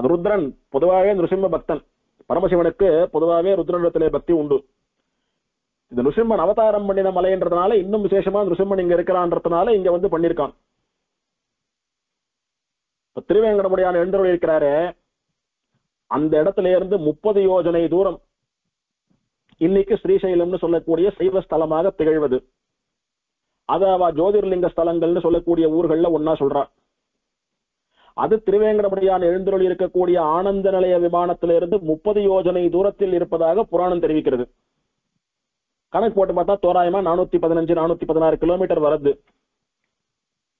ருத்ரன் பொதுவாகவே நிருசிம்ம பக்தன். பரமசிவனுக்கு பொதுவாகவே ருத்ரனிடத்திலே பக்தி உண்டு. இந்த நிருசிம்மன் அவதாரம் பண்ணின மலைன்றதுனால இன்னும் விசேஷமா நிருசிம்மன் இங்க இருக்கிறான்றதுனால இங்க வந்து பண்ணிருக்கான். திருவேங்கடமுடையான் எழுந்தருள் இருக்கிறாரு, அந்த இடத்துல இருந்து 30 யோஜனை தூரம் இன்னைக்கு ஸ்ரீசைலம்னு சொல்லக்கூடிய சைவ ஸ்தலமாக திகழ்வது. அத அவ ஜோதிர்லிங்க ஸ்தலங்கள்னு சொல்லக்கூடிய ஊர்கள்ல ஒன்னா சொல்றா. அது திருவேங்கடமுடையான் எழுந்தருள் இருக்கக்கூடிய ஆனந்த நிலைய விமானத்திலிருந்து 30 யோஜனை தூரத்தில் இருப்பதாக புராணம் தெரிவிக்கிறது. கணக்கு போட்டு பார்த்தா தோராயமா 415-416 கிலோமீட்டர் வருது.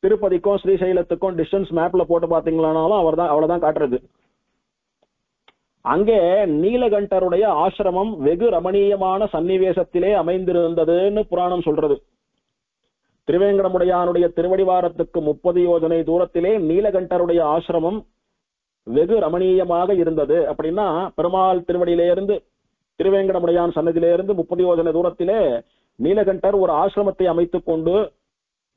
திருப்பதிக்கும் ஸ்ரீசைலத்துக்கும் டிஸ்டன்ஸ் மேப்ல போட்டு பாத்தீங்களானாலும் அவ்வளவுதான் காட்டுறது. அங்கே நீலகண்டருடைய ஆசிரமம் வெகு ரமணீயமான சன்னிவேசத்திலே அமைந்திருந்ததுன்னு புராணம் சொல்றது. திருவேங்கடமுடையானுடைய திருவடிவாரத்துக்கு 30 யோஜனை தூரத்திலே நீலகண்டருடைய ஆசிரமம் வெகு ரமணீயமாக இருந்தது. அப்படின்னா பெருமாள் திருவடியிலிருந்து திருவேங்கடமுடையான் சன்னதியிலிருந்து 30 யோஜனை தூரத்திலே நீலகண்டர் ஒரு ஆசிரமத்தை அமைத்துக் கொண்டு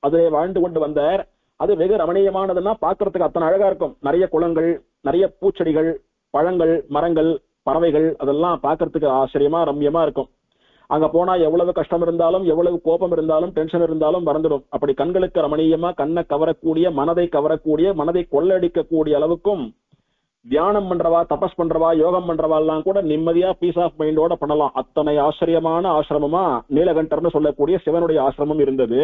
அதை வாழ்ந்து கொண்டு வந்தார். அது வெகு ரமணீயமானதுன்னா பாக்குறதுக்கு அத்தனை அழகா இருக்கும். நிறைய குளங்கள், நிறைய பூச்செடிகள், பழங்கள், மரங்கள், பறவைகள், அதெல்லாம் பாக்குறதுக்கு ஆச்சரியமா ரம்யமா இருக்கும். அங்க போனா எவ்வளவு கஷ்டம் இருந்தாலும் எவ்வளவு கோபம் இருந்தாலும் டென்ஷன் இருந்தாலும் மறந்துடும். அப்படி கண்களுக்கு ரமணீயமா கண்ணை கவரக்கூடிய மனதை கவரக்கூடிய மனதை கொள்ளடிக்கக்கூடிய அளவுக்கும் தியானம் பண்றவா தபஸ் பண்றவா யோகம் பண்றவா எல்லாம் கூட நிம்மதியா பீஸ் ஆஃப் மைண்டோட பண்ணலாம். அத்தனை ஆச்சரியமான ஆசிரமமா நீலகண்டர்னு சொல்லக்கூடிய சிவனுடைய ஆசிரமம் இருந்தது.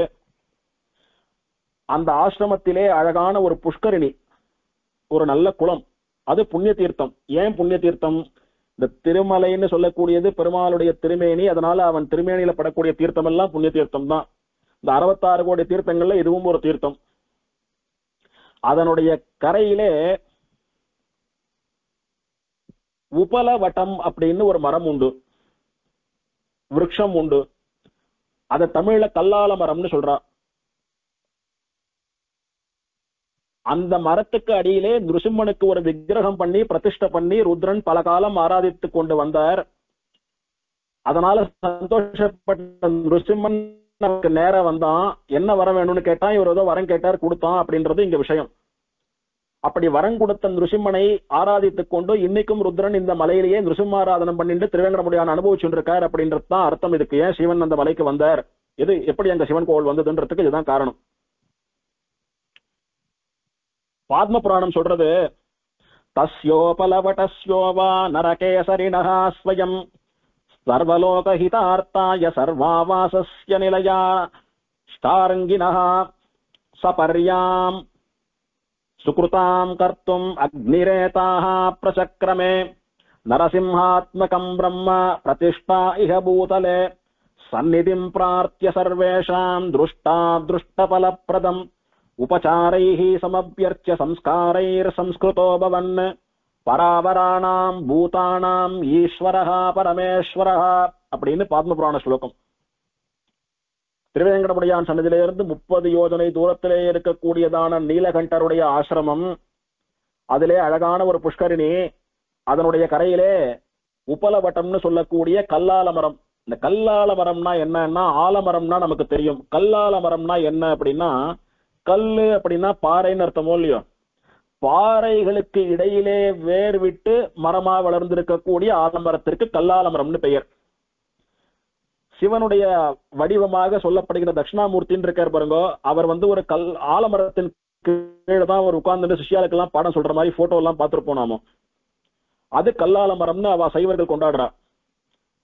அந்த ஆசிரமத்திலே அழகான ஒரு புஷ்கரிணி, ஒரு நல்ல குளம், அது புண்ணிய தீர்த்தம். ஏன் புண்ணிய தீர்த்தம்? இந்த திருமலைன்னு சொல்லக்கூடியது பெருமாளுடைய திருமேனி, அதனால அவன் திருமேனியில படக்கூடிய தீர்த்தம் எல்லாம் புண்ணிய தீர்த்தம் தான். இந்த 66 கோடி தீர்த்தங்கள்ல இதுவும் ஒரு தீர்த்தம். அதனுடைய கரையிலே உபலவட்டம் அப்படின்னு ஒரு மரம் உண்டு, விருட்சம் உண்டு. அத தமிழ்ல கல்லால மரம்னு சொல்றா. அந்த மரத்துக்கு அடியிலே நிருசிம்மனுக்கு ஒரு விக்கிரகம் பண்ணி பிரதிஷ்டை பண்ணி ருத்ரன் பல காலம் ஆராதித்து கொண்டு வந்தார். அதனால சந்தோஷப்பட்ட நிருசிம்மன் நமக்கு நேரம் வந்தான். என்ன வரம் வேணும்னு கேட்டான். இவர் ஏதோ வரம் கேட்டார், கொடுத்தான் அப்படின்றது இங்க விஷயம். அப்படி வரம் கொடுத்த நிருசிம்மனை ஆராதித்துக் கொண்டு இன்னைக்கும் ருத்ரன் இந்த மலையிலேயே நிருசிம்மாராதனம் பண்ணிட்டு திருவேங்கடமுடியான அனுபவிச்சுட்டு இருக்கார் அப்படின்றது தான் அர்த்தம். இதுக்கு ஏன் சிவன் அந்த மலைக்கு வந்தார், இது எப்படி அங்க சிவன் கோவில் வந்ததுன்றதுக்கு இதுதான் காரணம். பாத்ம புராணம் சொல்றது, தஸ்யோபலவடஸ்யோவா நரகேசரிணஹ ஸ்வயம் சர்வலோகஹிதார்த்தாய சர்வாவாசஸ்ய நிலையா ஸ்டாரங்கிணஹ சபர்யாம் சுக்ருதாம் கர்த்தும் அக்னிரேதாஹ பிரசக்ரமே நரசிம்ஹாத்மகம் பிரம்ம பிரதிஷ்டா இஹ பூதலே சந்நிதிம் பிரார்த்திய சர்வேஷாம் திருஷ்டா திருஷ்டபலப்ரதம் உபசாரைஹி சமப்யர்ச்ய சம்ஸ்காரைர் சம்ஸ்கிருதோ பவன் பராவராணாம் பூதானாம் ஈஸ்வரஹ பரமேஸ்வரஹ அப்படின்னு பாத்ம புராண ஸ்லோகம். திருவேங்கடமுடியான் சன்னதியிலிருந்து 30 யோஜனை தூரத்திலே இருக்கக்கூடியதான நீலகண்டருடைய ஆசிரமம். அதிலே அழகான ஒரு புஷ்கரிணி, அதனுடைய கரையிலே உபலவட்டம்னு சொல்லக்கூடிய கல்லால மரம். இந்த கல்லால மரம்னா என்னன்னா, ஆலமரம்னா நமக்கு தெரியும். கல்லால மரம்னா என்ன அப்படின்னா, கல்லு அப்படின்னா பாறைன்னு அர்த்தமோ இல்லையோ, பாறைகளுக்கு இடையிலே வேர் விட்டு மரமா வளர்ந்திருக்கக்கூடிய ஆலமரத்திற்கு கல்லாலமரம்னு பெயர். சிவனுடைய வடிவமாக சொல்லப்படுகிற தட்சிணாமூர்த்தின்னு இருக்கார் பாருங்க, அவர் ஒரு ஆலமரத்தின் கீழே தான் அவர் உட்கார்ந்து சிஷ்யாளுக்கு எல்லாம் பாடம் சொல்ற மாதிரி போட்டோ எல்லாம் பார்த்திருப்போம் நாம. அது கல்லாலமரம்னு அவ சைவர்கள் கொண்டாடுறா.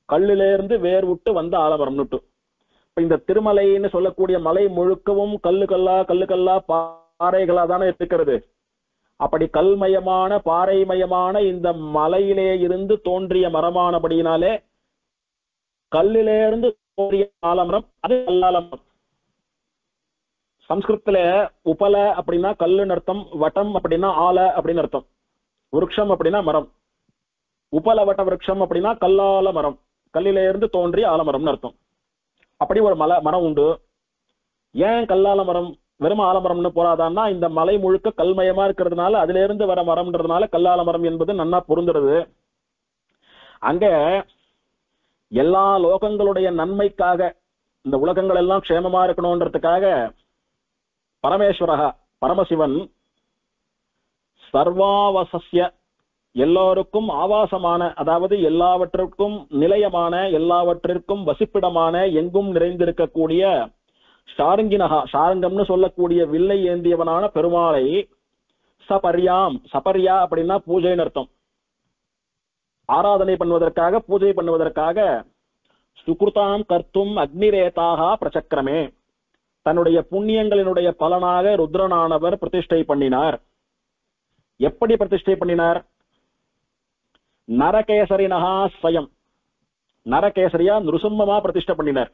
கல்லிலே இருந்து வேர் விட்டு வந்த ஆலமரம்னுட்டு. இந்த திருமலைன்னு சொல்லக்கூடிய மலை முழுக்கவும் கல்லு கல்லா பாறைகளா தானே இருக்கிறது. அப்படி கல்மயமான பாறைமயமான இந்த மலையிலே இருந்து தோன்றிய மரமானபடியினாலே கல்லிலே இருந்து தோன்றிய ஆலமரம், அது கல்லாலமரம். சம்ஸ்கிருத்துல உபல அப்படின்னா கல்லுன்னு அர்த்தம், வட்டம் அப்படின்னா ஆல அப்படின்னு அர்த்தம், விருட்சம் அப்படின்னா மரம். உபலவட்ட விருட்சம் அப்படின்னா கல்லால மரம், கல்லிலே இருந்து தோன்றிய ஆலமரம்னு அர்த்தம். அப்படி ஒரு மரம் உண்டு. ஏன் கல்லால மரம் வெறும் ஆலமரம்னு போறாதான்னா, இந்த மலை முழுக்க கல்மயமா இருக்கிறதுனால அதுல இருந்து வர மரம்ன்றதுனால கல்லால மரம் என்பது நன்னா பொருந்துறது. அங்க எல்லா லோகங்களுடைய நன்மைக்காக, இந்த உலகங்கள் எல்லாம் க்ஷேமமா இருக்கணும்ன்றதுக்காக பரமேஸ்வரஹ பரமசிவன் சர்வாவசஸ்ய எல்லோருக்கும் ஆவாசமான, அதாவது எல்லாவற்றிற்கும் நிலையமான, எல்லாவற்றிற்கும் வசிப்பிடமான, எங்கும் நிறைந்திருக்கக்கூடிய ஷாருங்கினஹா, ஷாருங்கம்னு சொல்லக்கூடிய வில்லை ஏந்தியவனான பெருமாளை சபர்யாம், சபர்யா அப்படின்னா பூஜைன்னு அர்த்தம், ஆராதனை பண்ணுவதற்காக பூஜை பண்ணுவதற்காக சுக்ருதாம் கர்த்தும் அக்னிரேதாக பிரசக்கிரமே, தன்னுடைய புண்ணியங்களினுடைய பலனாக ருத்ரனானவர் பிரதிஷ்டை பண்ணினார். எப்படி பிரதிஷ்டை பண்ணினார்? நரகேசரினஹா ஸ்வயம், நரகேசரியா நிருசிம்மமா பிரதிஷ்டை பண்ணினார்.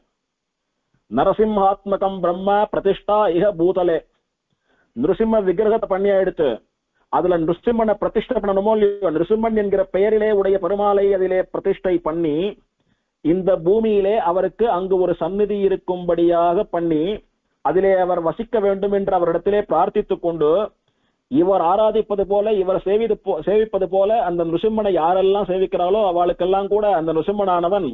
நரசிம்ஹாத்மகம் பிரம்ம பிரதிஷ்டா இஹ பூதலே, நிருசிம்ம விக்கிரகத்தை பண்ணி எடுத்து அதுல நிருசிம்மனை பிரதிஷ்டை பண்ணணுமோ இல்லையோ, நிருசிம்மன் என்கிற பெயரிலே உடைய பெருமாளை அதிலே பிரதிஷ்டை பண்ணி இந்த பூமியிலே அவருக்கு அங்கு ஒரு சந்நிதி இருக்கும்படியாக பண்ணி அதிலே அவர் வசிக்க வேண்டும் என்று அவரிடத்திலே பிரார்த்தித்துக் கொண்டு, இவர் ஆராதிப்பது போல, இவர் சேவிப்பது போல அந்த நிருசிம்மனை யாரெல்லாம் சேவிக்கிறாளோ அவளுக்கெல்லாம் கூட அந்த நிருசிம்மனானவன்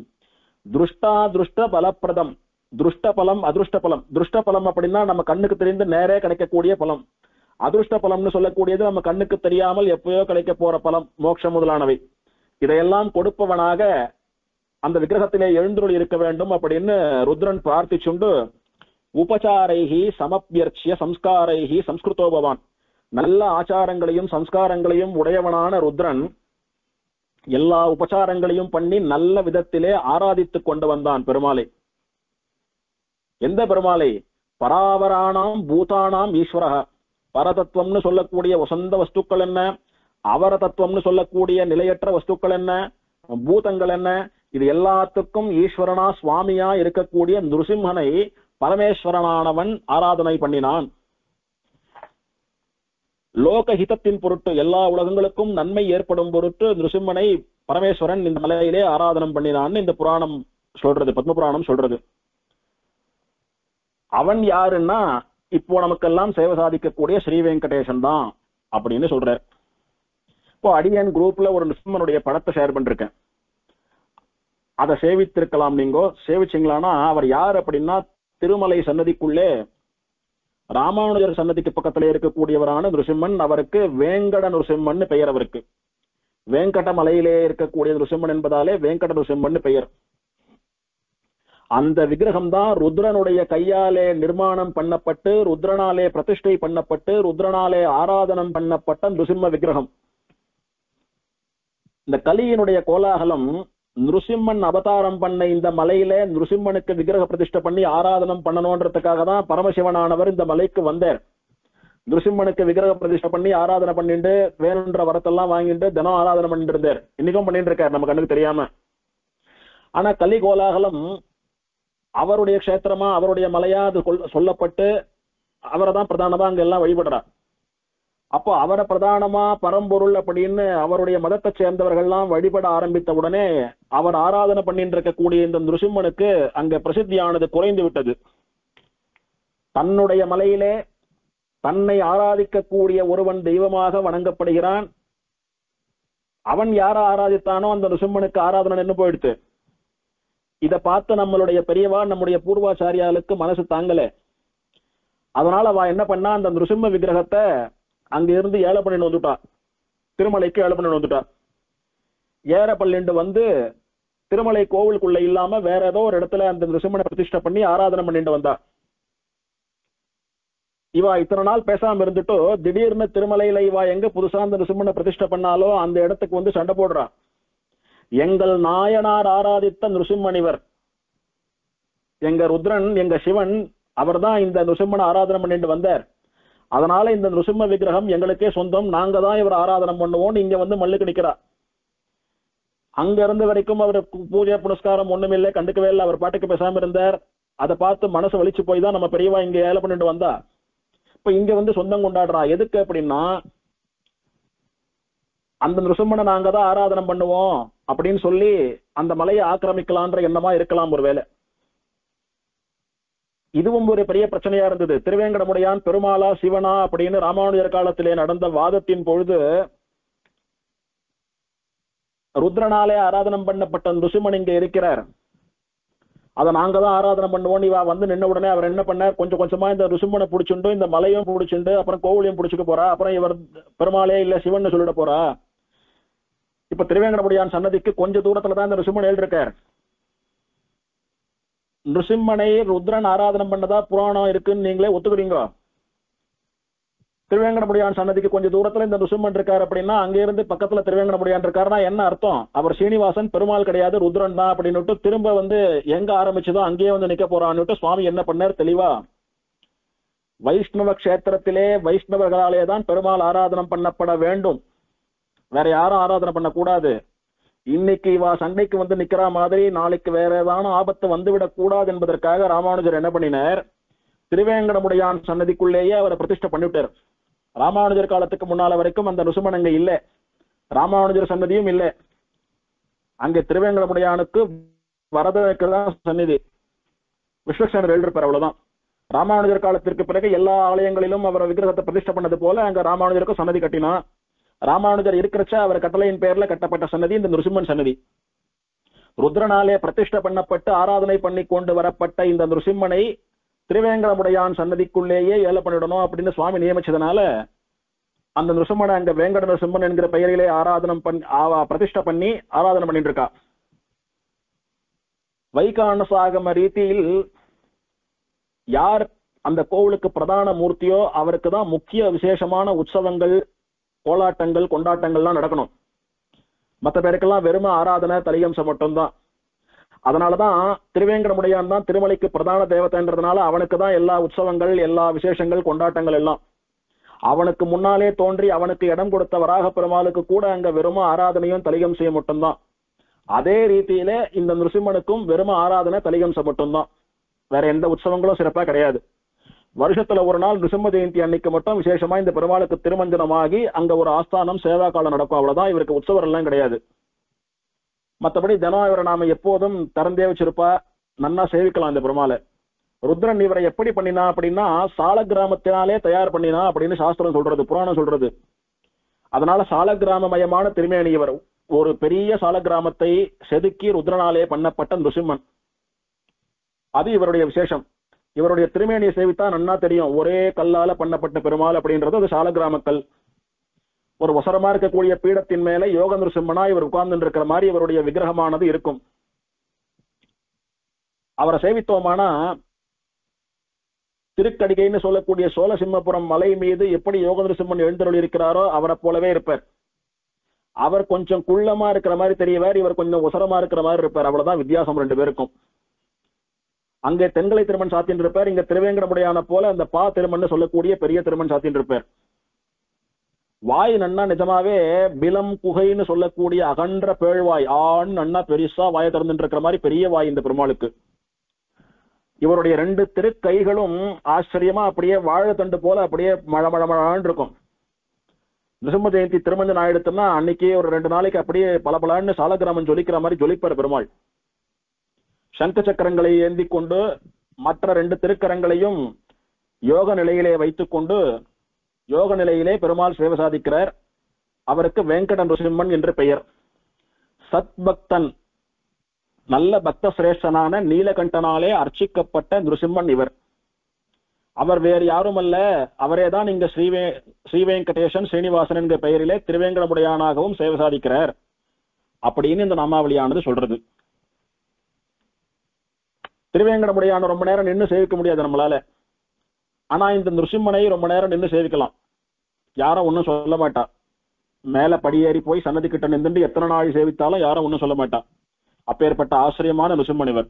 திருஷ்டா திருஷ்ட பலப்பிரதம், திருஷ்ட பலம் அதிருஷ்ட பலம். திருஷ்ட பலம் அப்படின்னா நம்ம கண்ணுக்கு தெரிந்து நேரே கிடைக்கக்கூடிய பலம். அதிருஷ்ட பலம்னு சொல்லக்கூடியது நம்ம கண்ணுக்கு தெரியாமல் எப்பயோ கிடைக்க போற பலம், மோட்சம் முதலானவை. இதையெல்லாம் கொடுப்பவனாக அந்த விக்கிரகத்திலே எழுந்துருள் இருக்க வேண்டும் அப்படின்னு ருத்ரன் பிரார்த்திச்சுண்டு உபசாரைஹி சமப்பியர்ச்சிய சம்ஸ்காரைஹி சம்ஸ்கிருதோபவான், நல்ல ஆச்சாரங்களையும் சம்ஸ்காரங்களையும் உடையவனான ருத்ரன் எல்லா உபசாரங்களையும் பண்ணி நல்ல விதத்திலே ஆராதித்துக் கொண்டு வந்தான் பெருமாளை. எந்த பெருமாளை? பராவராணாம் பூதானாம் ஈஸ்வரக, பரதத்துவம்னு சொல்லக்கூடிய வசந்த வஸ்துக்கள் என்ன, அவர தத்துவம்னு சொல்லக்கூடிய நிலையற்ற வஸ்துக்கள் என்ன, பூதங்கள் என்ன, இது எல்லாத்துக்கும் ஈஸ்வரனா சுவாமியா இருக்கக்கூடிய நிருசிம்மனை பரமேஸ்வரனானவன் ஆராதனை பண்ணினான். லோகஹிதத்தின் பொருட்டு, எல்லா உலகங்களுக்கும் நன்மை ஏற்படும் பொருட்டு நிருசிம்மனை பரமேஸ்வரன் இந்த மலையிலே ஆராதனம் பண்ணினான்னு இந்த புராணம் சொல்றது, பத்ம புராணம் சொல்றது. அவன் யாருன்னா இப்போ நமக்கெல்லாம் சேவை சாதிக்கக்கூடிய ஸ்ரீ வெங்கடேசன் தான் அப்படின்னு சொல்றார். இப்போ அடியன் குரூப்ல ஒரு நிருசிம்மனுடைய படத்தை ஷேர் பண்ணிருக்கேன், அதை சேவித்திருக்கலாம். நீங்க சேவிச்சிங்களானா அவர் யார் அப்படின்னா திருமலை சன்னதிக்குள்ளே ராமானுஜர் சன்னதிக்கு பக்கத்திலே இருக்கக்கூடியவரான நிருசிம்மன். அவருக்கு வேங்கட நிருசிம்மன் பெயர். அவருக்கு வேங்கட மலையிலே இருக்கக்கூடிய நிருசிம்மன் என்பதாலே வேங்கட நிருசிம்மன் பெயர். அந்த விக்கிரகம் தான் ருத்ரனுடைய கையாலே நிர்மாணம் பண்ணப்பட்டு ருத்ரனாலே பிரதிஷ்டை பண்ணப்பட்டு ருத்ரனாலே ஆராதனம் பண்ணப்பட்ட நிருசிம்ம விக்கிரகம். இந்த கலியினுடைய கோலாகலம் நிருசிம்மன் அவதாரம் பண்ண இந்த மலையில நிருசிம்மனுக்கு விக்கிரக பிரதிஷ்டை பண்ணி ஆராதனம் பண்ணணும்ன்றதுக்காக தான் பரமசிவனானவர் இந்த மலைக்கு வந்தார். நிருசிம்மனுக்கு விக்கிரக பிரதிஷ்டை பண்ணி ஆராதனை பண்ணிட்டு வேணுன்ற வரத்தெல்லாம் வாங்கிட்டு தினம் ஆராதனை பண்ணிட்டு இருந்தார். இன்னைக்கும் பண்ணிட்டு இருக்காரு நம்ம கண்ணுக்கு தெரியாம. ஆனா கலி கோலாகலம் அவருடைய கஷேத்திரமா அவருடைய மலையா அது சொல்லப்பட்டு அவரை தான் பிரதானமா அங்க எல்லாம் வழிபடுறார். அப்போ அவரை பிரதானமா பரம்பொருள் அப்படின்னு அவருடைய மதத்தை சேர்ந்தவர்கள்லாம் வழிபட ஆரம்பித்த உடனே அவர் ஆராதனை பண்ணிட்டு இருக்கக்கூடிய இந்த நிருசிம்மனுக்கு அங்க பிரசித்தியானது குறைந்து விட்டது. தன்னுடைய மலையிலே தன்னை ஆராதிக்கக்கூடிய ஒருவன் தெய்வமாக வணங்கப்படுகிறான். அவன் யாரை ஆராதித்தானோ அந்த நிருசிம்மனுக்கு ஆராதனை நின்று போயிடுத்து. இதை பார்த்து நம்மளுடைய பெரியவா நம்முடைய பூர்வாச்சாரியாளுக்கு மனசு தாங்கல. அதனால அவ என்ன பண்ணா, அந்த நிருசிம்ம விக்கிரகத்தை அங்க இருந்து ஏழை பண்ணிட்டு வந்துட்டா, திருமலைக்கு ஏழை பண்ணிட்டு வந்துட்டா. ஏற பள்ளிண்டு வந்து திருமலை கோவிலுக்குள்ள இல்லாம வேற ஏதோ ஒரு இடத்துல அந்த நிருசிம்மனை பிரதிஷ்டை பண்ணி ஆராதனை பண்ணிட்டு வந்தா. இவா இத்தனை நாள் பேசாம இருந்துட்டு திடீர்னு திருமலையில இவா எங்க புதுசா அந்த நிருசிம்மனை பிரதிஷ்டை பண்ணாலோ அந்த இடத்துக்கு வந்து சண்டை போடுறா. எங்கள் நாயனார் ஆராதித்த நிருசிம்மனிவர், எங்க ருத்ரன் எங்க சிவன் அவர் தான் இந்த நிருசிம்மனை ஆராதனை பண்ணிட்டு வந்தார். அதனால இந்த நிருசிம்ம விக்கிரகம் எங்களுக்கே சொந்தம், நாங்க தான் இவர் ஆராதனை பண்ணுவோம். இங்க வந்து மல்லுக்கு நிக்கிறா. அங்க இருந்த வரைக்கும் அவர் பூஜை புனஸ்காரம் ஒண்ணுமே இல்லை, கண்டுக்கவே இல்லை, அவர் பாட்டுக்கு பேசாம இருந்தார். அதை பார்த்து மனசு வலிச்சு போய் தான் நம்ம பெரியவா இங்க ஏழை பண்ணிட்டு வந்தா. இப்ப இங்க வந்து சொந்தம் கொண்டாடுறா. எதுக்கு அப்படின்னா அந்த நிருசிம்மனை நாங்க தான் ஆராதனை பண்ணுவோம் அப்படின்னு சொல்லி அந்த மலையை ஆக்கிரமிக்கலான்ற எண்ணமா இருக்கலாம் ஒருவேளை. இதுவும் ஒரு பெரிய பிரச்சனையா இருந்தது. திருவேங்கடமுடையான் பெருமாளா சிவனா அப்படின்னு ராமானுஜர் காலத்திலே நடந்த வாதத்தின் பொழுது ருத்ரனாலே ஆராதனம் பண்ணப்பட்ட நிருசிம்மன் இங்க இருக்கிறார், அதை நாங்க தான் ஆராதனை பண்ணுவோம். இவா வந்து நின்ன உடனே அவர் என்ன பண்ணார், கொஞ்சம் கொஞ்சமா இந்த நிருசிம்மனை பிடிச்சுண்டு இந்த மலையும் பிடிச்சுண்டு அப்புறம் கோவிலையும் பிடிச்சுக்க போறா. அப்புறம் இவர் பெருமாளே இல்ல சிவன் சொல்லிட போறா. இப்ப திருவேங்கடமுடையான் சன்னதிக்கு கொஞ்ச தூரத்துல தான் இந்த நிருசிம்மன் எழுதிருக்கார். நிருசிம்மனை ருத்ரன் ஆராதனை பண்ணதா புராணம் இருக்குன்னு நீங்களே ஒத்துக்கிறீங்க. திருவேங்கடமுடையான் சன்னதிக்கு கொஞ்சம் தூரத்துல இந்த நிருசிம்மன் இருக்காரு அப்படின்னா அங்க இருந்து பக்கத்துல திருவேங்கடமுடையான் இருக்காருன்னா என்ன அர்த்தம், அவர் சீனிவாசன் பெருமாள் கிடையாது ருத்ரன் தான் அப்படின்னு திரும்ப வந்து எங்க ஆரம்பிச்சதோ அங்கேயே வந்து நிக்க போறான்னு சுவாமி என்ன பண்ணார் தெளிவா, வைஷ்ணவ கஷேத்திரத்திலே வைஷ்ணவர்களாலே தான் பெருமாள் ஆராதனம் பண்ணப்பட வேண்டும், வேற யாரும் ஆராதனை பண்ணக்கூடாது. இன்னைக்கு இவா சண்டைக்கு வந்து நிக்கிற மாதிரி நாளைக்கு வேற ஏதான ஆபத்து வந்துவிடக் கூடாது என்பதற்காக ராமானுஜர் என்ன பண்ணினார், திருவேங்கடமுடையான் சன்னதிக்குள்ளேயே அவரை பிரதிஷ்டை பண்ணிவிட்டார். ராமானுஜர் காலத்துக்கு முன்னால வரைக்கும் அந்த நிருசிம்மன் அங்க இல்ல, ராமானுஜர் சன்னதியும் இல்ல. அங்க திருவேங்கடமுடையானுக்கு வரததான் சந்நிதி, விஸ்வக்சேனர் எழுதிருப்பார், அவ்வளவுதான். ராமானுஜர் காலத்திற்கு பிறகு எல்லா ஆலயங்களிலும் அவர் விக்கிரகத்தை பிரதிஷ்டை பண்ணது போல அங்க ராமானுஜருக்கும் சன்னதி கட்டினா. ராமானுஜர் இருக்கிறச்ச அவர் கட்டளையின் பெயர்ல கட்டப்பட்ட சன்னதி இந்த நிருசிம்மன் சன்னதி. ருத்ரனாலே பிரதிஷ்டை பண்ணப்பட்டு ஆராதனை பண்ணி கொண்டு வரப்பட்ட இந்த நிருசிம்மனை திருவேங்கடமுடையான் சன்னதிக்குள்ளேயே ஏழை பண்ணிடணும் அப்படின்னு சுவாமி நியமிச்சதுனால அந்த நிருசிம்மனை அங்க வேங்கட நிருசிம்மன் என்கிற பெயரிலே ஆராதனம் பிரதிஷ்டை பண்ணி ஆராதனை பண்ணிட்டு இருக்கா. வைகானசாகம ரீதியில் யார் அந்த கோவிலுக்கு பிரதான மூர்த்தியோ அவருக்கு தான் முக்கிய விசேஷமான உற்சவங்கள், கோலாட்டங்கள், கொண்டாட்டங்கள்லாம் நடக்கணும். மற்ற பேருக்கெல்லாம் வெறும ஆராதனை, தலிகம்சம் மட்டும்தான். அதனாலதான் திருவேங்கடமுடையான் தான் திருமலைக்கு பிரதான தேவதைன்றதுனால அவனுக்கு தான் எல்லா உற்சவங்கள், எல்லா விசேஷங்கள், கொண்டாட்டங்கள் எல்லாம். அவனுக்கு முன்னாலே தோன்றி அவனுக்கு இடம் கொடுத்த வராக பெருமாளுக்கு கூட அங்க வெறும ஆராதனையும் தலிகம்சையும் மட்டும்தான். அதே ரீதியில இந்த நிருசிம்மனுக்கும் வெறும ஆராதனை, தலிகம்சம் மட்டும்தான். வேற எந்த உற்சவங்களும் சிறப்பா கிடையாது. வருஷத்துல ஒரு நாள் நிருசிம்ம ஜெயந்தி அன்னைக்கு மட்டும் விசேஷமா இந்த பெருமாளுக்கு திருமஞ்சனமாகி அங்க ஒரு ஆஸ்தானம், சேவா காலம் நடக்கும். அவ்வளவுதான். இவருக்கு உற்சவர் எல்லாம் கிடையாது. மற்றபடி தினம் இவரை நாம எப்போதும் திறந்தே வச்சிருப்பா, நன்னா சேவிக்கலாம் இந்த பெருமாளை. ருத்ரன் இவரை எப்படி பண்ணினா அப்படின்னா சால கிராமத்தினாலே தயார் பண்ணினா அப்படின்னு சாஸ்திரம் சொல்றது, புராணம் சொல்றது. அதனால சால கிராமமயமான திருமேனி இவர். ஒரு பெரிய சால கிராமத்தை செதுக்கி ருத்ரனாலே பண்ணப்பட்ட நிருசிம்மன். அது இவருடைய விசேஷம். இவருடைய திருமேனியை சேவித்தா நன்னா தெரியும். ஒரே கல்லால பண்ணப்பட்ட பெருமாள் அப்படின்றது அது சால கிராமக்கல். ஒரு வசரமா இருக்கக்கூடிய பீடத்தின் மேல யோக நிருசிம்மனா இவர் உட்கார்ந்து இருக்கிற மாதிரி இவருடைய விக்கிரகமானது இருக்கும். அவரை சேவித்தோமானா திருக்கடிகைன்னு சொல்லக்கூடிய சோழசிம்மபுரம் மலை மீது எப்படி யோக நிருசிம்மன் எழுந்தருள் இருக்கிறாரோ அவரை போலவே இருப்பார். அவர் கொஞ்சம் குள்ளமா இருக்கிற மாதிரி தெரியவார், இவர் கொஞ்சம் உசரமா இருக்கிற மாதிரி இருப்பார். அவ்வளவுதான் வித்தியாசம் ரெண்டு பேருக்கும். அங்கே தென்கலை திருமண் சாத்தின் இருப்பார், இங்க திருவேங்கடமுடையான போல அந்த பா திருமண் சொல்லக்கூடிய பெரிய திருமண் சாத்தின் இருப்பார். வாய் நன்னா நிஜமாவே பிலம் குகைன்னு சொல்லக்கூடிய அகன்ற பேழ்வாய், ஆண் நன்னா பெருசா வாயை திறந்துட்டு இருக்கிற மாதிரி பெரிய வாய் இந்த பெருமாளுக்கு. இவருடைய ரெண்டு திருக்கைகளும் ஆச்சரியமா அப்படியே வாழைத்தண்டு போல அப்படியே மழமழமழான்னு இருக்கும். நிருசிம்ம ஜெயந்தி திருமஞ்சன் ஆயிடுத்துன்னா அன்னைக்கு ஒரு 2 நாளைக்கு அப்படியே பலபலன்னு சாலகிராமன் ஜொலிக்கிற மாதிரி ஜொலிப்பார் பெருமாள். சங்க சக்கரங்களை ஏந்தி கொண்டு மற்ற 2 திருக்கரங்களையும் யோக நிலையிலே வைத்துக் கொண்டு யோக நிலையிலே பெருமாள் சேவை சாதிக்கிறார். அவருக்கு வெங்கட நிருசிம்மன் என்று பெயர். சத்பக்தன், நல்ல பக்த சிரேஷ்டனான நீலகண்டனாலே அர்ச்சிக்கப்பட்ட நிருசிம்மன் இவர். அவர் வேறு யாரும் அல்ல, அவரேதான் இங்க ஸ்ரீவேங்கடேசன் ஸ்ரீனிவாசன் என்கிற பெயரிலே திருவேங்கடமுடையானாகவும் சேவை சாதிக்கிறார் அப்படின்னு இந்த நாமாவளியானது சொல்றது. திருவேங்கடமுடையான ரொம்ப நேரம் நின்று சேவிக்க முடியாது நம்மளால. ஆனா இந்த நிருசிம்மனை ரொம்ப நேரம் நின்று சேவிக்கலாம். யாரும் ஒன்னும் சொல்ல மாட்டா. மேல படியேறி போய் சன்னதி கிட்ட நின்று எத்தனை நாள் சேவித்தாலும் யாரும் ஒன்னும் சொல்ல மாட்டா. அப்பேற்பட்ட ஆச்சரியமான நிருசிம்மன் இவர்.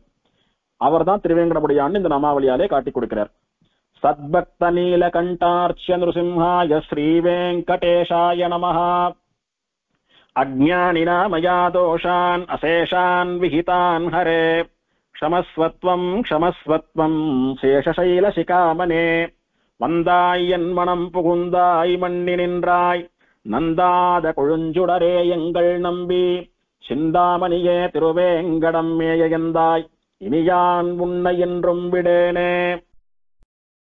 அவர் தான் திருவேங்கடமுடையான்னு இந்த நாமாவளியாலே காட்டி கொடுக்கிறார். சத்பக்த நீலகண்டார்ச்சிய நிருசிம்ஹாய ஸ்ரீவேங்கடேஷாய நமஹ. அஜ்ஞானினா மயா தோஷான் அசேஷான் விஹிதான் ஹரே. க்ஷமஸ்வத்வம் க்ஷமஸ்வத்வம் சேஷசைல சிகாமனே. வந்தாய் என் மனம் புகுந்தாய் மண்ணி நின்றாய். நந்தாத கொழுஞ்சுடரே எங்கள் நம்பி. சிந்தாமணியே திருவேங்கடம் மேயந்தாய். இனியான் உன்னை என்றும் விடேனே.